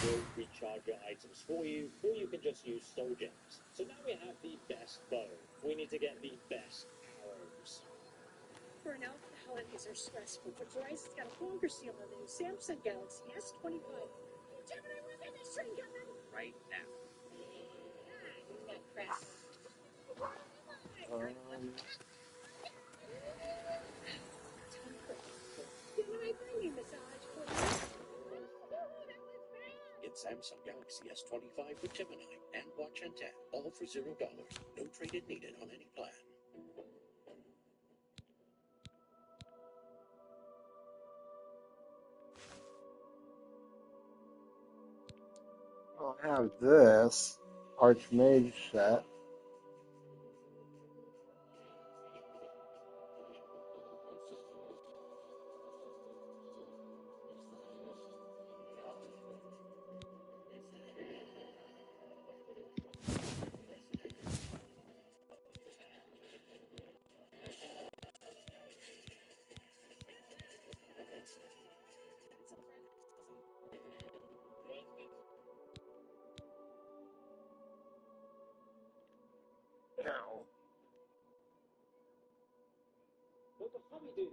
will recharge your items for you, or you can just use soul gems. So now we have the best bow. We need to get the best arrows. For an elf, the holidays are stressful, but Verizon's got a longer seal on the new Samsung Galaxy S25. Gemini, when's that next train coming? Right now. That crap. Gemini, bring me massage, please. Get Samsung Galaxy S25 with Gemini and Watch and Tap, all for $0. No trade-in needed on any plan. I'll have this Archmage set.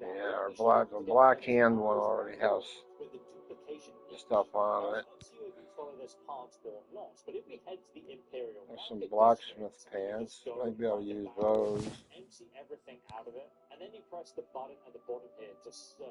Yeah, the black hand one already has stuff on it. There's some blacksmith pants. Might be able to use those. Empty everything out of it, and then you press the button at the bottom here to search.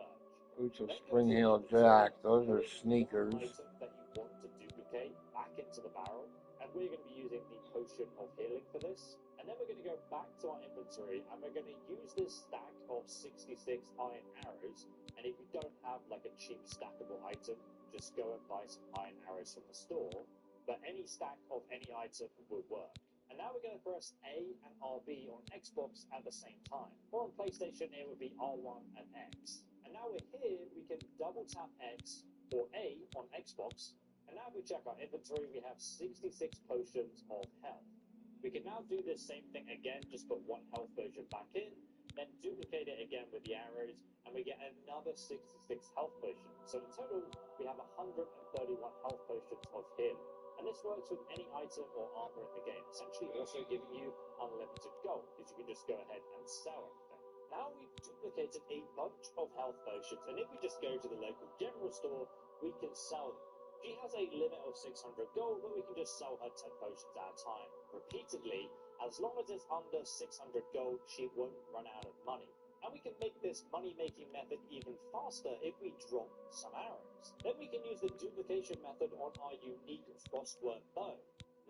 Boots of Spring Heel Jack. Those are sneakers. Item that you want to duplicate back into the barrel, and we're going to be using the potion of healing for this. And then we're going to go back to our inventory, and we're going to use this stack of 66 iron arrows. And if you don't have like a cheap stackable item, just go and buy some iron arrows from the store. But any stack of any item will work. And now we're going to press A and RB on Xbox at the same time. Or on PlayStation, it would be R1 and X. And now we're here, we can double tap X or A on Xbox. And now if we check our inventory, we have 66 potions of health. We can now do this same thing again, just put one health potion back in, then duplicate it again with the arrows, and we get another 66 health potions. So in total, we have 131 health potions of healing. And this works with any item or armor in the game, essentially also giving you unlimited gold, because you can just go ahead and sell everything. Now we've duplicated a bunch of health potions, and if we just go to the local general store, we can sell them. She has a limit of 600 gold, but we can just sell her 10 potions at a time, repeatedly. As long as it's under 600 gold, she won't run out of money. And we can make this money-making method even faster if we drop some arrows. Then we can use the duplication method on our unique frostworm bow.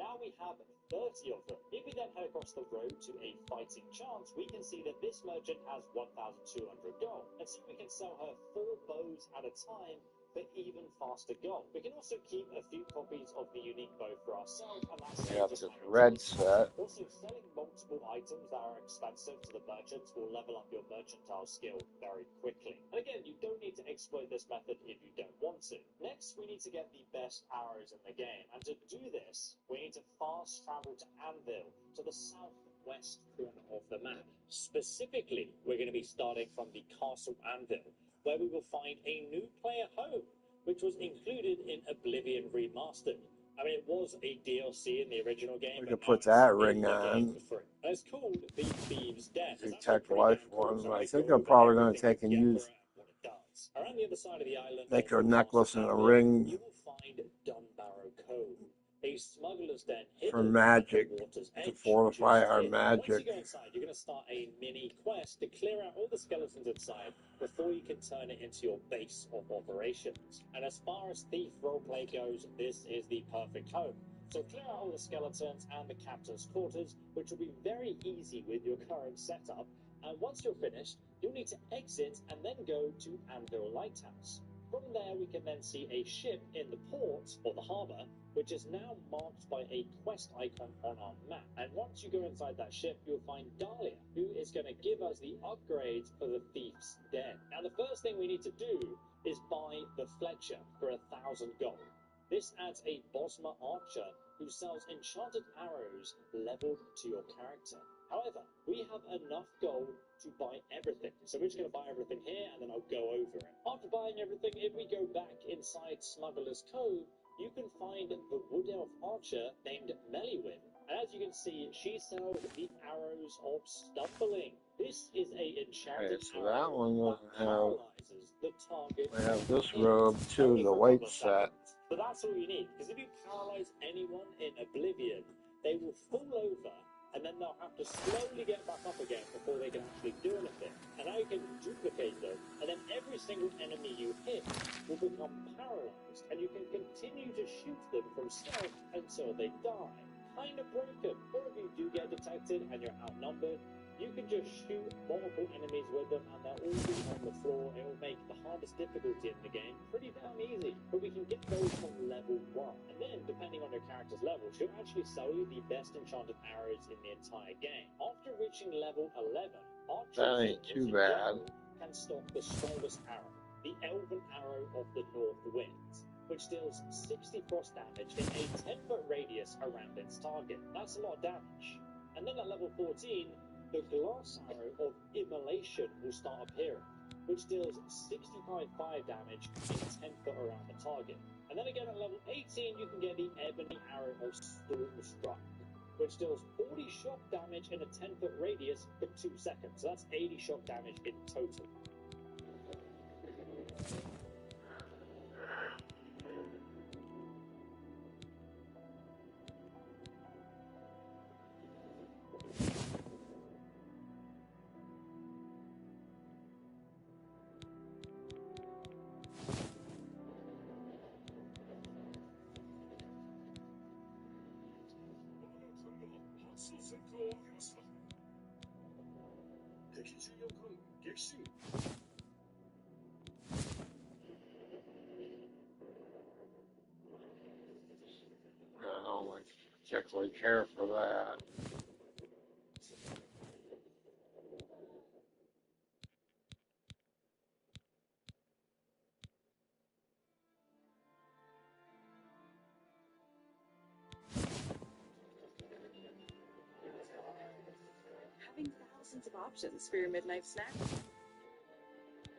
Now we have 30 of them. If we then head across the road to a fighting chance, we can see that this merchant has 1,200 gold. And so we can sell her 4 bows at a time for even faster gold. We can also keep a few copies of the unique bow for ourselves, and that's this red set. Also, selling multiple items that are expensive to the merchants will level up your mercantile skill very quickly. And again, you don't need to exploit this method if you don't want to. Next, we need to get the best arrows in the game, and to do this, we need to fast travel to Anvil, to the southwest corner of the map. Specifically, we're going to be starting from the Castle Anvil, where we will find a new player home, which was included in Oblivion Remastered. I mean, it was a DLC in the original game. We could put that ring on. It's called The Thieves' Den. Tech Life one. I think I'm probably going to take and use. Around the other side of the island, make a necklace and a ring. You will find Dunbarrow Cove, a smuggler's den for magic, to fortify our magic. Once you go inside, you're going to start a mini quest to clear out all the skeletons inside before you can turn it into your base of operations. And as far as Thief roleplay goes, this is the perfect home. So clear out all the skeletons and the captain's quarters, which will be very easy with your current setup. And once you're finished, you'll need to exit and then go to Anvil Lighthouse. From there, we can then see a ship in the port, or the harbour, which is now marked by a quest icon on our map. And once you go inside that ship, you'll find Dahlia, who is going to give us the upgrades for the Thief's Den. Now, the first thing we need to do is buy the Fletcher for 1,000 gold. This adds a Bosma archer who sells enchanted arrows leveled to your character. However, we have enough gold to buy everything. So we're just going to buy everything here, and then I'll go over it. After buying everything, if we go back inside Smuggler's Cove, you can find the Wood Elf archer named Meliwin. And as you can see, she sells the arrows of stumbling. This is a enchanted so that one doesn't have. the target. We have this robe too, the white set. But that's all you need, because if you paralyze anyone in Oblivion, they will fall over, and then they'll have to slowly get back up again before they can actually do anything. And now you can duplicate them, and then every single enemy you hit will become paralyzed, and you can continue to shoot them from stealth until they die. Kind of broken. Or if you do get detected and you're outnumbered, you can just shoot multiple enemies with them and they'll all be on the floor. It will make the hardest difficulty in the game pretty damn easy. But we can get those from level 1. And then, depending on your character's level, she'll actually sell you the best enchanted arrows in the entire game. After reaching level 11, That ain't too bad. Can stock the strongest arrow, the Elven Arrow of the North Wind, which deals 60 frost damage in a 10-foot radius around its target. That's a lot of damage. And then at level 14, the Glass Arrow of Immolation will start appearing, which deals 65 fire damage in 10 foot around the target. And then again at level 18, you can get the Ebony Arrow of Stormstruck, which deals 40 shock damage in a 10-foot radius for 2 seconds. So that's 80 shock damage in total. I don't particularly care for that. Having thousands of options for your midnight snack.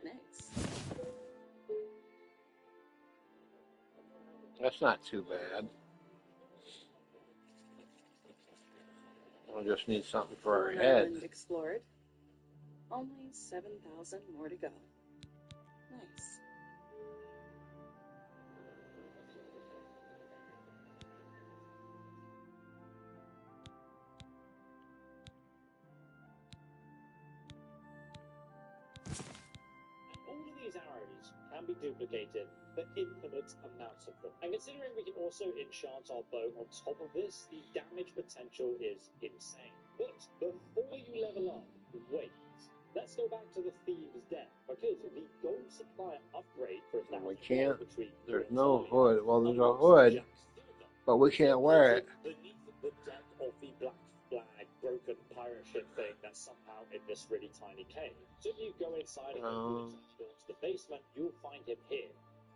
Nice. That's not too bad. We'll just need something for our head. Island explored. Only 7,000 more to go. Nice. All of these arrows can be duplicated for infinite amounts of them. And considering we can also enchant our bow on top of this, the damage potential is insane. But before you level up, wait. Let's go back to the Thieves' Den, because the gold supplier upgrade for 1,000 We can't. between There's no hood. Well, there's a hood, but we can't wear it. beneath the deck of the Black Flag broken pirate ship thing that's somehow in this really tiny cave. So if you go inside and go to the basement, you'll find him here.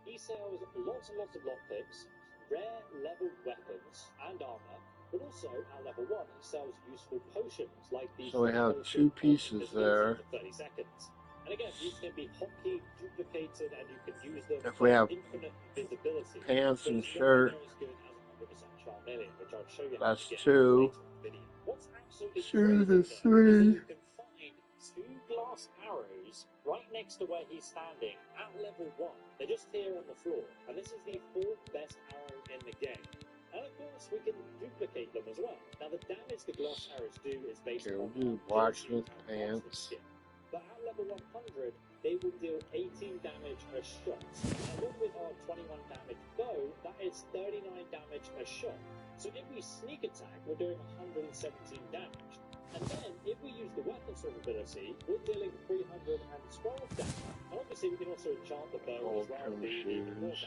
He sells lots and lots of lockpicks, rare level weapons and armor, but also at level 1 he sells useful potions like these. So we have 2 pieces there. 30 seconds. And again, these can be hotkey duplicated and you can use them If we have infinite visibility. pants and shirt, As good as 100% Charmeleon, which I'll show you that's how to get 2. later in the video. What's absolutely 2 to crazy, 3. though, is that you can find 2 glass arrows right next to where he's standing at level 1. They're just here on the floor, and this is the 4th best arrow in the game. And of course, we can duplicate them as well. Now, the damage the glass arrows do is based on Blacksmith pants. but at level 100, they will deal 18 damage a shot. And along with our 21 damage bow, that is 39 damage a shot. So if we sneak attack, we're doing 117 damage. And then, if we use the weapon sword ability, we're dealing 312 damage. And Obviously, we can also enchant the bow as well to do even more damage.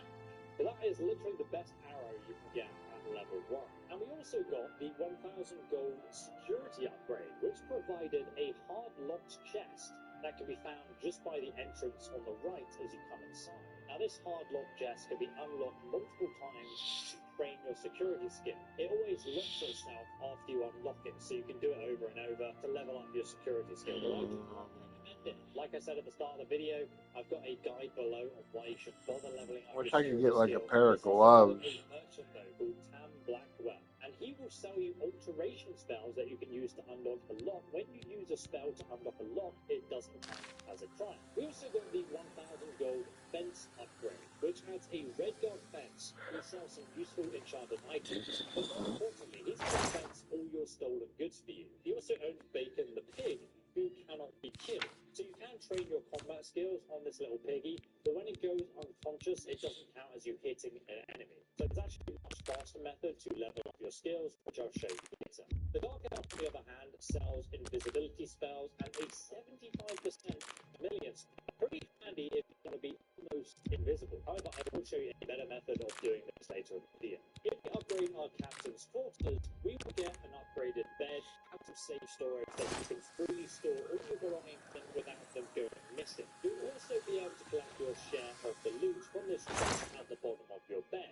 But that is literally the best arrow you can get at level 1. And we also got the 1000 gold security upgrade, which provided a hard-locked chest that can be found just by the entrance on the right as you come inside. Now, this hard-locked chest can be unlocked multiple times to train your security skill. It always locks itself after you unlock it, so you can do it over and over to level up your security skill. But I do not recommend it. Like I said at the start of the video, I've got a guide below on why you should bother leveling up Wish your I could get like a skill. pair of gloves. A merchant though called Tam Blackwell, and he will sell you alteration spells that you can use to unlock a lock. When you use a spell to unlock a lock, it doesn't count as a crime. We also got the 1000 gold fence upgrade, which adds a red guard fence. He sells some useful enchanted items, but more importantly, he's going to fence all your stolen goods for you. He also owns Bacon the pig, who cannot be killed. So you can train your combat skills on this little piggy, but when it goes unconscious, it doesn't count as you hitting an enemy. So it's actually a much faster method to level up your skills, which I'll show you later. The Dark Elf, on the other hand, sells invisibility spells and a 75% chameleon spell. Pretty handy if you want to be almost invisible. However, I will show you a better method of doing this later in the video. If we upgrade our captain's quarters, we will get an upgraded bed, out of safe storage that you can freely store all your belongings in without them going missing. You'll also be able to collect your share of the loot from this chest at the bottom of your bed.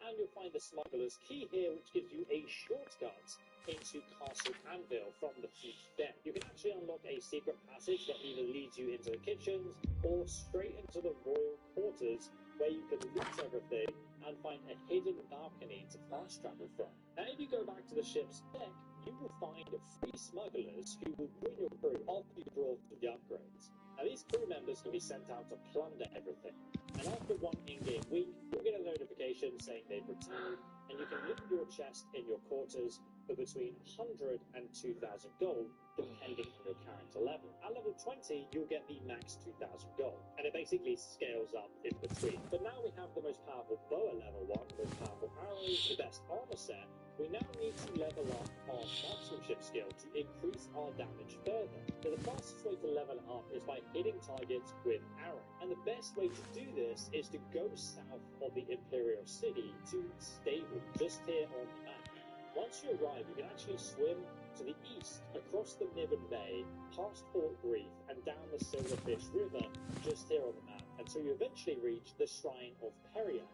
And you'll find the smuggler's key here, which gives you a shortcut into Castle Anvil from the huge den. You can actually unlock a secret passage that either leads you into the kitchens or straight into the royal quarters, where you can loot everything and find a hidden balcony to fast travel from. Now, if you go back to the ship's deck, you will find 3 smugglers who will join your crew after you draw to the upgrades. Now, these crew members can be sent out to plunder everything. And after 1 in-game week, you'll get a notification saying they've returned, and you can loot your chest in your quarters for between 100 and 2,000 gold, depending on your character level. At level 20, you'll get the max 2,000 gold, and it basically scales up in between. But now we have the most powerful bow at level 1, the most powerful arrows, the best armor set. We now need to level up our marksmanship skill to increase our damage further. So the fastest way to level up is by hitting targets with arrow. And the best way to do this is to go south of the Imperial City to Stable, just here on the map. Once you arrive, you can actually swim to the east, across the Niven Bay, past Fort Grief, and down the Silverfish River, just here on the map, until you eventually reach the Shrine of Peria.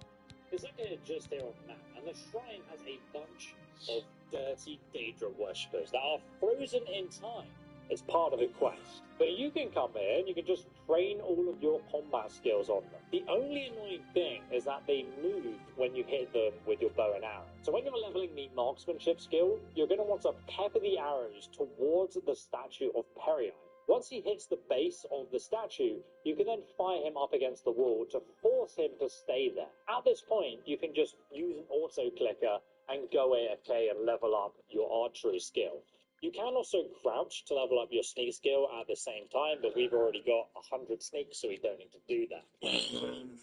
It's located just here on the map, and the shrine has a bunch of dirty Daedra worshippers that are frozen in time as part of a quest. But you can come here and you can just train all of your combat skills on them. The only annoying thing is that they move when you hit them with your bow and arrow. So when you're leveling the marksmanship skill, you're going to want to pepper the arrows towards the statue of Peria. Once he hits the base of the statue, you can then fire him up against the wall to force him to stay there. At this point, you can just use an auto clicker and go AFK and level up your archery skill. You can also crouch to level up your sneak skill at the same time, but we've already got 100 sneaks, so we don't need to do that.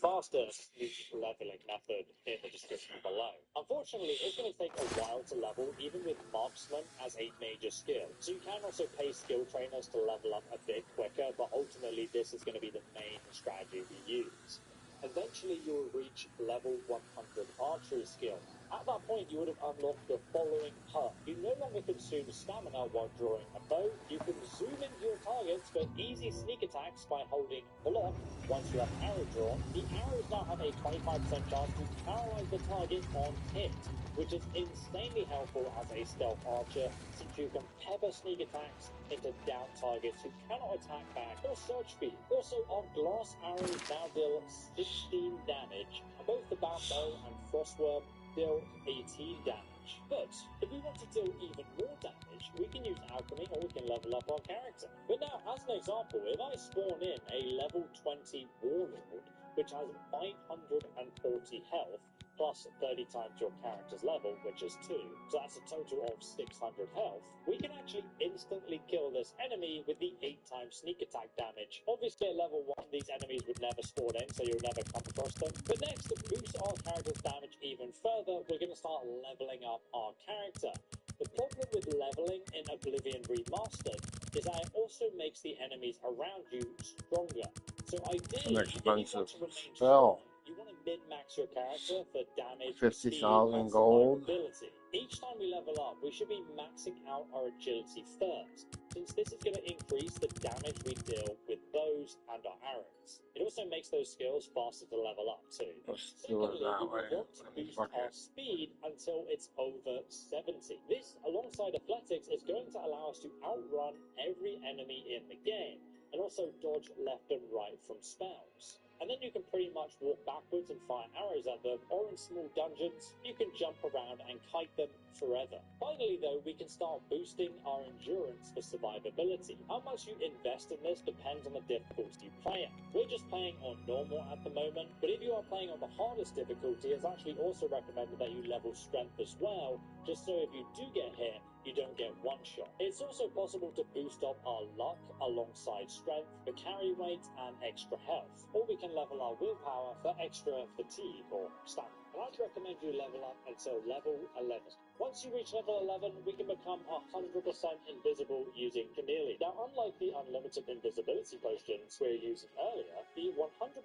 Faster sneak leveling method in the description below. Unfortunately, it's going to take a while to level, even with marksman as a major skill. So you can also pay skill trainers to level up a bit quicker, but ultimately this is going to be the main strategy we use. Eventually you will reach level 100 archery skill. At that point, you would have unlocked the following perk. You no longer consume stamina while drawing a bow. You can zoom into your targets for easy sneak attacks by holding block. Once you have arrow drawn, the arrows now have a 25% chance to paralyze the target on hit, which is insanely helpful as a stealth archer, since you can pepper sneak attacks into down targets who cannot attack back or search for you. Also, our glass arrows now deal 16 damage, and both the bound bow and frostworm deal 18 damage. But if we want to deal even more damage, we can use alchemy or we can level up our character. But now, as an example, if I spawn in a level 20 warlord, which has 540 health, plus 30 times your character's level, which is 2, so that's a total of 600 health, we can actually instantly kill this enemy with the 8 times sneak attack damage. Obviously at level 1 these enemies would never spawn in, so you'll never come across them. But next, to boost our character's damage even further, we're going to start leveling up our character. The problem with leveling in Oblivion Remastered is that it also makes the enemies around you stronger. So It's ideally, an if you want expensive to remain spell. strong, you want to min-max your character for damage, 50,000 speed, and gold. survivability. Each time we level up, we should be maxing out our agility first, since this is going to increase the damage we deal with bows and our arrows. It also makes those skills faster to level up too. Let's do it Secondly, that we way. will want to boost Fuck our it. speed until it's over 70. This, alongside athletics, is going to allow us to outrun every enemy in the game, and also dodge left and right from spells. And then you can pretty much walk backwards and fire arrows at them, or in small dungeons, you can jump around and kite them forever. Finally though, we can start boosting our endurance for survivability. How much you invest in this depends on the difficulty you play at. We're just playing on normal at the moment, but if you are playing on the hardest difficulty, it's actually also recommended that you level strength as well, just so if you do get hit, you don't get one shot. It's also possible to boost up our luck alongside strength for carry weight and extra health, or we can level our willpower for extra fatigue or stamina. And I'd recommend you level up until level 11. Once you reach level 11, we can become 100% invisible using Chameleon. Now, unlike the unlimited invisibility potions we were using earlier, the 100%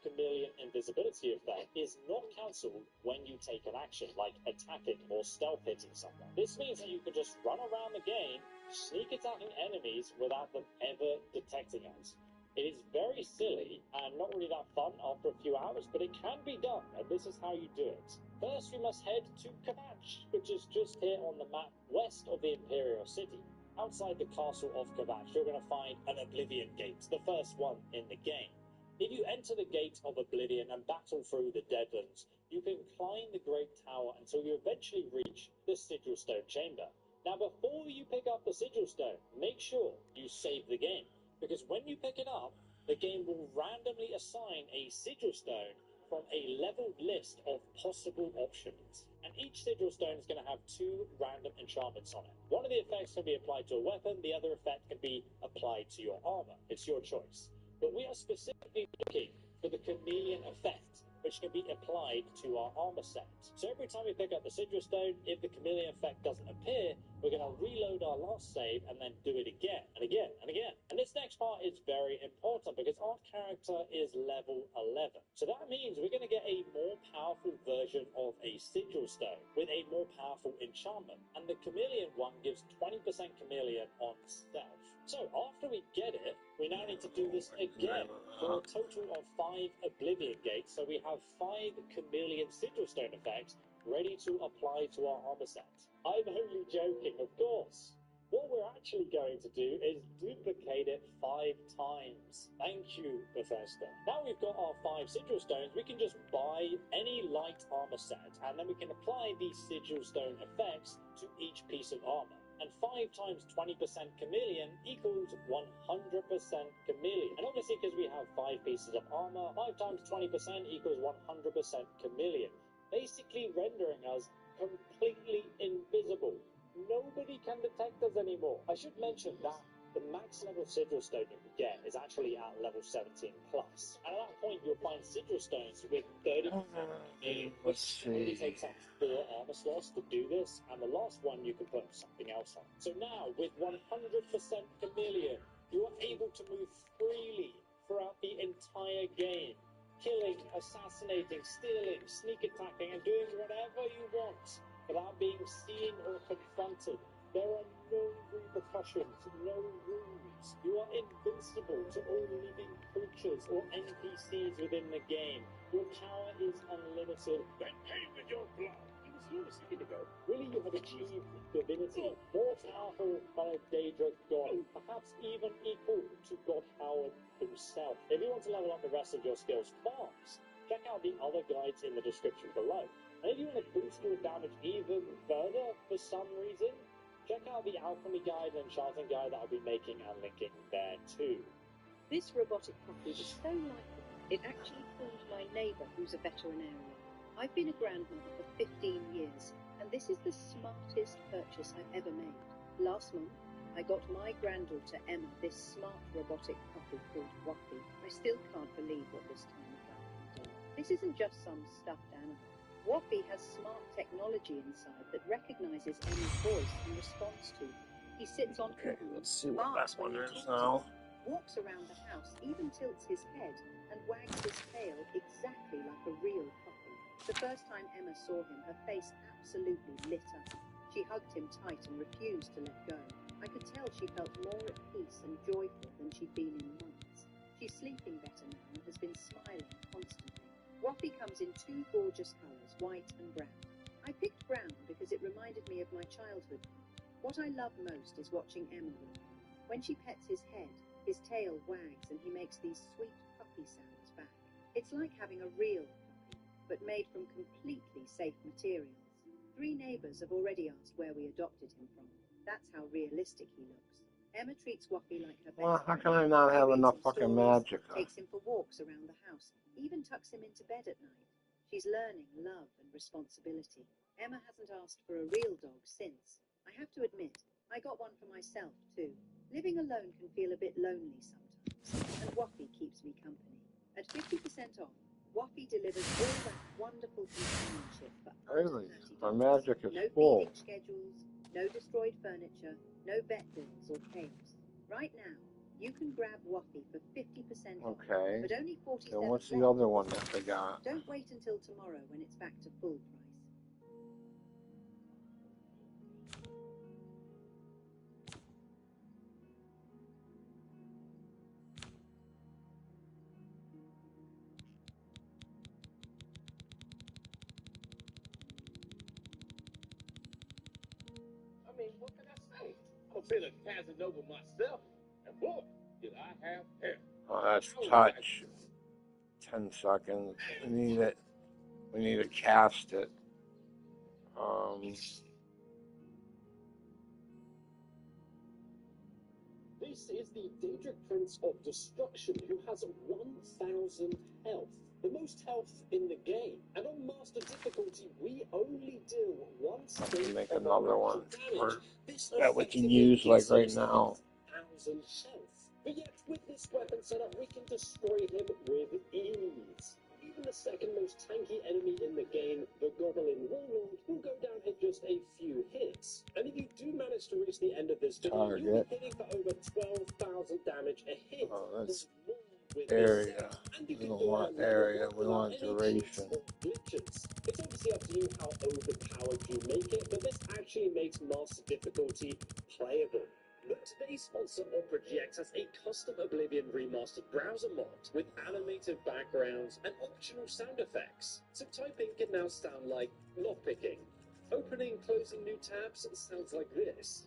Chameleon invisibility effect is not cancelled when you take an action, like attacking or stealth hitting someone. This means that you can just run around the game, sneak attacking enemies without them ever detecting us. It is very silly and not really that fun after a few hours, but it can be done, and this is how you do it. First, we must head to Kvatch, which is just here on the map west of the Imperial City. Outside the castle of Kvatch, you're going to find an Oblivion gate, the first one in the game. If you enter the gate of Oblivion and battle through the Deadlands, you can climb the Great Tower until you eventually reach the Sigil Stone Chamber. Now, before you pick up the Sigil Stone, make sure you save the game, because when you pick it up, the game will randomly assign a Sigil Stone from a leveled list of possible options. And each Sigil Stone is going to have 2 random enchantments on it. One of the effects can be applied to a weapon, the other effect can be applied to your armor. It's your choice. But we are specifically looking for the Chameleon effect, which can be applied to our armor set. So every time we pick up the Sigil Stone, if the Chameleon effect doesn't appear, we're going to reload our last save and then do it again and again and again. And this next part is very important because our character is level 11. So that means we're going to get a more powerful version of a Sigil Stone with a more powerful enchantment. And the Chameleon one gives 20% Chameleon on stealth. So after we get it, we now need to do this again for a total of 5 Oblivion gates. So we have 5 Chameleon Sigil Stone effects ready to apply to our armor set. I'm only joking, of course. What we're actually going to do is duplicate it 5 times. Thank you, Bethesda. Now we've got our 5 Sigil Stones, we can just buy any light armor set, and then we can apply these Sigil Stone effects to each piece of armor. And 5 times 20% Chameleon equals 100% Chameleon. And obviously, because we have 5 pieces of armor, 5 times 20% equals 100% Chameleon, basically rendering us completely invisible. Nobody can detect us anymore. I should mention that the max level Sigil Stone you can get is actually at level 17 plus. And at that point, you'll find Sigil Stones with 30%. Which only takes up 4 armor slots to do this, and the last one you can put something else on. So now, with 100% Chameleon, you are able to move freely throughout the entire game, killing, assassinating, stealing, sneak attacking, and doing whatever you want without being seen or confronted. There are no repercussions, no rules. You are invincible to all living creatures or NPCs within the game. Your power is unlimited. Then pay with your blood. He was here a second ago. Really, you have achieved divinity, more powerful than a Daedra god, perhaps even equal to God Howard himself. If you want to level up the rest of your skills fast, check out the other guides in the description below. And if you want to boost your damage even further for some reason, check out the Alchemy Guide and Enchanting Guide that I'll be making and linking there too. This robotic puppy is so lifelike, it actually fooled my neighbour who's a veterinarian. I've been a grandmother for 15 years, and this is the smartest purchase I've ever made. Last month, I got my granddaughter Emma this smart robotic puppy called Wuffy. I still can't believe what this tiny guy can do. This isn't just some stuffed animal. Wuffy has smart technology inside that recognizes Emma's voice and responds to her. He sits on her Okay, let's see what barks that one when you is talk to now. him. walks around the house, even tilts his head and wags his tail exactly like a real puppy. The first time Emma saw him, her face absolutely lit up. She hugged him tight and refused to let go. I could tell she felt more at peace and joyful than she'd been in months. She's sleeping better now and has been smiling constantly. Waffy comes in two gorgeous colours, white and brown. I picked brown because it reminded me of my childhood. What I love most is watching Emma with him. When she pets his head, his tail wags and he makes these sweet puppy sounds back. It's like having a real puppy, but made from completely safe materials. 3 neighbours have already asked where we adopted him from. That's how realistic he looks. Emma treats Waffy like her best Well, how friend. can I not have She reads enough him fucking stories, magic? takes him for walks around the house, even tucks him into bed at night. She's learning love and responsibility. Emma hasn't asked for a real dog since. I have to admit, I got one for myself too. Living alone can feel a bit lonely sometimes, and Waffy keeps me company. At 50% off, Waffy delivers all that wonderful companionship for Really? $30. My magic is No full. feeding schedules, no destroyed furniture, no vet bills or chaos. Right now, you can grab Waffy for 50% off, Okay. but only 47 Then what's the left. other one that they got? Don't wait until tomorrow when it's back to full price. I mean, what can I say? I'm a bit of Casanova myself, and boy, did I have hair. Oh, that's touch. 10 seconds. We need it. We need to cast it. This is the Daedric Prince of Destruction, who has 1,000 health. The most health in the game. And on Master Difficulty, we only deal one state Make of another one damage. This that we can effectively use like gives right us now. 1,000 health. But yet, with this weapon setup, we can destroy him with ease. Even the second most tanky enemy in the game, the Goblin Warlord, will go down in just a few hits. And if you do manage to reach the end of this video, you'll be hitting for over 12,000 damage a hit. Oh, that's With area. this set, and you We can don't do want that level area. up We without want any duration. cheats or glitches. It's obviously up to you how overpowered you make it, but this actually makes Master Difficulty playable. But today's sponsor, Opera GX, has a custom Oblivion remastered browser mod with animated backgrounds and optional sound effects. So typing can now sound like lockpicking. Opening and closing new tabs sounds like this.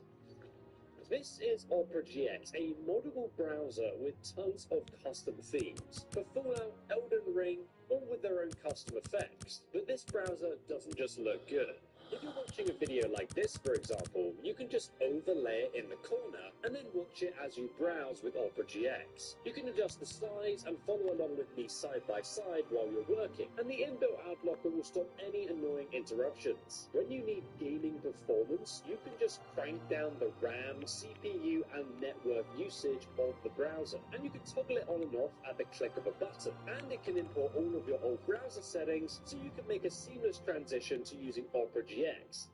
This is Opera GX, a moddable browser with tons of custom themes for Fallout, Elden Ring, all with their own custom effects. But this browser doesn't just look good. If you're watching a video like this, for example, you can just overlay it in the corner and then watch it as you browse with Opera GX. You can adjust the size and follow along with me side by side while you're working, and the inbuilt ad blocker will stop any annoying interruptions. When you need gaming performance, you can just crank down the RAM, CPU, and network usage of the browser, and you can toggle it on and off at the click of a button. And it can import all of your old browser settings, so you can make a seamless transition to using Opera GX.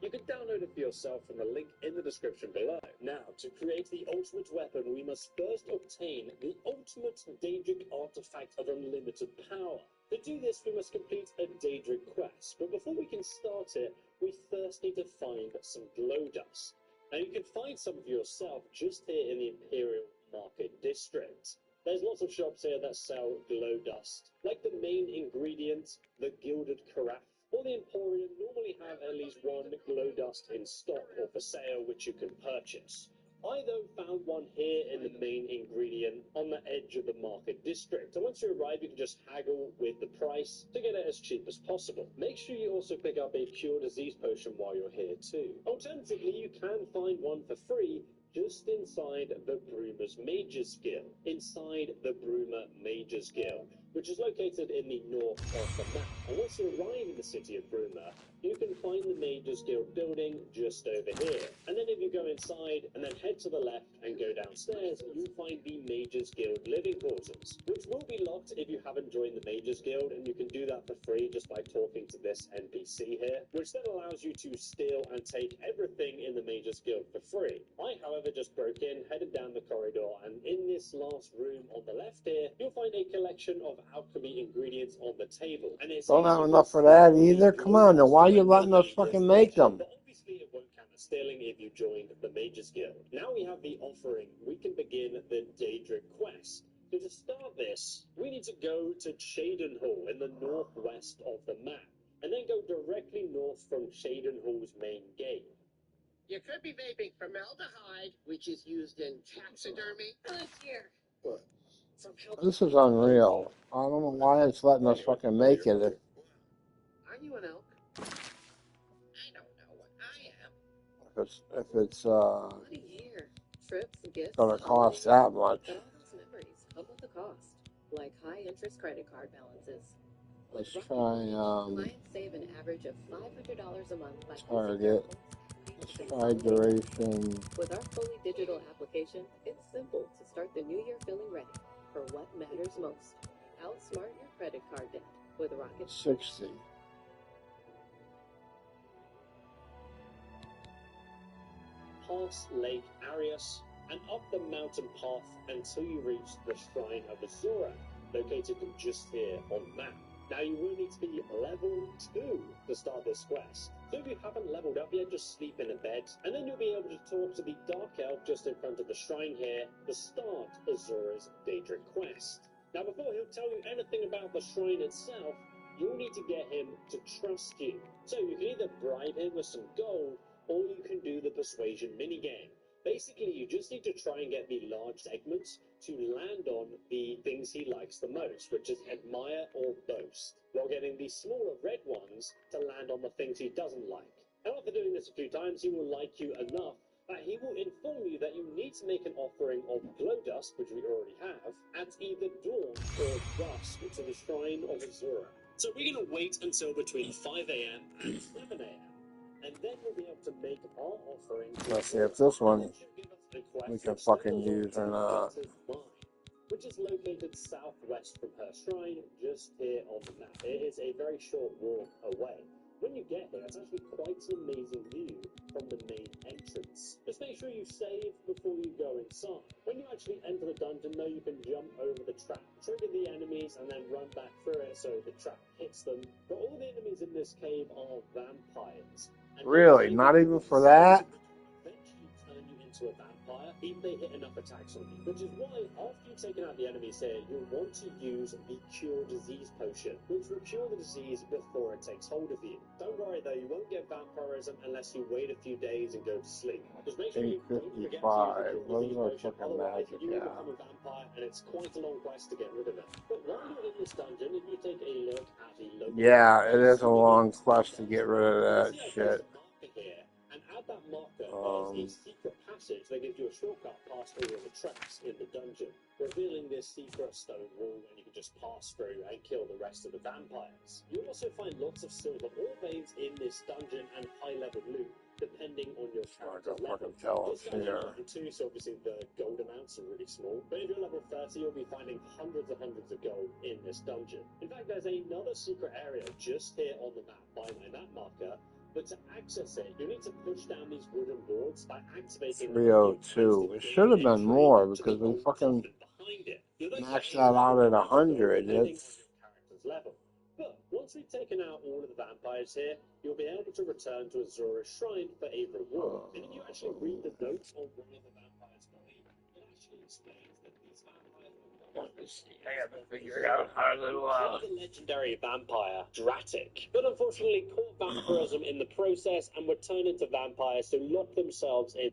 You can download it for yourself from the link in the description below. Now, to create the ultimate weapon, we must first obtain the ultimate Daedric artifact of unlimited power. To do this, we must complete a Daedric quest, but before we can start it, we first need to find some glow dust. Now, you can find some for yourself just here in the Imperial Market District. There's lots of shops here that sell glow dust, like the main ingredient, the Gilded Carafe, or the Emporium normally have at least one glow dust in stock or for sale which you can purchase. I, though, found one here in the main ingredient on the edge of the market district, and once you arrive you can just haggle with the price to get it as cheap as possible. Make sure you also pick up a cure disease potion while you're here too. Alternatively, you can find one for free just inside the Broomer's Mage's Guild. Inside the Broomer Mage's Guild. which is located in the north of the map. And once you arrive in the city of Bruma, you can find the Mages Guild building just over here. And then if you go inside and then head to the left and go downstairs, you'll find the Mages Guild living quarters, which will be locked if you haven't joined the Mages Guild, and you can do that for free just by talking to this NPC here, which then allows you to steal and take everything in the Mages Guild for free. I, however, just broke in, headed down the corridor, and in this last room on the left here, you'll find a collection of alchemy ingredients on the table. And it's Don't have enough for that either. Come on, then why are you letting us fucking make them? But obviously it won't count as stealing if you joined the Mages Guild. Now we have the offering, we can begin the Daedric quest. So to start this, we need to go to Shaden Hall in the northwest of the map, and then go directly north from Shaden Hall's main gate. You could be vaping formaldehyde, which is used in taxidermy. Here. What? This is unreal. I don't know why it's letting us fucking make it. Are you an elk? I don't know what I am. If it's What a year. Trips, gifts, gonna cost that much. but all those memories come with a cost, like high-interest credit card balances. Let's try Clients save an average of $500 a month by target. Let's try duration. With our fully digital application, it's simple to start the new year feeling ready for what matters most. Outsmart your credit card debt with Rocket 60. Past Lake Arius, and up the mountain path until you reach the Shrine of Azura, located just here on the map. Now you will need to be level 2 to start this quest. So if you haven't leveled up yet, just sleep in a bed, and then you'll be able to talk to the Dark Elf just in front of the shrine here to start Azura's Daedric quest. Now before he'll tell you anything about the shrine itself, you'll need to get him to trust you. So you can either bribe him with some gold, or you can do the persuasion minigame. Basically, you just need to try and get the large segments to land on the things he likes the most, which is admire or boast, while getting the smaller red ones to land on the things he doesn't like. And after doing this a few times, he will like you enough that he will inform you that you need to make an offering of glow dust, which we already have, at either dawn or dusk to the Shrine of Azura. So we're going to wait until between 5 a.m. and 7 a.m. and then we'll be able to make our offering. Let's see if this one we can fucking use or not. Which is located southwest from her shrine, just here on the map. It is a very short walk away. When you get here, it's actually quite an amazing view from the main entrance. Just make sure you save before you go inside. When you actually enter the dungeon, though, you can jump over the trap, trigger the enemies, and then run back through it so the trap hits them. But all the enemies in this cave are vampires. Really? Not even for that? Eventually turn you into a vampire if they hit enough attacks on you. Which is why, after you've taken out the enemies here, you'll want to use the Cure Disease potion, which will cure the disease before it takes hold of you. Don't worry though, you won't get vampirism unless you wait a few days and go to sleep. Just make sure you don't forget to use the Cure Disease potion, otherwise you will become a vampire, and it's quite a long quest to get rid of it. But while you're in this dungeon, if you take a look at the local... Yeah, it is a long quest to get rid of that shit. And at that marker, there's a secret passage that gives you a shortcut past all of the traps in the dungeon, revealing this secret stone wall, and you can just pass through and kill the rest of the vampires. You'll also find lots of silver ore veins in this dungeon and high-level loot, depending on your character's level. This guy's level 2, so obviously the gold amounts are really small, but if you're level 30, you'll be finding hundreds of gold in this dungeon. In fact, there's another secret area just here on the map by my map marker. But to access it, you need to push down these wooden boards by activating 302. It should have been more because we fucking maxed that out at 100. It's level. But once we've taken out all of the vampires here, you'll be able to return to Azura's shrine for a reward. And if you actually read the notes on one of the vampires' body, it actually explains that these vampires I haven't figured out how to the legendary vampire Dratic, but unfortunately caught vampirism in the process and were turned into vampires to lock themselves in.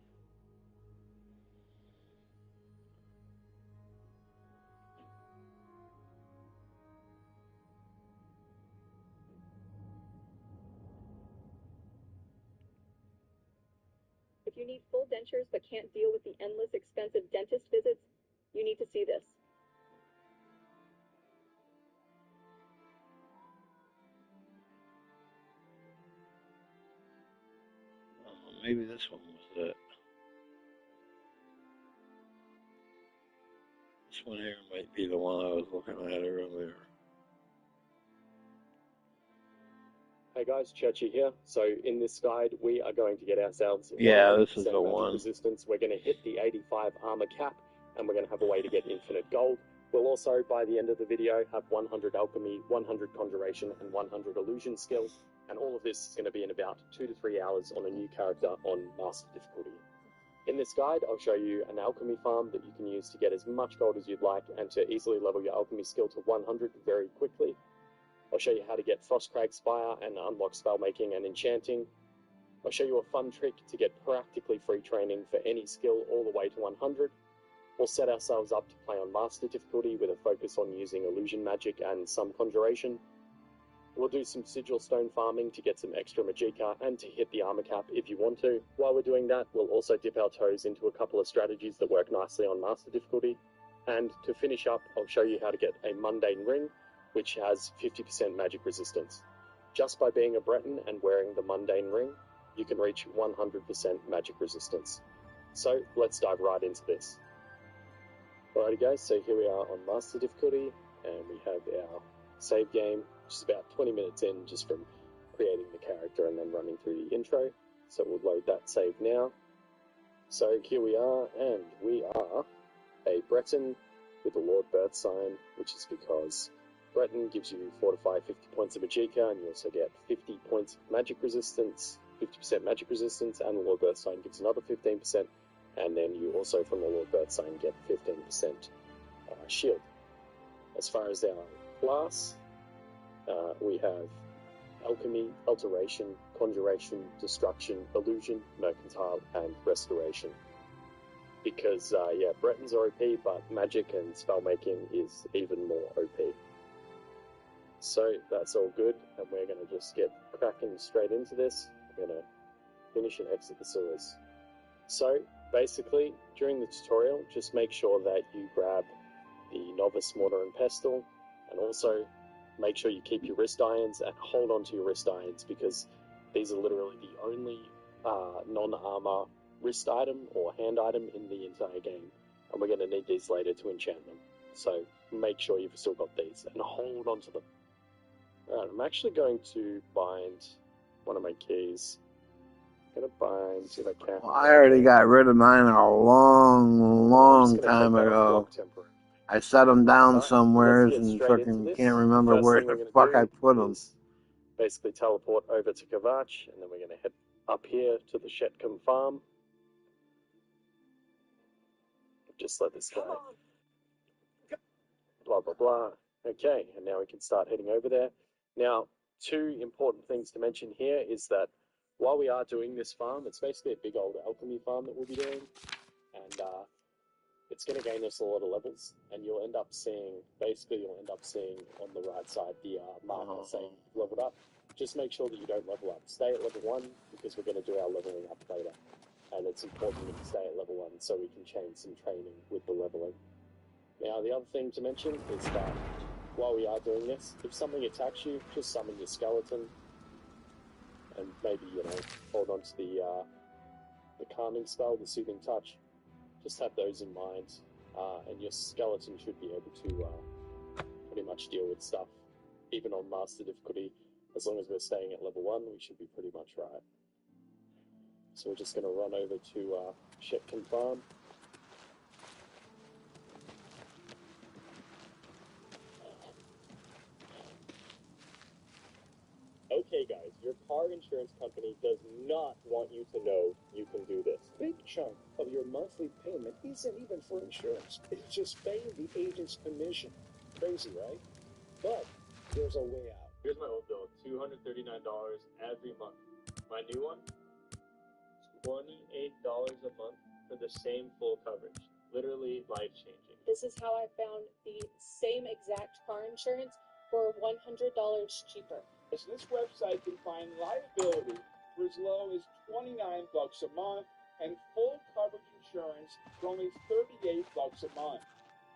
If you need full dentures but can't deal with the endless expensive dentist visits, you need to see this. maybe this one was it. This one here might be the one I was looking at earlier. Hey guys, Churchy here. So in this guide, we are going to get ourselves Yeah, this is 100% the magic one. resistance. We're going to hit the 85 armor cap, and we're going to have a way to get infinite gold. We'll also, by the end of the video, have 100 alchemy, 100 conjuration, and 100 illusion skills. And all of this is going to be in about 2 to 3 hours on a new character on master difficulty. In this guide, I'll show you an alchemy farm that you can use to get as much gold as you'd like and to easily level your alchemy skill to 100 very quickly. I'll show you how to get Frostcrag Spire and unlock spellmaking and enchanting. I'll show you a fun trick to get practically free training for any skill all the way to 100. We'll set ourselves up to play on master difficulty with a focus on using illusion magic and some conjuration. We'll do some sigil stone farming to get some extra magicka and to hit the armor cap if you want to. While we're doing that, we'll also dip our toes into a couple of strategies that work nicely on master difficulty. And to finish up, I'll show you how to get a mundane ring, which has 50% magic resistance. Just by being a Breton and wearing the mundane ring, you can reach 100% magic resistance. So let's dive right into this. Alrighty guys, so here we are on master difficulty, and we have our save game, which is about 20 minutes in just from creating the character and then running through the intro. So we'll load that save now. So here we are, and we are a Breton with a Lord Birth sign, which is because Breton gives you 4 to 5, 50 points of magicka, and you also get 50 points of magic resistance, 50% magic resistance, and the Lord Birth sign gives another 15%, and then you also from the Lord Birth sign get 15% shield. As far as our class, we have alchemy, alteration, conjuration, destruction, illusion, mercantile, and restoration. Because yeah, Bretons are OP, but magic and spellmaking is even more OP. So that's all good, and we're going to just get cracking straight into this. We're going to finish and exit the sewers. So basically, during the tutorial, just make sure that you grab the novice mortar and pestle, and also make sure you keep your wrist irons and hold on to your wrist irons, because these are literally the only non-armor wrist item or hand item in the entire game, and we're going to need these later to enchant them. So make sure you've still got these and hold on to them. Alright, I'm actually going to bind one of my keys. I'm going to bind, see if I can. Well, I already got rid of mine a long time ago. I set them down somewhere and fucking can't remember where the fuck I put them. Basically teleport over to Kavach, and then we're going to head up here to the Shetcombe farm. Just let this guy. Blah, blah, blah. Okay, and now we can start heading over there. Now, 2 important things to mention here is that while we are doing this farm, it's basically a big old alchemy farm that we'll be doing, and it's going to gain us a lot of levels, and you'll end up seeing on the right side the marker saying leveled up. Just make sure that you don't level up. Stay at level 1, because we're going to do our leveling up later, and it's important that you stay at level 1 so we can chain some training with the leveling. Now, the other thing to mention is that while we are doing this, if something attacks you, just summon your skeleton, and maybe, you know, hold on to the calming spell, the soothing touch. Just have those in mind, and your skeleton should be able to pretty much deal with stuff, even on master difficulty. As long as we're staying at level 1, we should be pretty much right. So we're just going to run over to Shetcombe farm. Okay guys, your car insurance company does not want you to know you can do this. Big chunk of your monthly payment isn't even for insurance. It's just paying the agent's commission. Crazy, right? But there's a way out. Here's my old bill, $239 every month. My new one, $28 a month for the same full coverage. Literally life-changing. This is how I found the same exact car insurance for $100 cheaper. This website can find liability for as low as $29 a month and full coverage insurance for only $38 a month.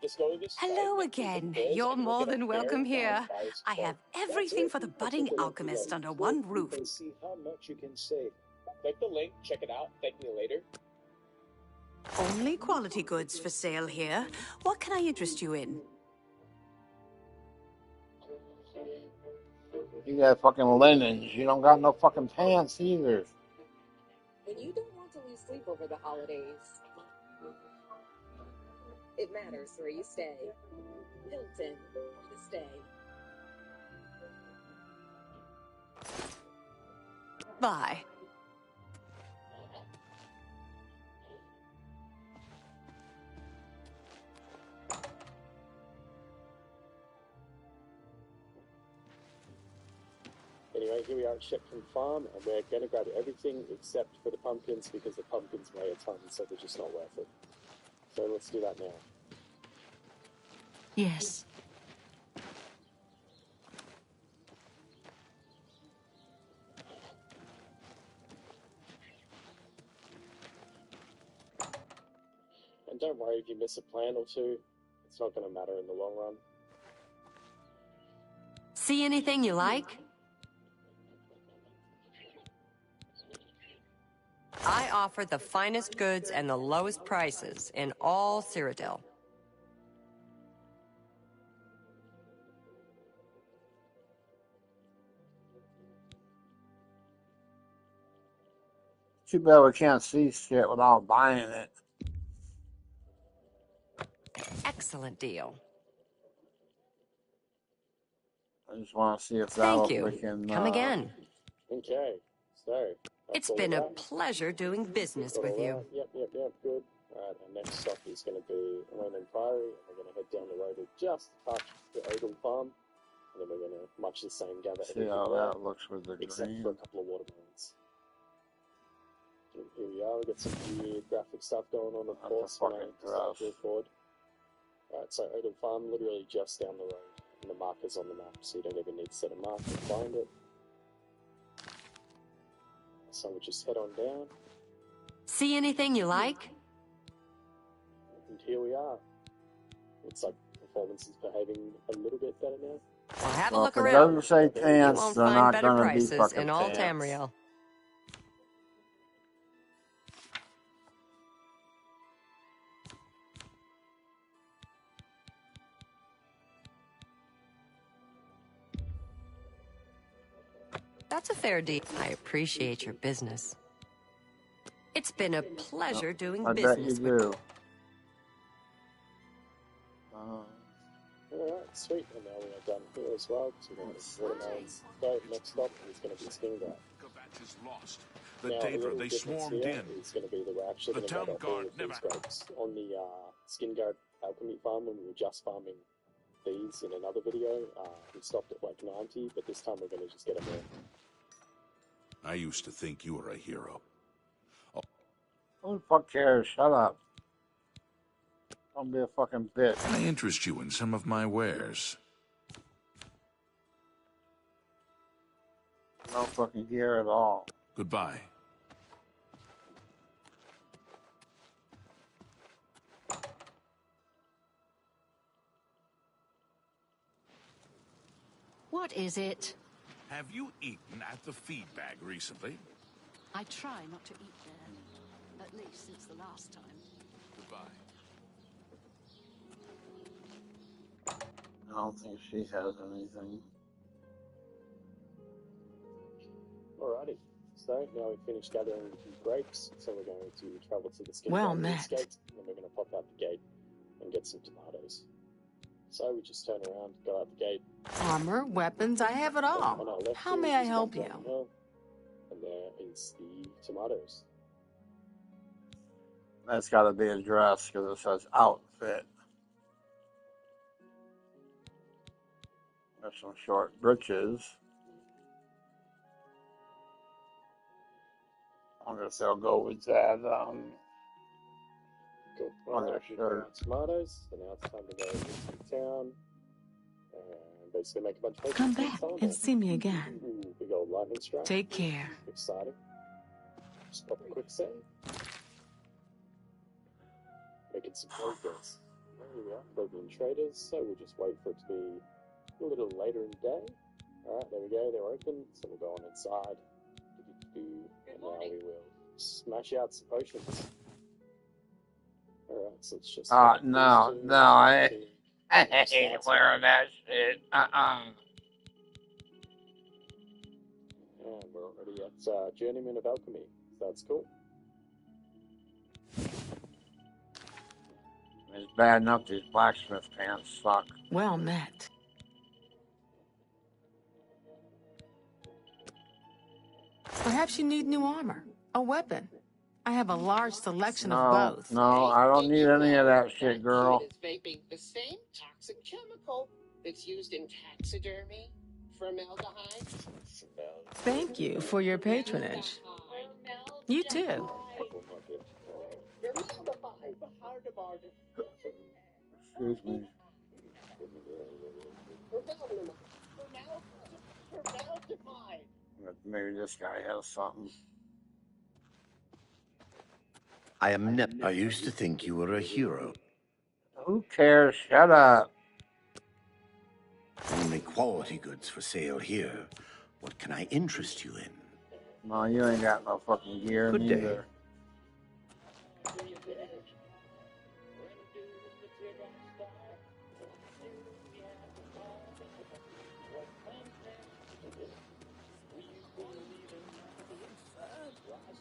Just go to this Hello again. You're more than welcome here. I have everything for the budding alchemist under one roof. And see how much you can save. Click the link, check it out, thank me later. Only quality goods for sale here. What can I interest you in? You got fucking linens. You don't got no fucking pants either. When you don't want to lose sleep over the holidays, it matters where you stay. Hilton, for the stay. Bye. Anyway, here we are at Shepton Farm, and we're going to grab everything except for the pumpkins because the pumpkins weigh a ton, so they're just not worth it. So let's do that now. Yes. And don't worry if you miss a plant or two, it's not going to matter in the long run. See anything you like? I offer the finest goods and the lowest prices in all Cyrodiil. Too bad we can't see shit without buying it. Excellent deal. I just want to see if Thank that'll you. freaking. Come again. Okay, so It's been a pleasure doing business with you. Yep, good. Alright, our next stop is going to be Roman Priory, and we're going to head down the road just touch the Odal Farm, and then we're going to much the same gather See everything how there, that looks with the except green. for a couple of watermelons. And here we are, we've got some weird graphic stuff going on, of course, when I start to record. Alright, so Odal Farm, literally just down the road, and the marker's on the map, so you don't even need to set a mark to find it. So we'll just head on down. See anything you like? And here we are. Looks like performance is behaving a little bit better now. Well, have a Well, look if it around. doesn't say You pants, won't they're find not better going to be prices fucking in all pants. Tamriel. That's a fair deal. I appreciate your business. It's been a pleasure doing I bet you business with do. Alright, sweet. And now we are done here as well. So we're going to watermelons. So next stop is going to be Skingrad. Is lost. The Now, a Daedra, little they difference swarmed here in. is going to be that we're actually The going to town grab all guard of never- these grapes. On the Skingrad alchemy farm, when we were just farming these in another video, we stopped at like 90, but this time we're going to just get them all. I used to think you were a hero. Who the fuck cares? Shut up. Don't be a fucking bitch. Can I interest you in some of my wares? No fucking gear at all. Goodbye. What is it? Have you eaten at the feed bag recently? I try not to eat there. At least since the last time. Goodbye. I don't think she has anything. Alrighty. So now we've finished gathering the grapes, so we're going to travel to the Well Skingrad met. gate, and then we're going to pop out the gate and get some tomatoes. So we just turn around, go out the gate. Armor, weapons, I have it On all. our left How here, may I just help back you? down the hill, and there is the tomatoes. That's got to be a dress because it says outfit. There's some short breeches. I wonder if they'll go with that Cool. on their We've got our shirt. tomatoes, so now it's time to go into town and basically make a bunch of Come potions. back and see me again. Ooh, big old lightning strike. Take care. Exciting. Just pop a quick save. Making some progress. There we are, Oblivion traders, so we'll just wait for it to be a little later in the day. Alright, there we go, they're open, so we'll go on inside. And now we will smash out some potions. Alright, so it's just... no, I ain't wearing that shit. And we're already at Journeyman of Alchemy. That's cool. It's bad enough these blacksmith pants suck. Well met. Perhaps you need new armor, a weapon. I have a large selection of both. No, I don't need any of that shit, girl. Kid is vaping the same toxic chemical that's used in taxidermy, formaldehyde. Thank you for your patronage. You too. Excuse me. Maybe this guy has something. I used to think you were a hero. Who cares? Shut up. Only quality goods for sale here. What can I interest you in? No, you ain't got no fucking gear Good day. neither.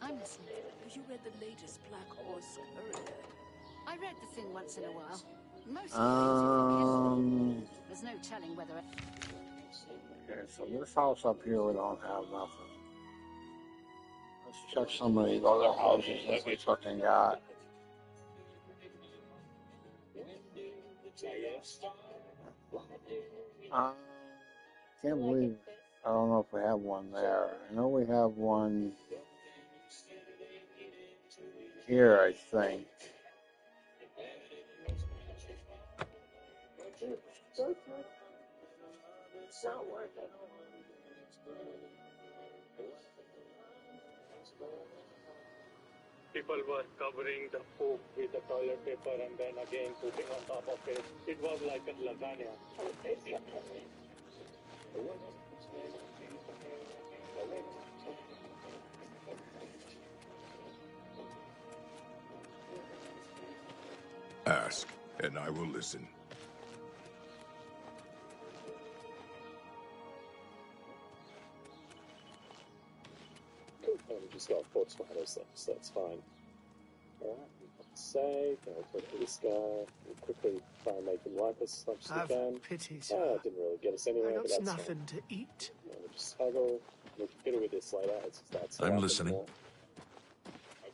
I'm listening. Have you read the latest Black Horse Courier? I read the thing once in a while. Most of there's no telling whether. Okay, so this house up here we don't have nothing. Let's check some of these other houses that we fucking got. Can't believe I don't know if we have one there. I know we have one here, I think. People were covering the poop with the toilet paper and then again putting on top of it. It was like a lasagna. Ask, and I will listen. Cool, and we just got 4 tomatoes left, so that's fine. Alright, save, now we'll talk to this guy. We'll quickly try and make him like us as much as we can. Pity, It didn't really get us anywhere, but got that's nothing fine. to eat. We'll just haggle. We can fiddle with this later. It's just that's I'm listening.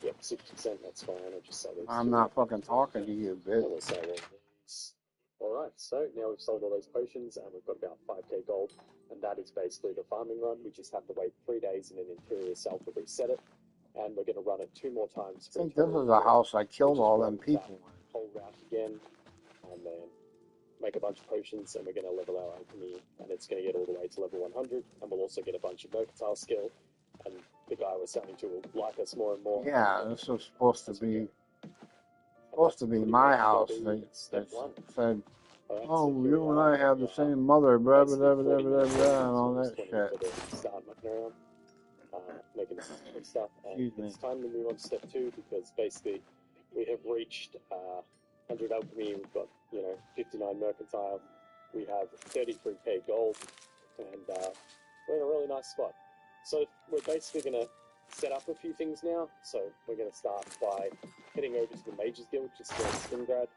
Yep, 60%, that's fine. I'll just sell these. I'm not fucking talking to you, bitch. We'll sell all these. Alright, so now we've sold all those potions and we've got about 5k gold. And that is basically the farming run. We just have to wait 3 days in an interior cell to reset it. And we're going to run it 2 more times. I think this is a house I killed all them people in. Whole route again, and then make a bunch of potions, and we're going to level our alchemy, and it's going to get all the way to level 100, and we'll also get a bunch of mercantile skill, and the guy we're selling to will like us more and more. Yeah, this was supposed to be my house. They said, oh, you and I have the same mother, blah, blah, blah, blah, blah, blah, and all that shit. Start mucking around, making stuff, and it's time to move on to step 2, because basically we have reached 100 alchemy, we've got, 59 mercantile, we have 33k gold, and we're in a really nice spot. So we're basically going to set up a few things now. So we're going to start by heading over to the Mages Guild, just here in Stingrad,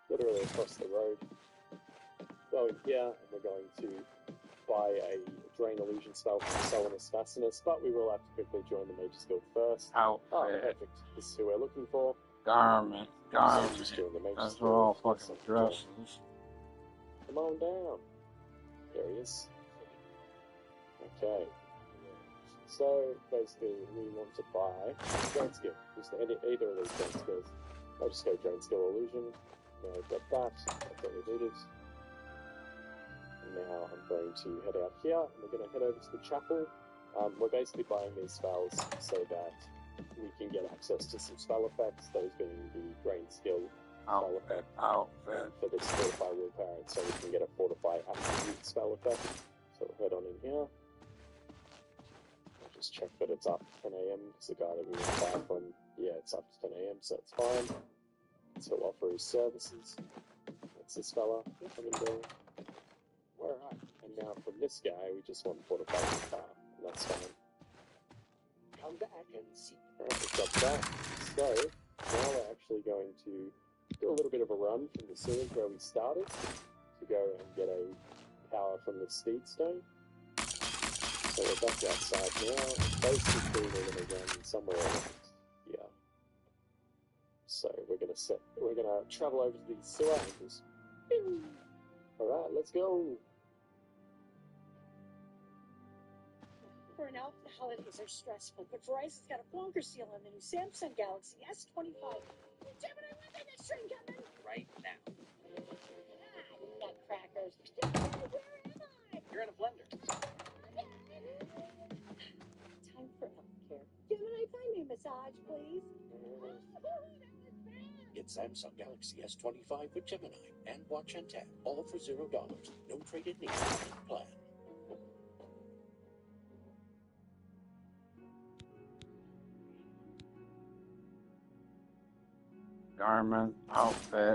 literally across the road. Going here, and we're going to buy a Drain Illusion spell from Solanus Fascinus, but we will have to quickly join the Mages Guild first. Oh, perfect. This is who we're looking for. Garment. That's what all fucking dresses. Come on down. There he is. Okay. So, basically, we want to buy Drain Skill. Just either of these Drain Skills. I'll just go Drain Skill Illusion. Now I've got that. That's what we needed. Now I'm going to head out here, and we're going to head over to the chapel. We're basically buying these spells so that we can get access to some spell effects, those being the Drain Skill spell effect, and for this Fortify Willpower, so we can get a Fortify Attribute spell effect. So we'll head on in here. I'll just just check that it's up to 10 a.m. because the guy that we went to buy from, yeah, it's up to 10 a.m. so it's fine. So he'll offer his services. That's this fella. Coming down. Alright, and now from this guy, we just want to put a bike car, and that's fine. Come back and see. Alright, we've got that. So, now we're actually going to do a little bit of a run from the sewers where we started to go and get a power from the steed stone. So we're back outside now. Basically, we're going to run somewhere around here. So we're going to travel over to these sewer angles. Alright, let's go. For an elf, the holidays are stressful, but Verizon's got a bonkers deal on the new Samsung Galaxy S25. Gemini, when the next train coming? Right now. Nutcrackers. Where am I? You're in a blender. Time for healthcare. Gemini, find me a massage, please. Get Samsung Galaxy S25 with Gemini and watch and tap, all for $0. No trade-in needed. Plan. Garment, outfit.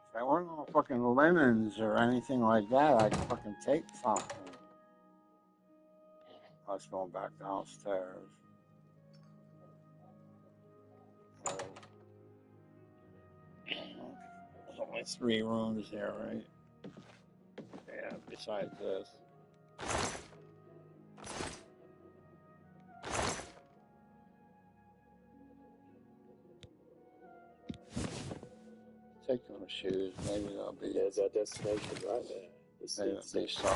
If there weren't no fucking linens or anything like that, I'd fucking take something. Let's go back downstairs. There's only 3 rooms here, right? Yeah, besides this. Take those shoes, maybe they'll be. There's our destination right there. The steed stone.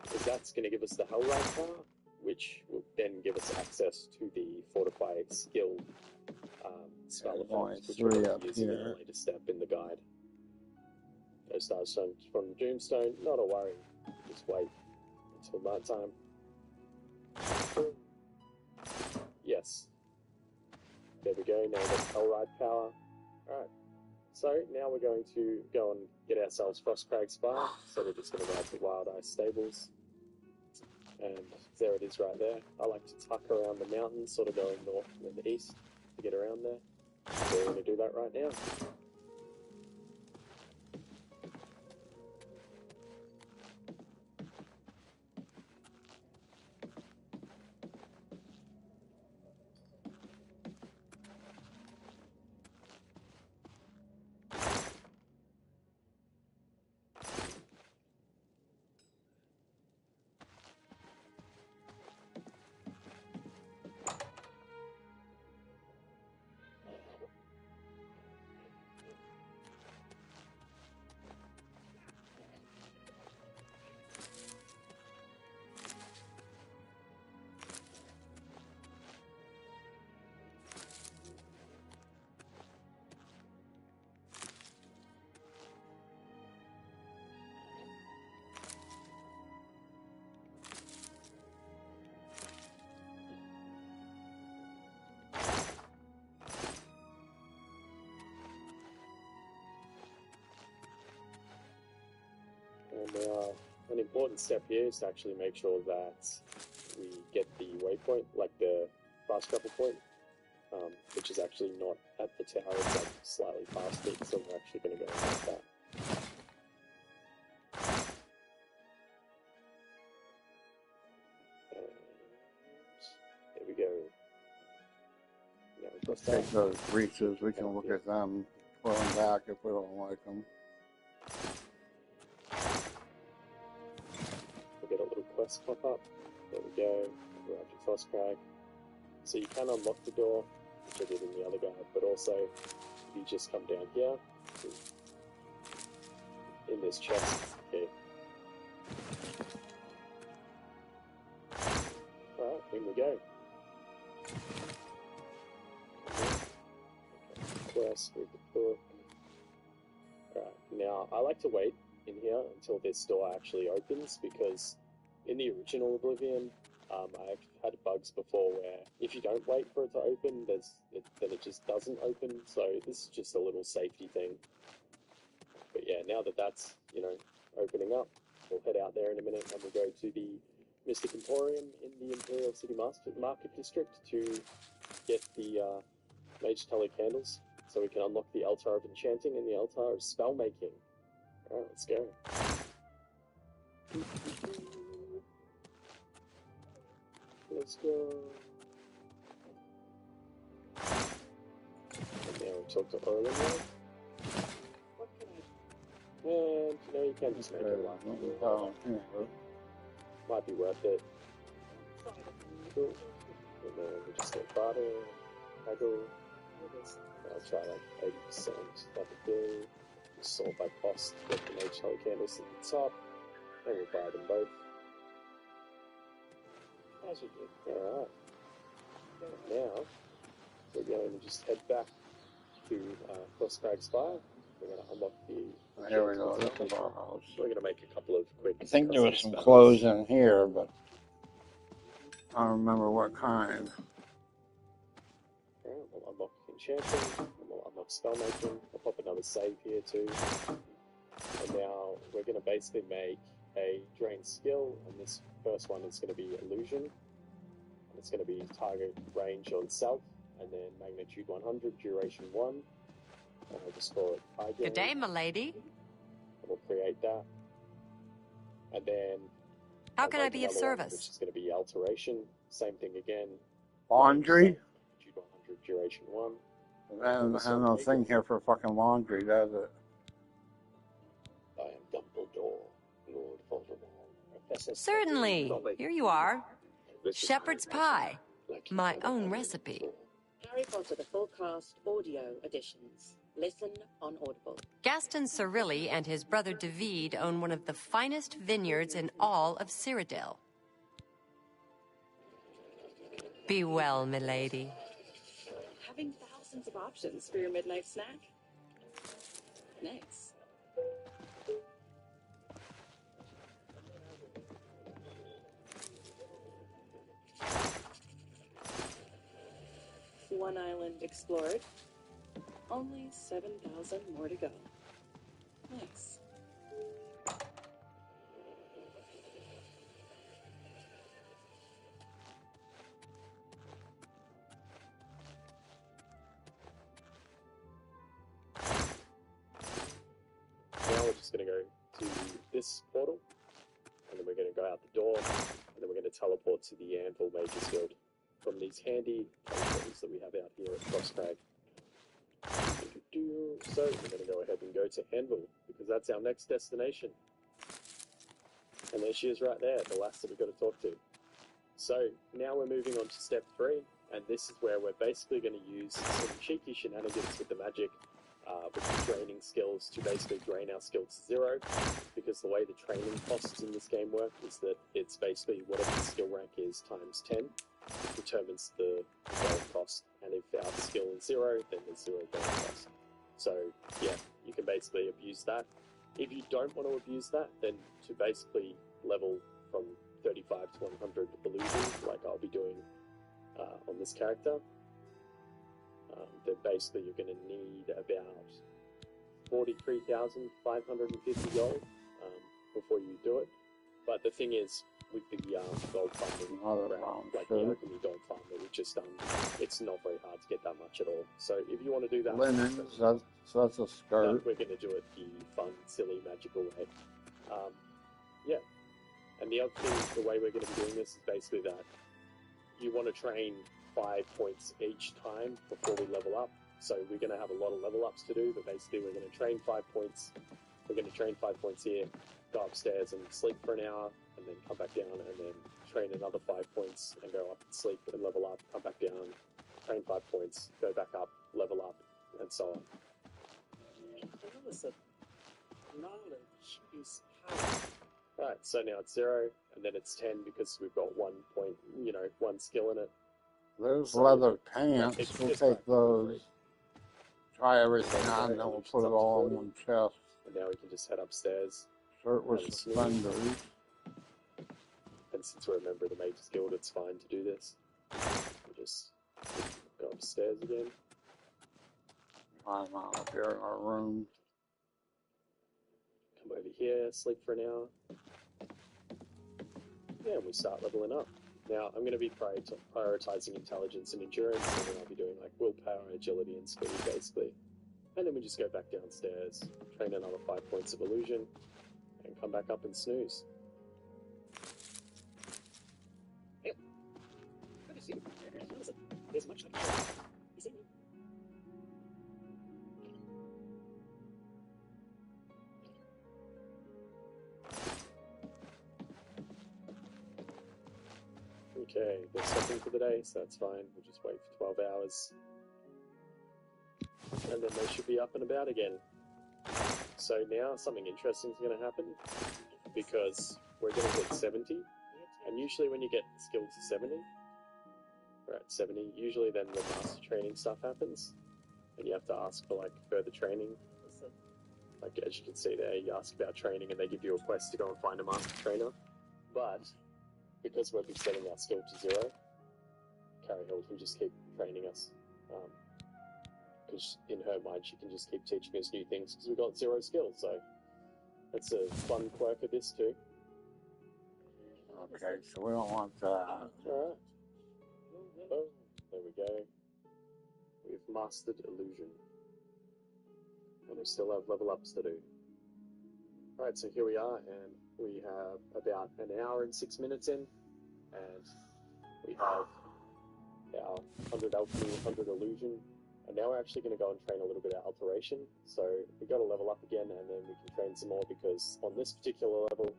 Because that's going to give us the Hellride power, which will then give us access to the Fortify skill spell effect, which we're going to use in a later step in the guide. Those Starstones from Doomstone, not a worry. Just wait until night time. Yes. There we go, now that's Hellride power. Alright. So now we're going to go and get ourselves Frostcrag Spa. So we're just going to ride the Wild Ice Stables. And there it is right there. I like to tuck around the mountains, sort of going north and then east to get around there. So we're going to do that right now. And an important step here is to actually make sure that we get the waypoint, like the fast travel point, which is actually not at the tower, it's like slightly past it, so we're actually going to go like that. And there we go. Let's take those breaches, we can look at them, pull them back if we don't like them. We'll get a little quest pop up. There we go. We're up to Frostcrag. So you can unlock the door, which I did in the other guide, but also if you just come down here, in this chest, okay. Alright, in we go. Quest, read the book. Alright, now I like to wait in here until this door actually opens, because in the original Oblivion, I've had bugs before where if you don't wait for it to open, then it just doesn't open. So this is just a little safety thing. But yeah, now that that's, you know, opening up, we'll head out there in a minute and we'll go to the Mystic Emporium in the Imperial City Market District to get the Mage Teller candles, so we can unlock the Altar of Enchanting and the Altar of Spellmaking. Alright, let's go. Let's go. And now we talk to Orlin. What can I do? And, you know, you can just make it laugh. Might be worth it. Cool. And then we just get barter, haggle. I'll try like 80%. That'll do. Sort by cost, get the Mage Teller candles at the top, and we'll buy them both. As you do. Alright. Now, we're going to just head back to Crosscrag Spire. We're going to unlock the... Here we go, this is our house. We're going to make a couple of quick... I think there was some clothes in here, but I don't remember what kind. Alright, we'll unlock Enchanting, and we'll unlock Spellmaking. I'll pop another save here too. And now we're going to basically make a drain skill, and this first one is going to be Illusion. And it's going to be target range on self, and then magnitude 100, duration 1. And I'll just call it high gain. Good day, milady. And we'll create that. And then... How can I be of service? Which is going to be Alteration. Same thing again. Laundry? Magnitude 100, duration 1. There's no thing here for fucking laundry, does it? I am Dumbledore, Lord Voldemort, Professor... Certainly. Here you are. Shepherd's pie. My own recipe. Harry Potter, the full cast audio editions. Listen on Audible. Gaston Cirilli and his brother David own one of the finest vineyards in all of Cyrodiil. Be well, milady. Having thousands of options for your midnight snack? Nice. One island explored. Only 7,000 more to go. Nice. Now we're just going to go to this portal, and then we're going to go out the door, and then we're going to teleport to the Anvil Mage's Guild from these handy teleporters that we have out here at Crosscrag. So we're going to go ahead and go to Anvil, because that's our next destination. And there she is right there, the last that we've got to talk to. So now we're moving on to step 3, and this is where we're basically going to use some cheeky shenanigans with the magic, with the training skills to basically drain our skill to 0, because the way the training costs in this game work is that it's basically whatever the skill rank is times 10 determines the gold cost, and if our skill is 0, then there's 0 gold cost. So yeah, you can basically abuse that. If you don't want to abuse that, then to basically level from 35 to 100 illusion, like I'll be doing on this character, then basically you're going to need about 43,550 gold before you do it. But the thing is, with the gold farm, like the alchemy gold farm that we've just done, it's not very hard to get that much at all. So if you want to do that, Linens, so that's a skirt. we're going to do it the fun, silly, magical way. Yeah. And the other thing, the way we're going to be doing this is basically that you want to train 5 points each time before we level up. So we're going to have a lot of level ups to do, but basically we're going to train 5 points. We're going to train 5 points here, go upstairs and sleep for an hour, and then come back down, and then train another 5 points and go up and sleep and level up, come back down, train 5 points, go back up, level up, and so on. Knowledge is power. Right, so now it's 0, and then it's 10 because we've got 1 point, you know, 1 skill in it. There's leather pants. We'll take those. Try everything on, then we'll put it all in one chest. And now we can just head upstairs. Shirt with and suspenders. And since we're a member of the Mages Guild, it's fine to do this. We'll just go upstairs again. I'm out up here in our room. Come over here, sleep for an hour. Yeah, and we start leveling up. Now, I'm going to be prioritizing intelligence and endurance, and then I'll be doing like willpower, agility, and speed, basically. And then we just go back downstairs, train another 5 points of illusion, and come back up and snooze. Hey, good to see you. There's much like you see me. Okay, there's something for the day, so that's fine. We'll just wait for 12 hours. And then they should be up and about again. So now something interesting is going to happen, because we're going to get 70. And usually when you get skill to 70, we're at 70, usually then the master training stuff happens. And you have to ask for like further training. Like as you can see there, you ask about training and they give you a quest to go and find a master trainer. But because we'll be setting our skill to 0, Carrie Hill can just keep training us. Because in her mind, she can just keep teaching us new things because we've got 0 skill. So that's a fun quirk of this too. Okay, so we don't want that. Alright. Oh, there we go. We've mastered illusion. And we still have level ups to do. Alright, so here we are, and we have about an hour and 6 minutes in, and we have our 100 alchemy, 100 illusion, and now we're actually going to go and train a little bit of alteration. So we've got to level up again, and then we can train some more, because on this particular level,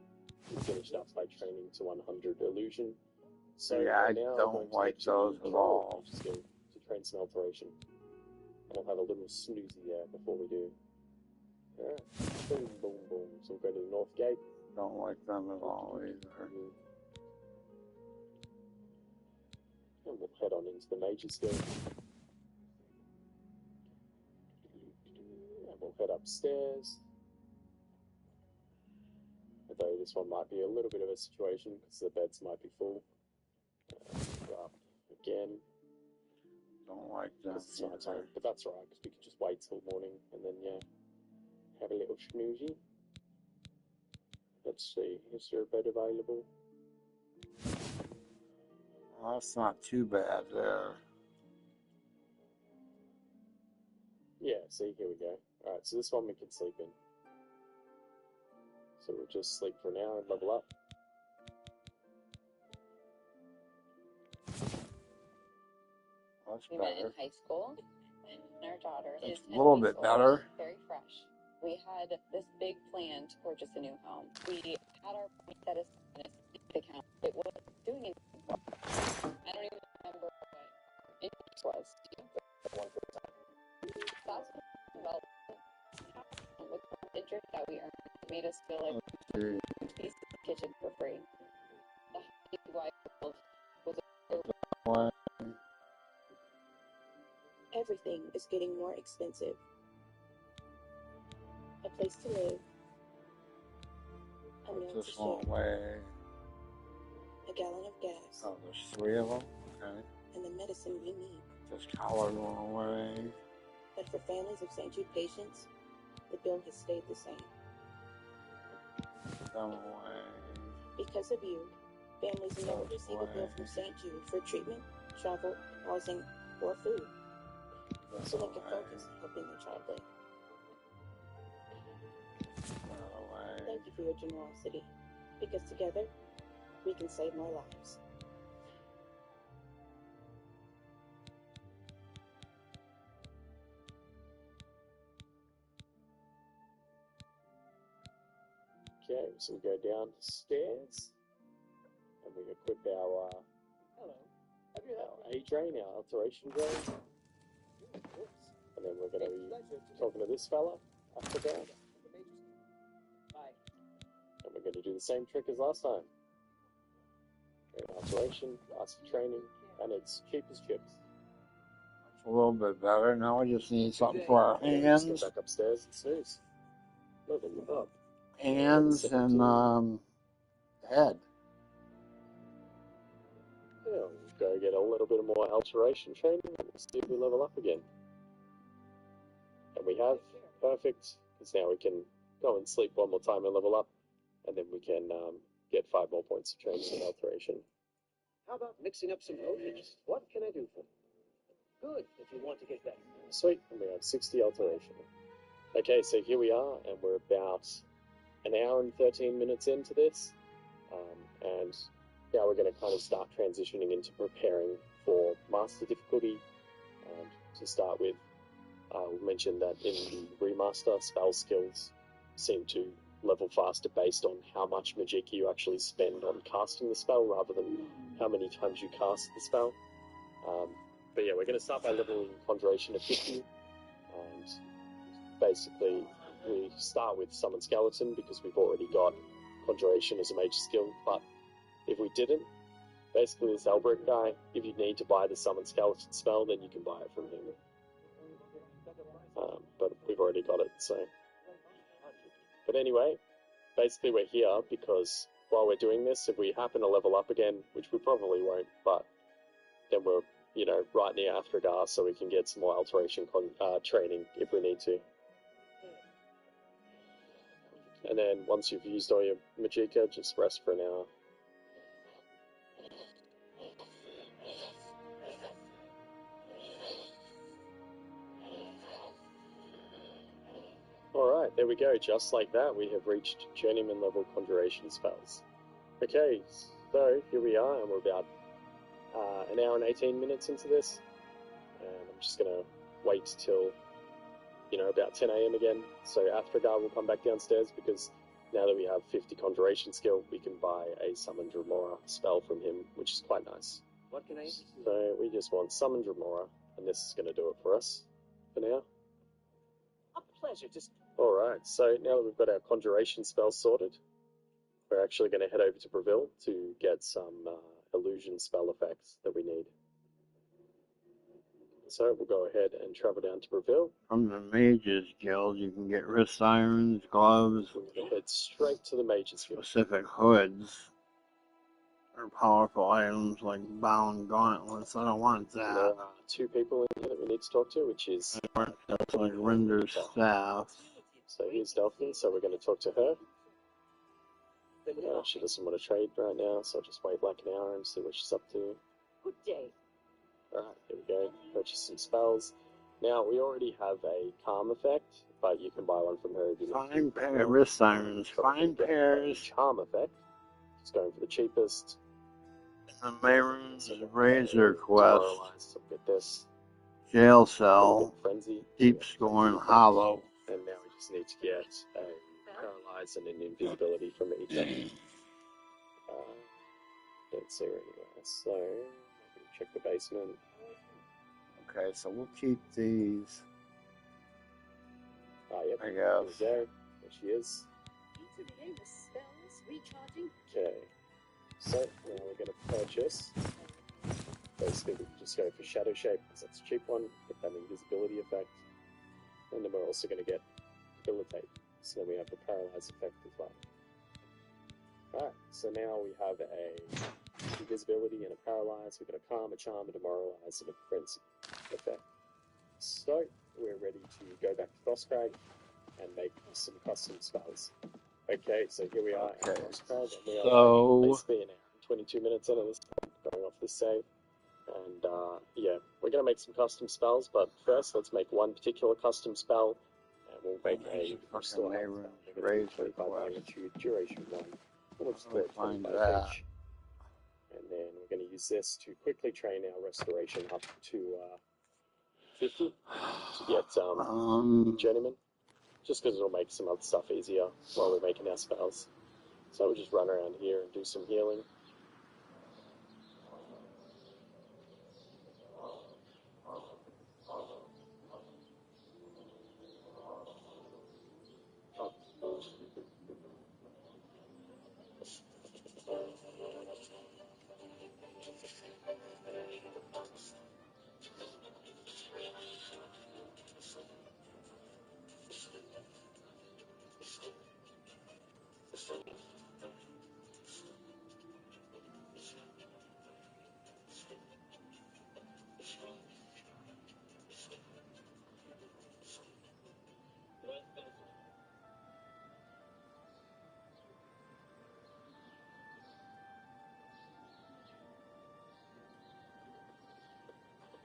we finished up by training to 100 illusion. So yeah, I now don't like those at all. Skill to train some alteration. And we'll have a little snoozy there before we do. Alright. Boom, boom, boom. So we'll go to the north gate. Don't like them at all either. And we'll head on into the Mages Guild. And we'll head upstairs. Although this one might be a little bit of a situation because the beds might be full. Go up again. Don't like them. It's night time, but that's alright because we can just wait till morning and then have a little schmoozy. Let's see, is there a bed available? Well, that's not too bad there. Yeah, see, here we go. Alright, so this one we can sleep in. So we'll just sleep for an hour and level up. That's we met in better. high school, and our daughter is That's a little bit better. very fresh. We had this big plan to purchase a new home. We had our money set aside in a specific account. It was doing anything for us. I don't even remember what interest was. For 1%. That's well, with the interest that we earned, it made us feel like we could piece the kitchen for free. The hobby wife was Everything is getting more expensive. A place to live. A meal to This one share. way. A gallon of gas. Oh, there's 3 of them? Okay. And the medicine we need. This collar going away. But for families of St. Jude patients, the bill has stayed the same. Come away. Because of you, families never receive a bill from St. Jude for treatment, travel, housing, or food. So they can focus on helping their child live. Thank you for your generosity, because together, we can save more lives. Okay, so we go down the stairs, and we equip our A drain, our alteration drain. And then we're going to be talking to this fella after that. And we're going to do the same trick as last time. Alteration, ask for training, and it's cheap as chips. It's a little bit better. Now we just need something for our hands. Let's go back upstairs and snooze. level up. Hands and head. Yeah, we'll go get a little bit more alteration training and we'll see if we level up again. And we have. Perfect. Because now we can go and sleep one more time and level up. And then we can get 5 more points of training and alteration. How about mixing up some potions? What can I do for you? Good, if you want to get better. Sweet. And we have 60 alteration. Okay, so here we are, and we're about an hour and 13 minutes into this. And now we're going to kind of start transitioning into preparing for master difficulty. And to start with, we mentioned that in the remaster, spell skills seem to level faster based on how much Magicka you actually spend on casting the spell rather than how many times you cast the spell. But yeah, we're going to start by leveling Conjuration to 50. And basically, we start with Summon Skeleton because we've already got Conjuration as a major skill. But if we didn't, basically this Albrecht guy, if you need to buy the Summon Skeleton spell, then you can buy it from him. But we've already got it, so. But anyway, basically we're here because while we're doing this, if we happen to level up again, which we probably won't, but then we're, you know, right near Athragar, so we can get some more alteration training if we need to. And then once you've used all your Magicka, just rest for an hour. Alright, there we go. Just like that, we have reached Journeyman level Conjuration spells. Okay, so here we are, and we're about an hour and 18 minutes into this. And I'm just going to wait till, you know, about 10 AM again. So Athragar will come back downstairs because now that we have 50 Conjuration skill, we can buy a Summon Dremora spell from him, which is quite nice. What can I do? So we just want Summon Dremora, and this is going to do it for us for now. A pleasure. Just Alright, so now that we've got our Conjuration spells sorted, we're actually going to head over to Breville to get some illusion spell effects that we need. So we'll go ahead and travel down to Breville. From the Mages Guild, you can get wrist irons, gloves, We'll head straight to the Mages Guild. specific hoods, or powerful items like bound gauntlets. I don't want that. There are 2 people in here that we need to talk to, which is That's like Rinder's staff. So here's Delphine, so we're going to talk to her. She doesn't want to trade right now, so I'll just wait like an hour and see what she's up to. Good day. Alright, here we go. Purchase some spells. Now, we already have a Calm effect, but you can buy one from her if you need. Fine pair wrist irons, fine pairs. Charm effect. Just going for the cheapest. The Mayroon's Razor Quest, So get this. Jail Cell, Frenzy. Deep Scorn, Hollow. And now we just need to get a Paralyze and an Invisibility from each of them. Don't see her anywhere. So, check the basement. Okay, so we'll keep these. Yep. I guess. There we go. There she is. Spells recharging. Okay. So, now we're going to purchase. Basically, we can just go for Shadow Shape, because that's a cheap one. Get that invisibility effect. And then we're also going to get Debilitate. So then we have the Paralyze effect as well. Alright, so now we have a Invisibility and a Paralyze. We've got a Calm, a Charm, a Demoralize, and a Frenzy effect. So, we're ready to go back to Frostcrag and make some custom spells. Okay, so here we are at Frostcrag, and we are basically an hour and 22 minutes into this, going off this save. And yeah, we're going to make some custom spells, but first let's make one particular custom spell, and we'll make a Razor magnitude duration one. We'll just do it 25 each. And then we're going to use this to quickly train our restoration up to 50 to get Journeyman, just because it'll make some other stuff easier while we're making our spells. So we'll just run around here and do some healing.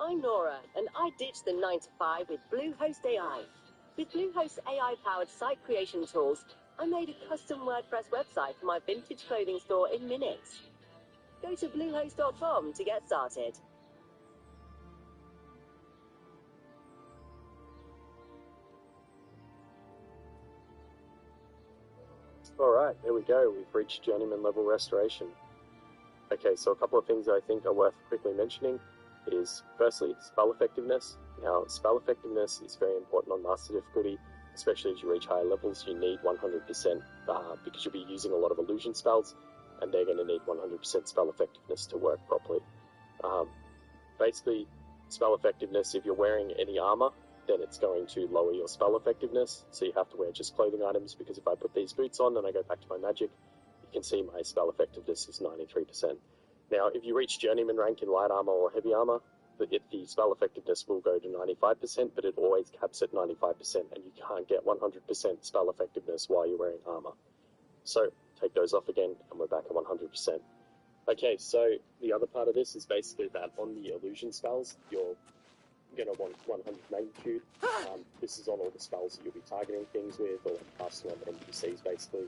I'm Nora, and I ditched the 9 to 5 with Bluehost AI. With Bluehost AI-powered site creation tools, I made a custom WordPress website for my vintage clothing store in minutes. Go to bluehost.com to get started. Alright, there we go. We've reached journeyman level restoration. Okay, so a couple of things I think are worth quickly mentioning is, firstly, spell effectiveness. Now, spell effectiveness is very important on Master difficulty, especially as you reach higher levels. You need 100% because you'll be using a lot of illusion spells, and they're going to need 100% spell effectiveness to work properly. Basically, spell effectiveness, if you're wearing any armor, then it's going to lower your spell effectiveness, so you have to wear just clothing items, because if I put these boots on and I go back to my magic, you can see my spell effectiveness is 93%. Now, if you reach journeyman rank in light armor or heavy armor, the spell effectiveness will go to 95%, but it always caps at 95%, and you can't get 100% spell effectiveness while you're wearing armor. So, take those off again, and we're back at 100%. Okay, so the other part of this is basically that on the illusion spells, you're going to want 100 magnitude. This is on all the spells that you'll be targeting things with, or casting on NPCs, basically.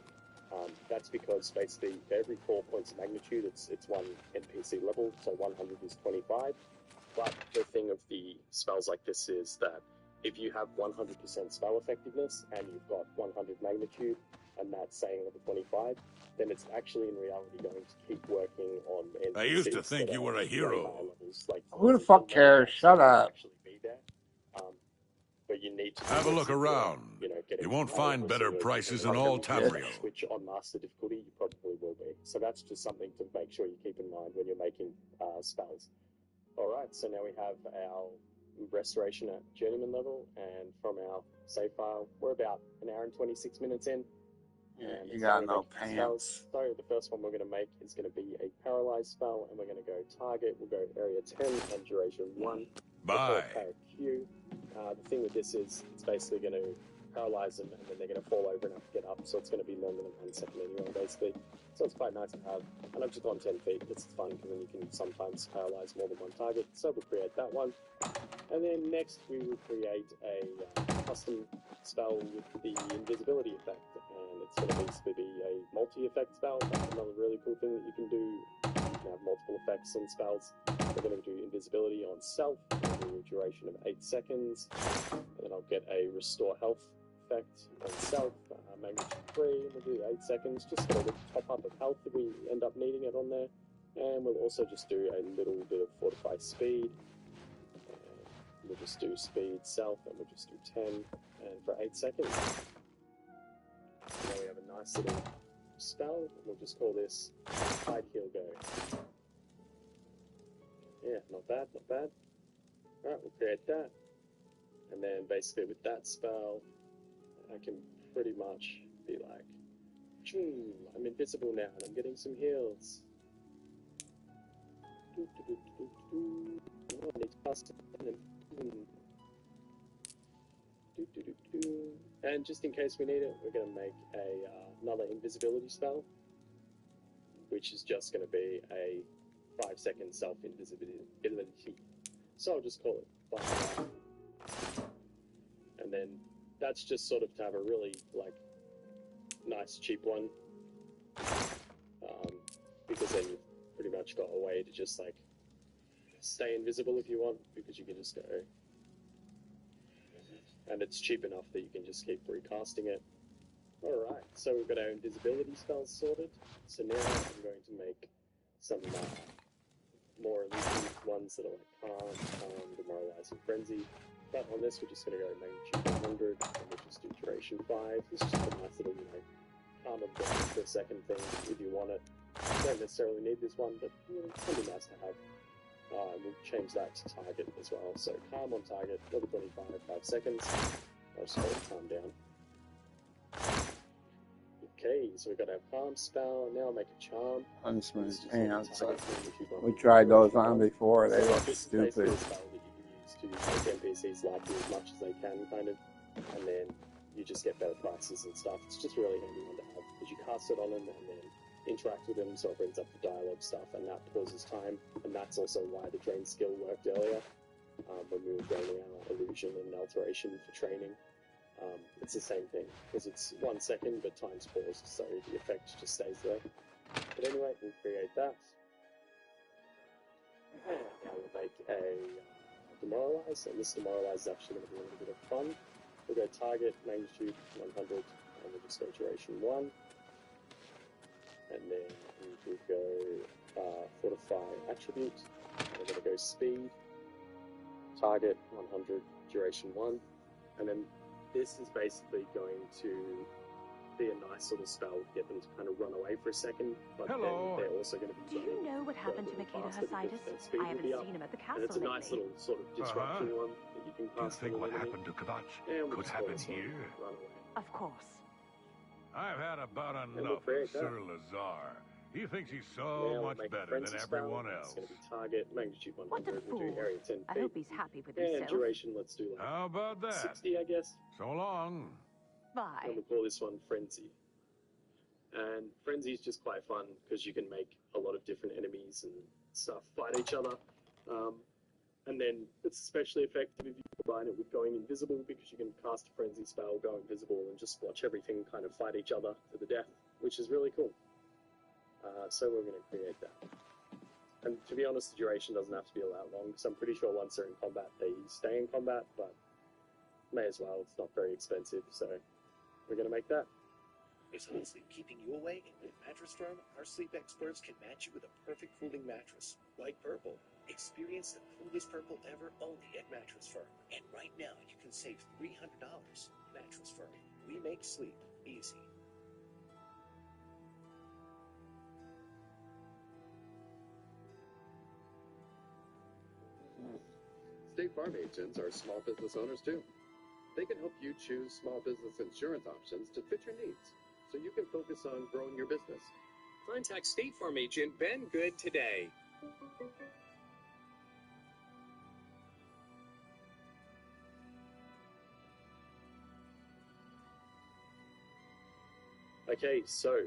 That's because basically for every 4 points of magnitude, it's one NPC level, so 100 is 25. But the thing of the spells like this is that if you have 100% spell effectiveness and you've got 100 magnitude, and that's saying level 25, then it's actually in reality going to keep working on NPCs. I used to think you were a hero. Levels, like Who the fuck cares? Shut up. be there. But you need to Have a look around. You won't find better prices in all Tamriel. Switch on master difficulty, you probably will be. So that's just something to make sure you keep in mind when you're making spells. Alright, so now we have our restoration at journeyman level, and from our save file, we're about an hour and 26 minutes in. And You got no pants. So the first one we're going to make is going to be a paralyzed spell, and we're going to go target, we'll go area 10 and duration 1. Bye. Q. The thing with this is it's basically going to paralyze them, and then they're going to fall over and have to get up, so it's going to be longer than 1 second anyway, basically. So it's quite nice to have. And I've just gone 10 feet. It's fun because then you can sometimes paralyze more than one target. So we'll create that one. And then next we will create a custom spell with the invisibility effect. And it's going to basically be a multi-effect spell. That's another really cool thing that you can do. You can have multiple effects on spells. We're going to do invisibility on self, a duration of 8 seconds. And then I'll get a restore health effect on self, magnitude 3, we'll do 8 seconds, just for the top up of health if we end up needing it on there. And we'll also just do a little bit of fortify speed. We'll just do speed self, and we'll just do 10, and for 8 seconds. Now we have a nice little spell, and we'll just call this hide, heal, go. Yeah, not bad, not bad. Alright, we'll create that. And then basically with that spell, I can pretty much be like, I'm invisible now and I'm getting some heals. Oh, I need to cast it. And just in case we need it, we're going to make another invisibility spell, which is just going to be a 5-second self-invisibility. So I'll just call it fire. And then that's just sort of to have a really, like, nice, cheap one. Because then you've pretty much got a way to just, like, stay invisible if you want, because you can just go. And it's cheap enough that you can just keep recasting it. Alright, so we've got our invisibility spells sorted. So now I'm going to make some more illusion ones that are like calm, demoralizing frenzy. But on this, we're just going to go magnitude 100, and we'll just do duration 5. This is just a nice little, calm and down for a second thing if you want it. You don't necessarily need this one, but it can be nice to have. And we'll change that to target as well. So calm on target, level 25, 5 seconds. I'll just hold calm down. Okay, so we've got our calm spell. Now I'll make a charm. Huntsman's pants. We tried those on before. They look stupid. To make NPCs like you as much as they can, kind of, and then you just get better prices and stuff. It's just really handy one to have, because you cast it on them and then interact with them, so it brings up the dialogue stuff, and that pauses time, and that's also why the drain skill worked earlier, when we were gaining our illusion and alteration for training. It's the same thing, because it's 1 second, but time's paused, so the effect just stays there. But anyway, we'll create that. And now we'll make a demoralize, and this demoralize is actually going to be a little bit of fun. We'll go target, magnitude 100, and we'll just go duration 1. And then we will go fortify attribute, and we're going to go speed, target 100, duration 1. And then this is basically going to be a nice little spell to get them to kind of run away for a second, but then they're also going to be. Do you know what happened to Mikado Hasitis? I haven't seen him at the castle and it's a lately. nice little sort of disruption one that you can pass. Do you think what happened to Kvatch could happen here? Of course. I've had about enough of Sir Lazar. He thinks he's so much better than everyone else. It's going to be target, magnitude 100, What a we'll do fool. area 10 feet. I hope he's happy with And himself. duration, let's do like How about that? 60, I guess. So long. Bye. And we'll call this one Frenzy. And Frenzy is just quite fun because you can make a lot of different enemies and stuff fight each other. And then it's especially effective if you combine it with going invisible, because you can cast a Frenzy spell, go invisible, and just watch everything kind of fight each other to the death, which is really cool. So we're going to create that. And to be honest, the duration doesn't have to be all that long, because I'm pretty sure once they're in combat, they stay in combat, but may as well. It's not very expensive, so we're going to make that. Is hot sleep keeping you awake? At Mattress Firm, our sleep experts can match you with a perfect cooling mattress, like Purple. Experience the coolest purple ever only at Mattress Firm. And right now, you can save $300. Mattress Firm. We make sleep easy. State Farm agents are small business owners too. They can help you choose small business insurance options to fit your needs, so you can focus on growing your business. Contact State Farm agent Ben Good today. Okay, so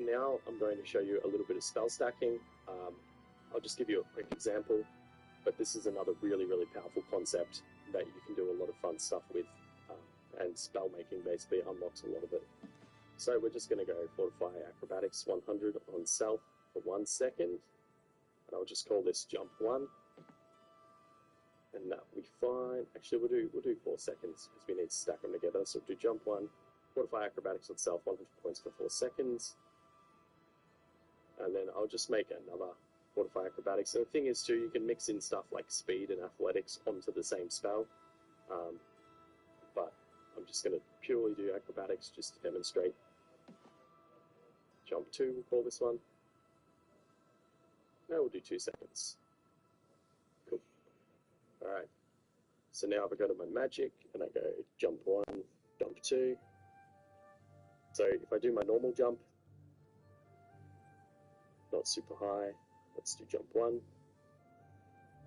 now I'm going to show you a little bit of spell stacking. I'll just give you a quick example, but this is another really, really powerful concept that you can do a lot of fun stuff with, and spell making basically unlocks a lot of it. So we're just going to go Fortify Acrobatics 100 on Self for 1 second, and I'll just call this Jump 1, and that will be fine. Actually, we'll do 4 seconds because we need to stack them together. So we'll do Jump 1, Fortify Acrobatics on Self, 100 points for 4 seconds, and then I'll just make another Fortify Acrobatics. And the thing is too, you can mix in stuff like Speed and Athletics onto the same spell, but I'm just going to purely do Acrobatics just to demonstrate. Jump 2, we'll call this one. Now we'll do 2 seconds. Cool. Alright. So now if I go to my magic and I go Jump 1, Jump 2. So if I do my normal jump, not super high, let's do Jump 1.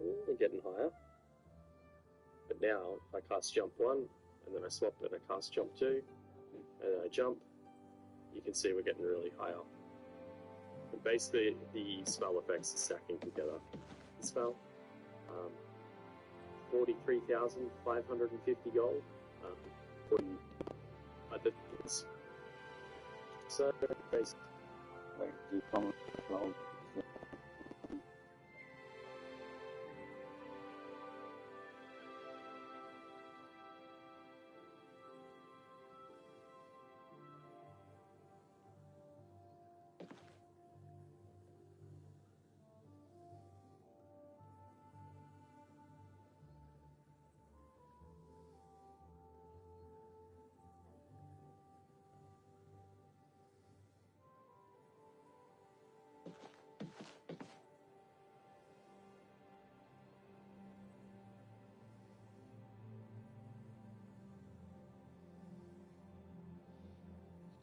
Ooh, we're getting higher. But now if I cast Jump 1, and then I swap and I cast Jump 2, and then I jump, you can see we're getting really high up. And basically, the spell effects are stacking together. The spell, 43,550 gold. So basically,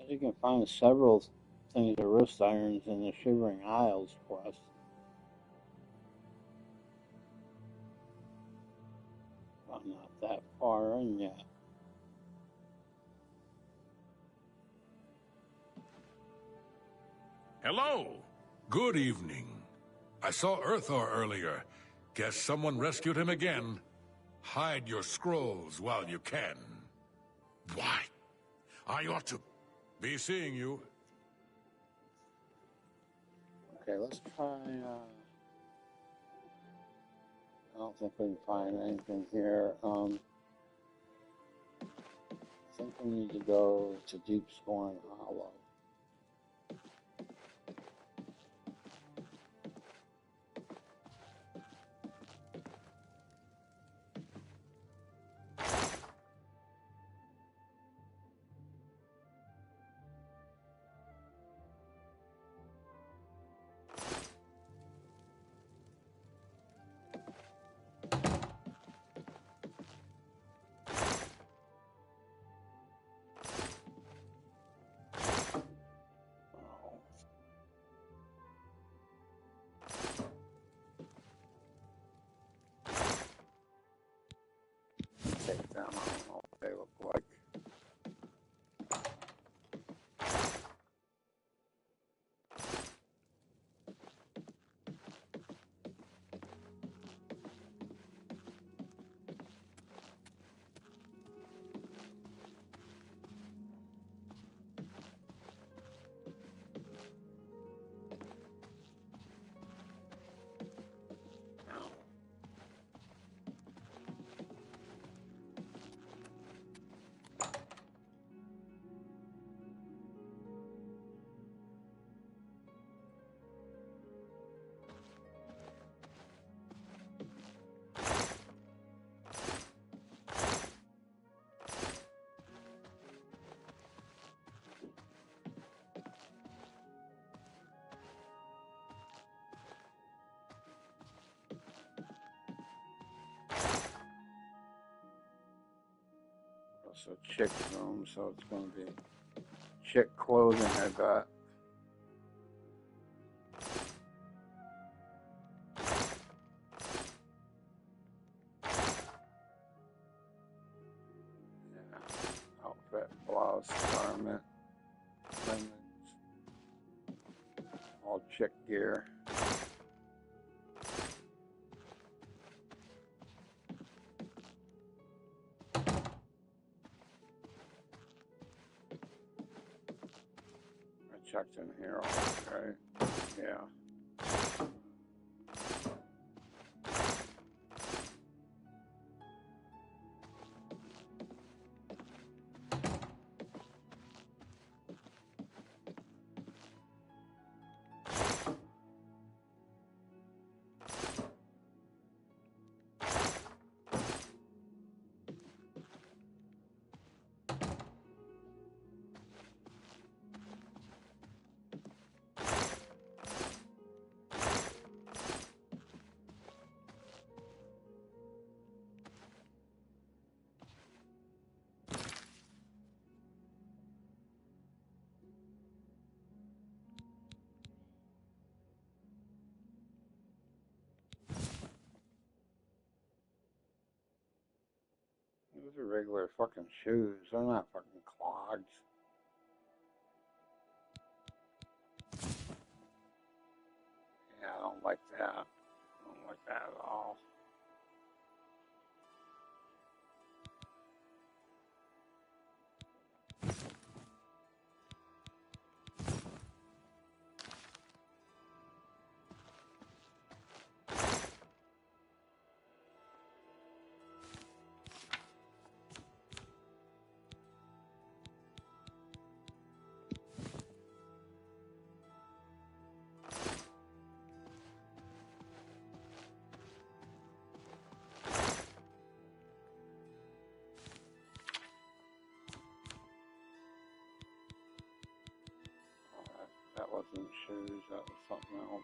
You can find several things of wrist irons in the Shivering Isles quest. I'm not that far in yet. Hello. Good evening. I saw Earthor earlier. Guess someone rescued him again. Hide your scrolls while you can. Why? I ought to be seeing you. Okay, let's try, I don't think we can find anything here. I think we need to go to Deep Scorn Hollow. Take them, I don't know what they look like. It's a chick room, so it's going to be chick clothing, I bet. Yeah, outfit, blouse, garment, linens, all chick gear. Checked in here, all right? Yeah. Those are regular fucking shoes. They're not fucking clogs. Yeah, I don't like that. I don't like that at all. That wasn't shoes, that was something else.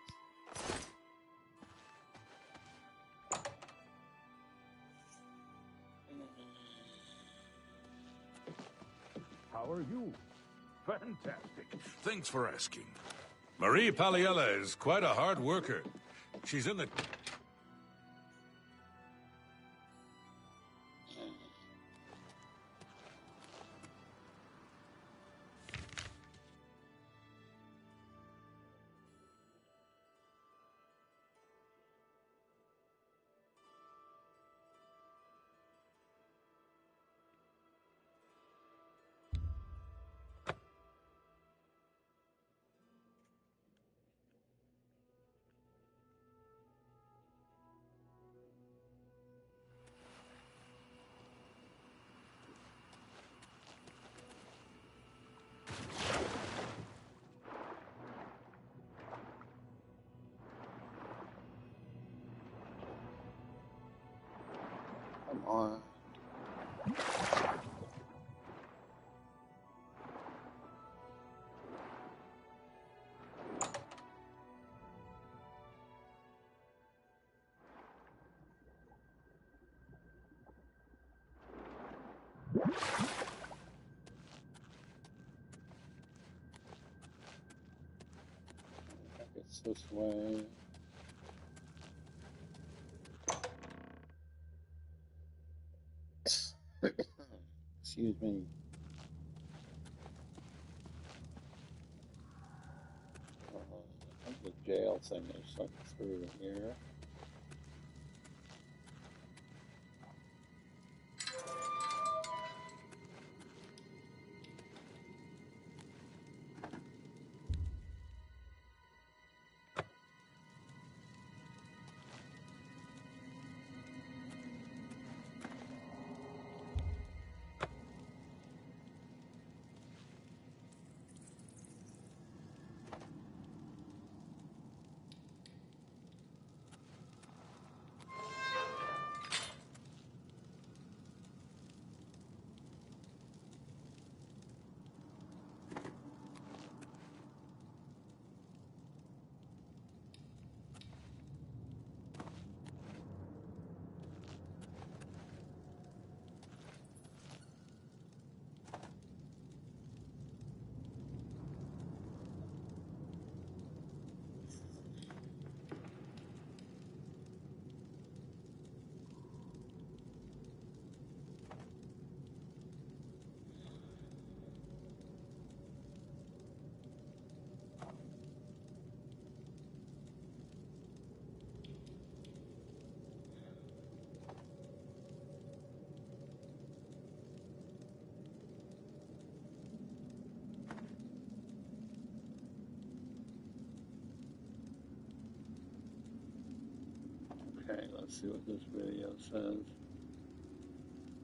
How are you? Fantastic. Thanks for asking. Marie Paliella is quite a hard worker. She's in the... Come on. It's this way. Excuse me. I think the jail thing is like through here. Okay, let's see what this video says.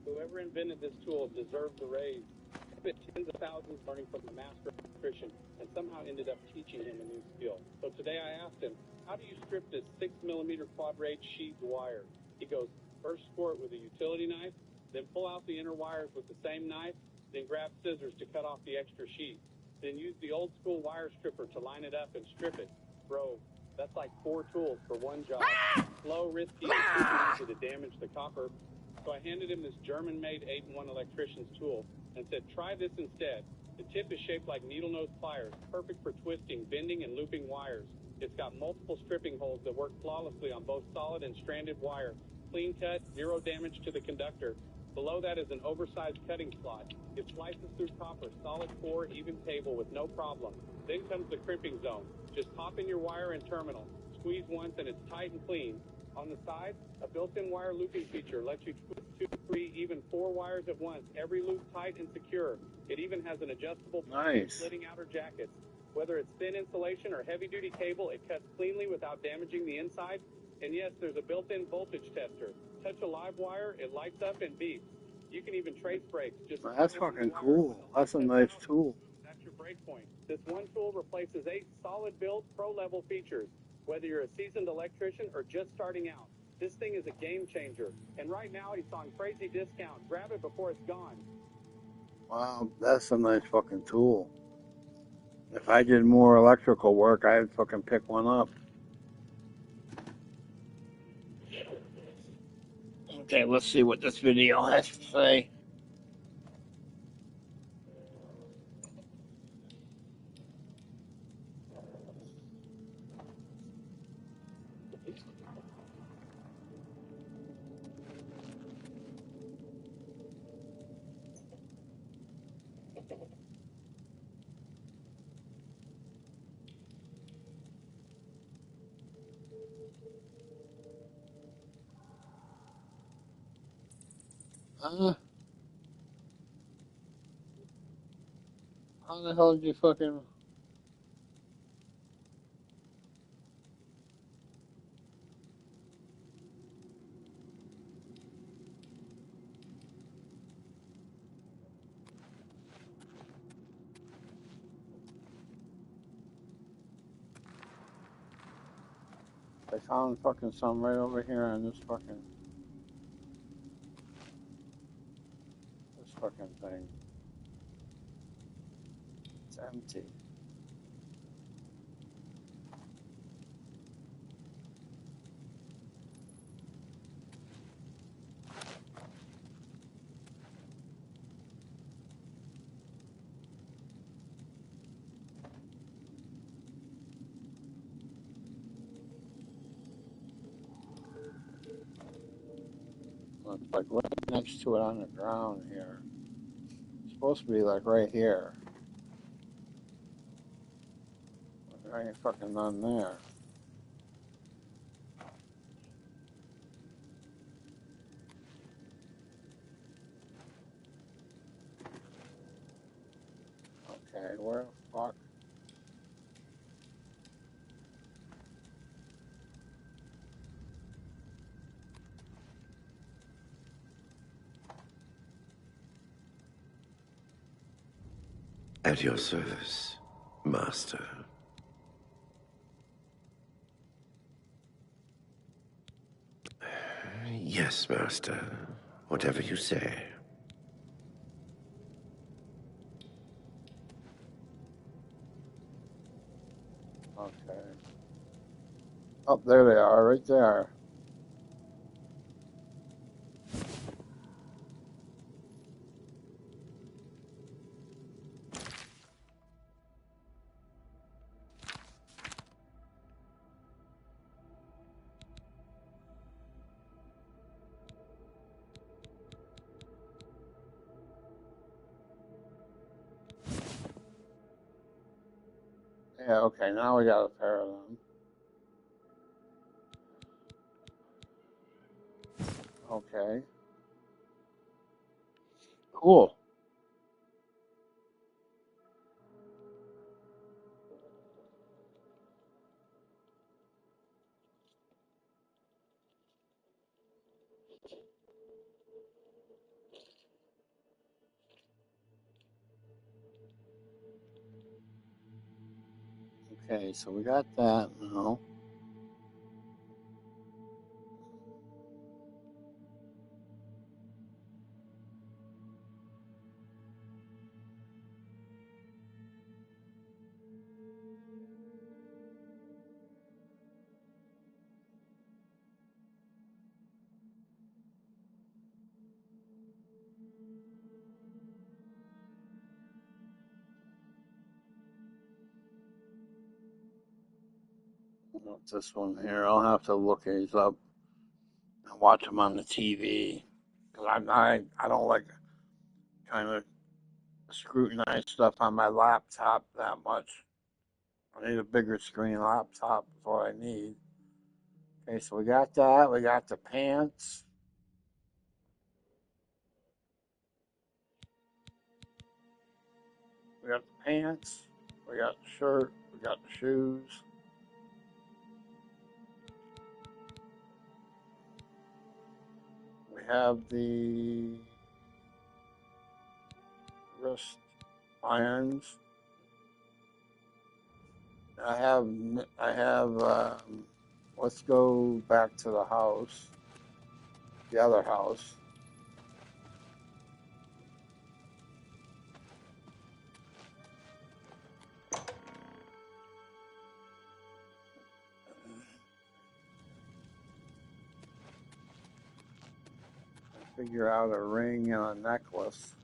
Whoever invented this tool deserved the raise. He spent tens of thousands learning from a master electrician and somehow ended up teaching him a new skill. So today I asked him, how do you strip this 6mm quadrate sheet wire? He goes, first score it with a utility knife, then pull out the inner wires with the same knife, then grab scissors to cut off the extra sheet. Then use the old school wire stripper to line it up and strip it. Bro, that's like 4 tools for one job. Slow, risky, and super easy to damage the copper. So I handed him this German-made 8-in-1 electrician's tool and said, try this instead. The tip is shaped like needle-nose pliers, perfect for twisting, bending, and looping wires. It's got multiple stripping holes that work flawlessly on both solid and stranded wire. Clean cut, zero damage to the conductor. Below that is an oversized cutting slot. It slices through copper, solid core, even cable with no problem. Then comes the crimping zone. Just pop in your wire and terminal. Squeeze once and it's tight and clean. On the side, a built-in wire looping feature lets you twist 2, 3, even 4 wires at once, every loop tight and secure. It even has an adjustable slitting outer jackets. Whether it's thin insulation or heavy-duty cable, it cuts cleanly without damaging the inside. And yes, there's a built-in voltage tester. Touch a live wire, it lights up and beeps. You can even trace brakes. That's fucking cool. That's a nice tool. That's your break point. This one tool replaces 8 solid-built, pro-level features. Whether you're a seasoned electrician or just starting out, this thing is a game changer. And right now, it's on crazy discount. Grab it before it's gone. Wow, that's a nice fucking tool. If I did more electrical work, I'd fucking pick one up. Okay, let's see what this video has to say. How the hell did you fucking... I found fucking some right over here on this fucking... fucking thing? It's empty. It's like right next to it on the ground here. It's supposed to be like right here. There ain't fucking none there. Okay, where the fuck? At your service, Master. Yes, Master. Whatever you say. Okay. Oh, there they are, right there. Yeah, okay, now we got a pair of them. Okay. Cool. Okay, so we got that now. What's this one here? I'll have to look these up and watch them on the TV. Because I don't like trying to scrutinize stuff on my laptop that much. I need a bigger screen laptop is what I need. Okay, so we got that. We got the pants. We got the pants. We got the shirt. We got the shoes. We have the wrist irons. I have, let's go back to the house, the other house. Figure out a ring and a necklace.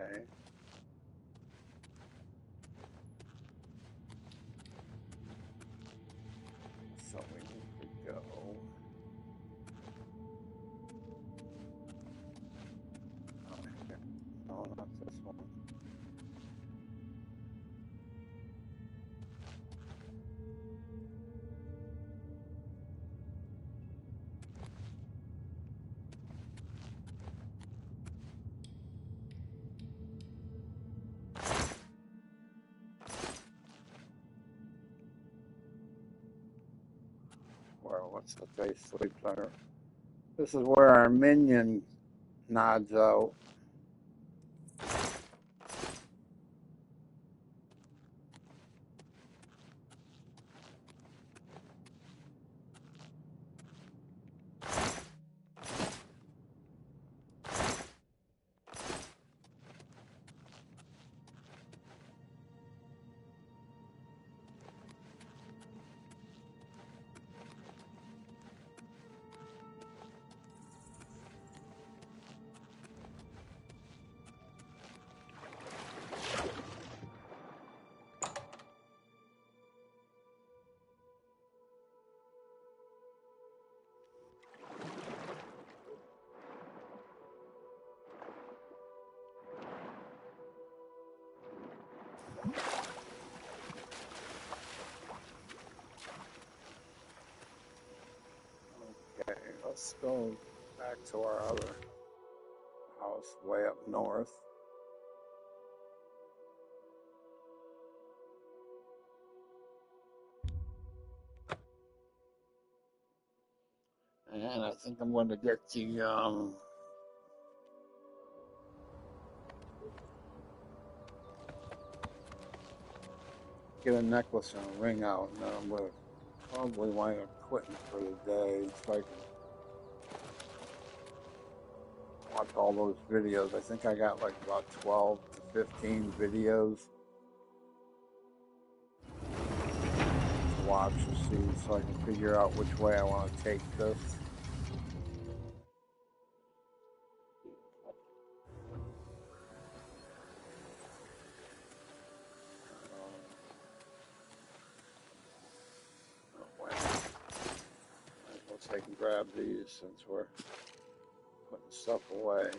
Okay. So we need to go. Oh, shit. No, not this one. Well, what's the face sleep center? This is where our minion nods out. Okay, let's go back to our other house way up north. And I think I'm going to get the, get a necklace and a ring out, and then I'm going to probably wind up quitting for the day so I can watch all those videos. I think I got like about 12 to 15 videos to watch to see so I can figure out which way I want to take this. Let's take and grab these since we're putting stuff away.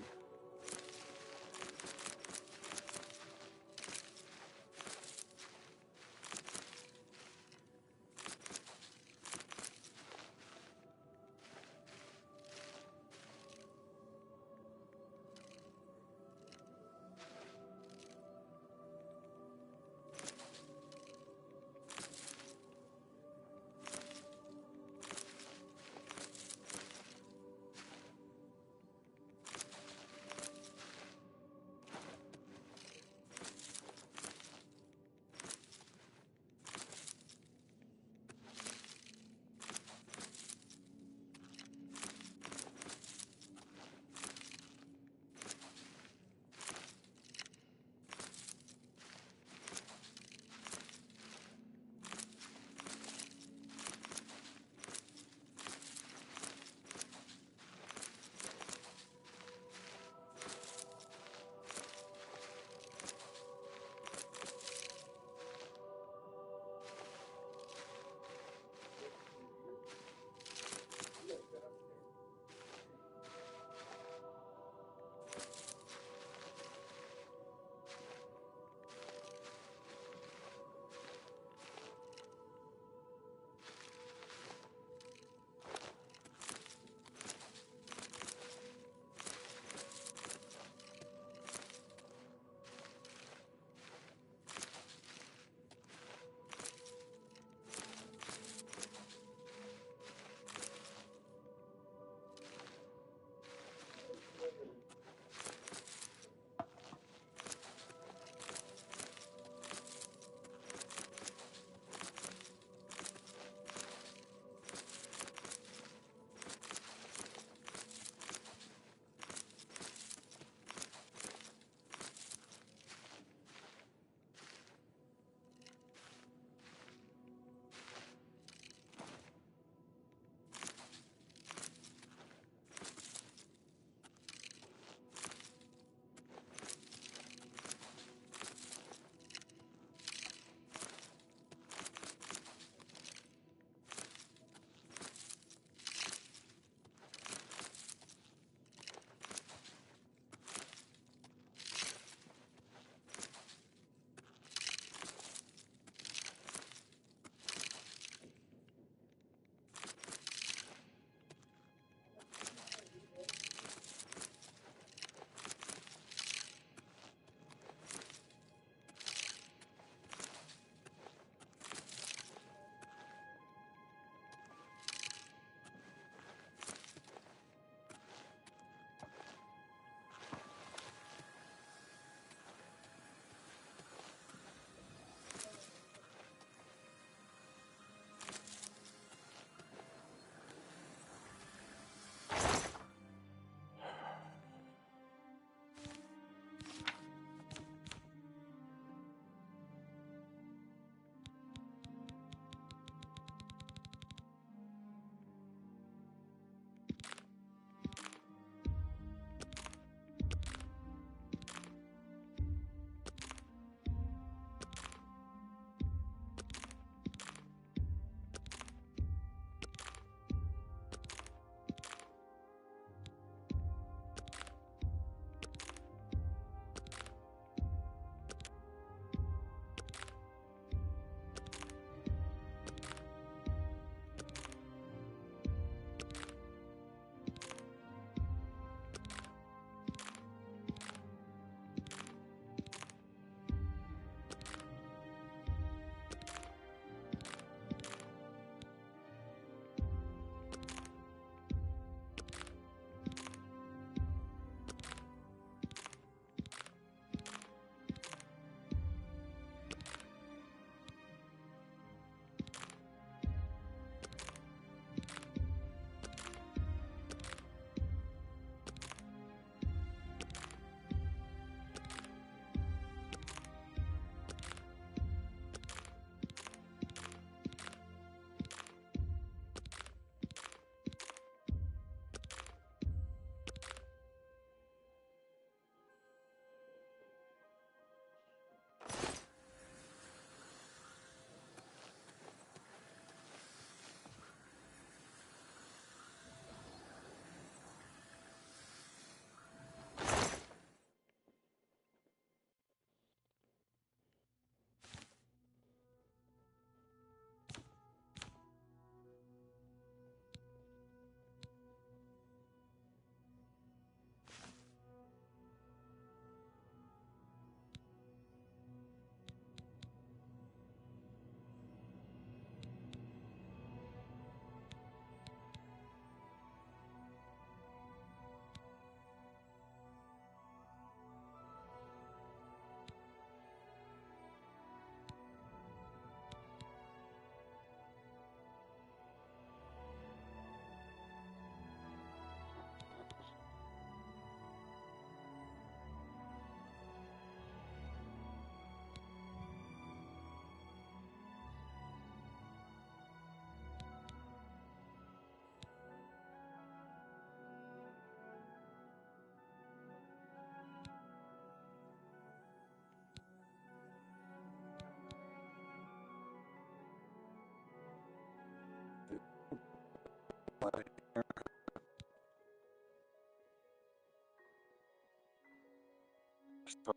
Yeah,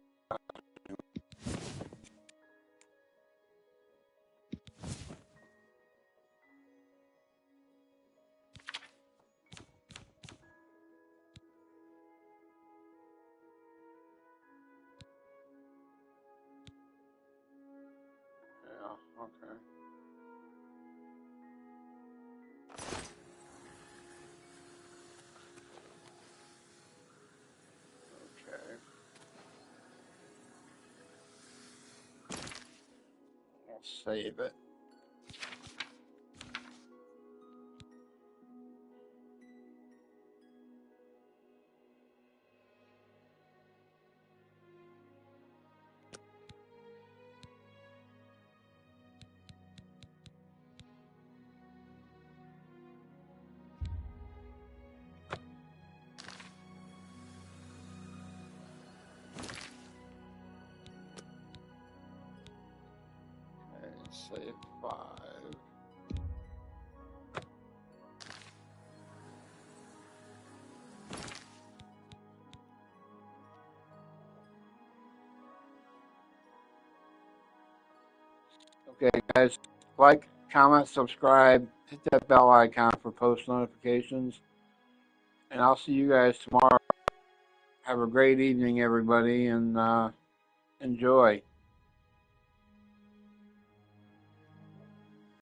okay. Okay. I'll save it. Okay, save 5. Okay, guys, like, comment, subscribe, hit that bell icon for post notifications, and I'll see you guys tomorrow. Have a great evening, everybody, and enjoy.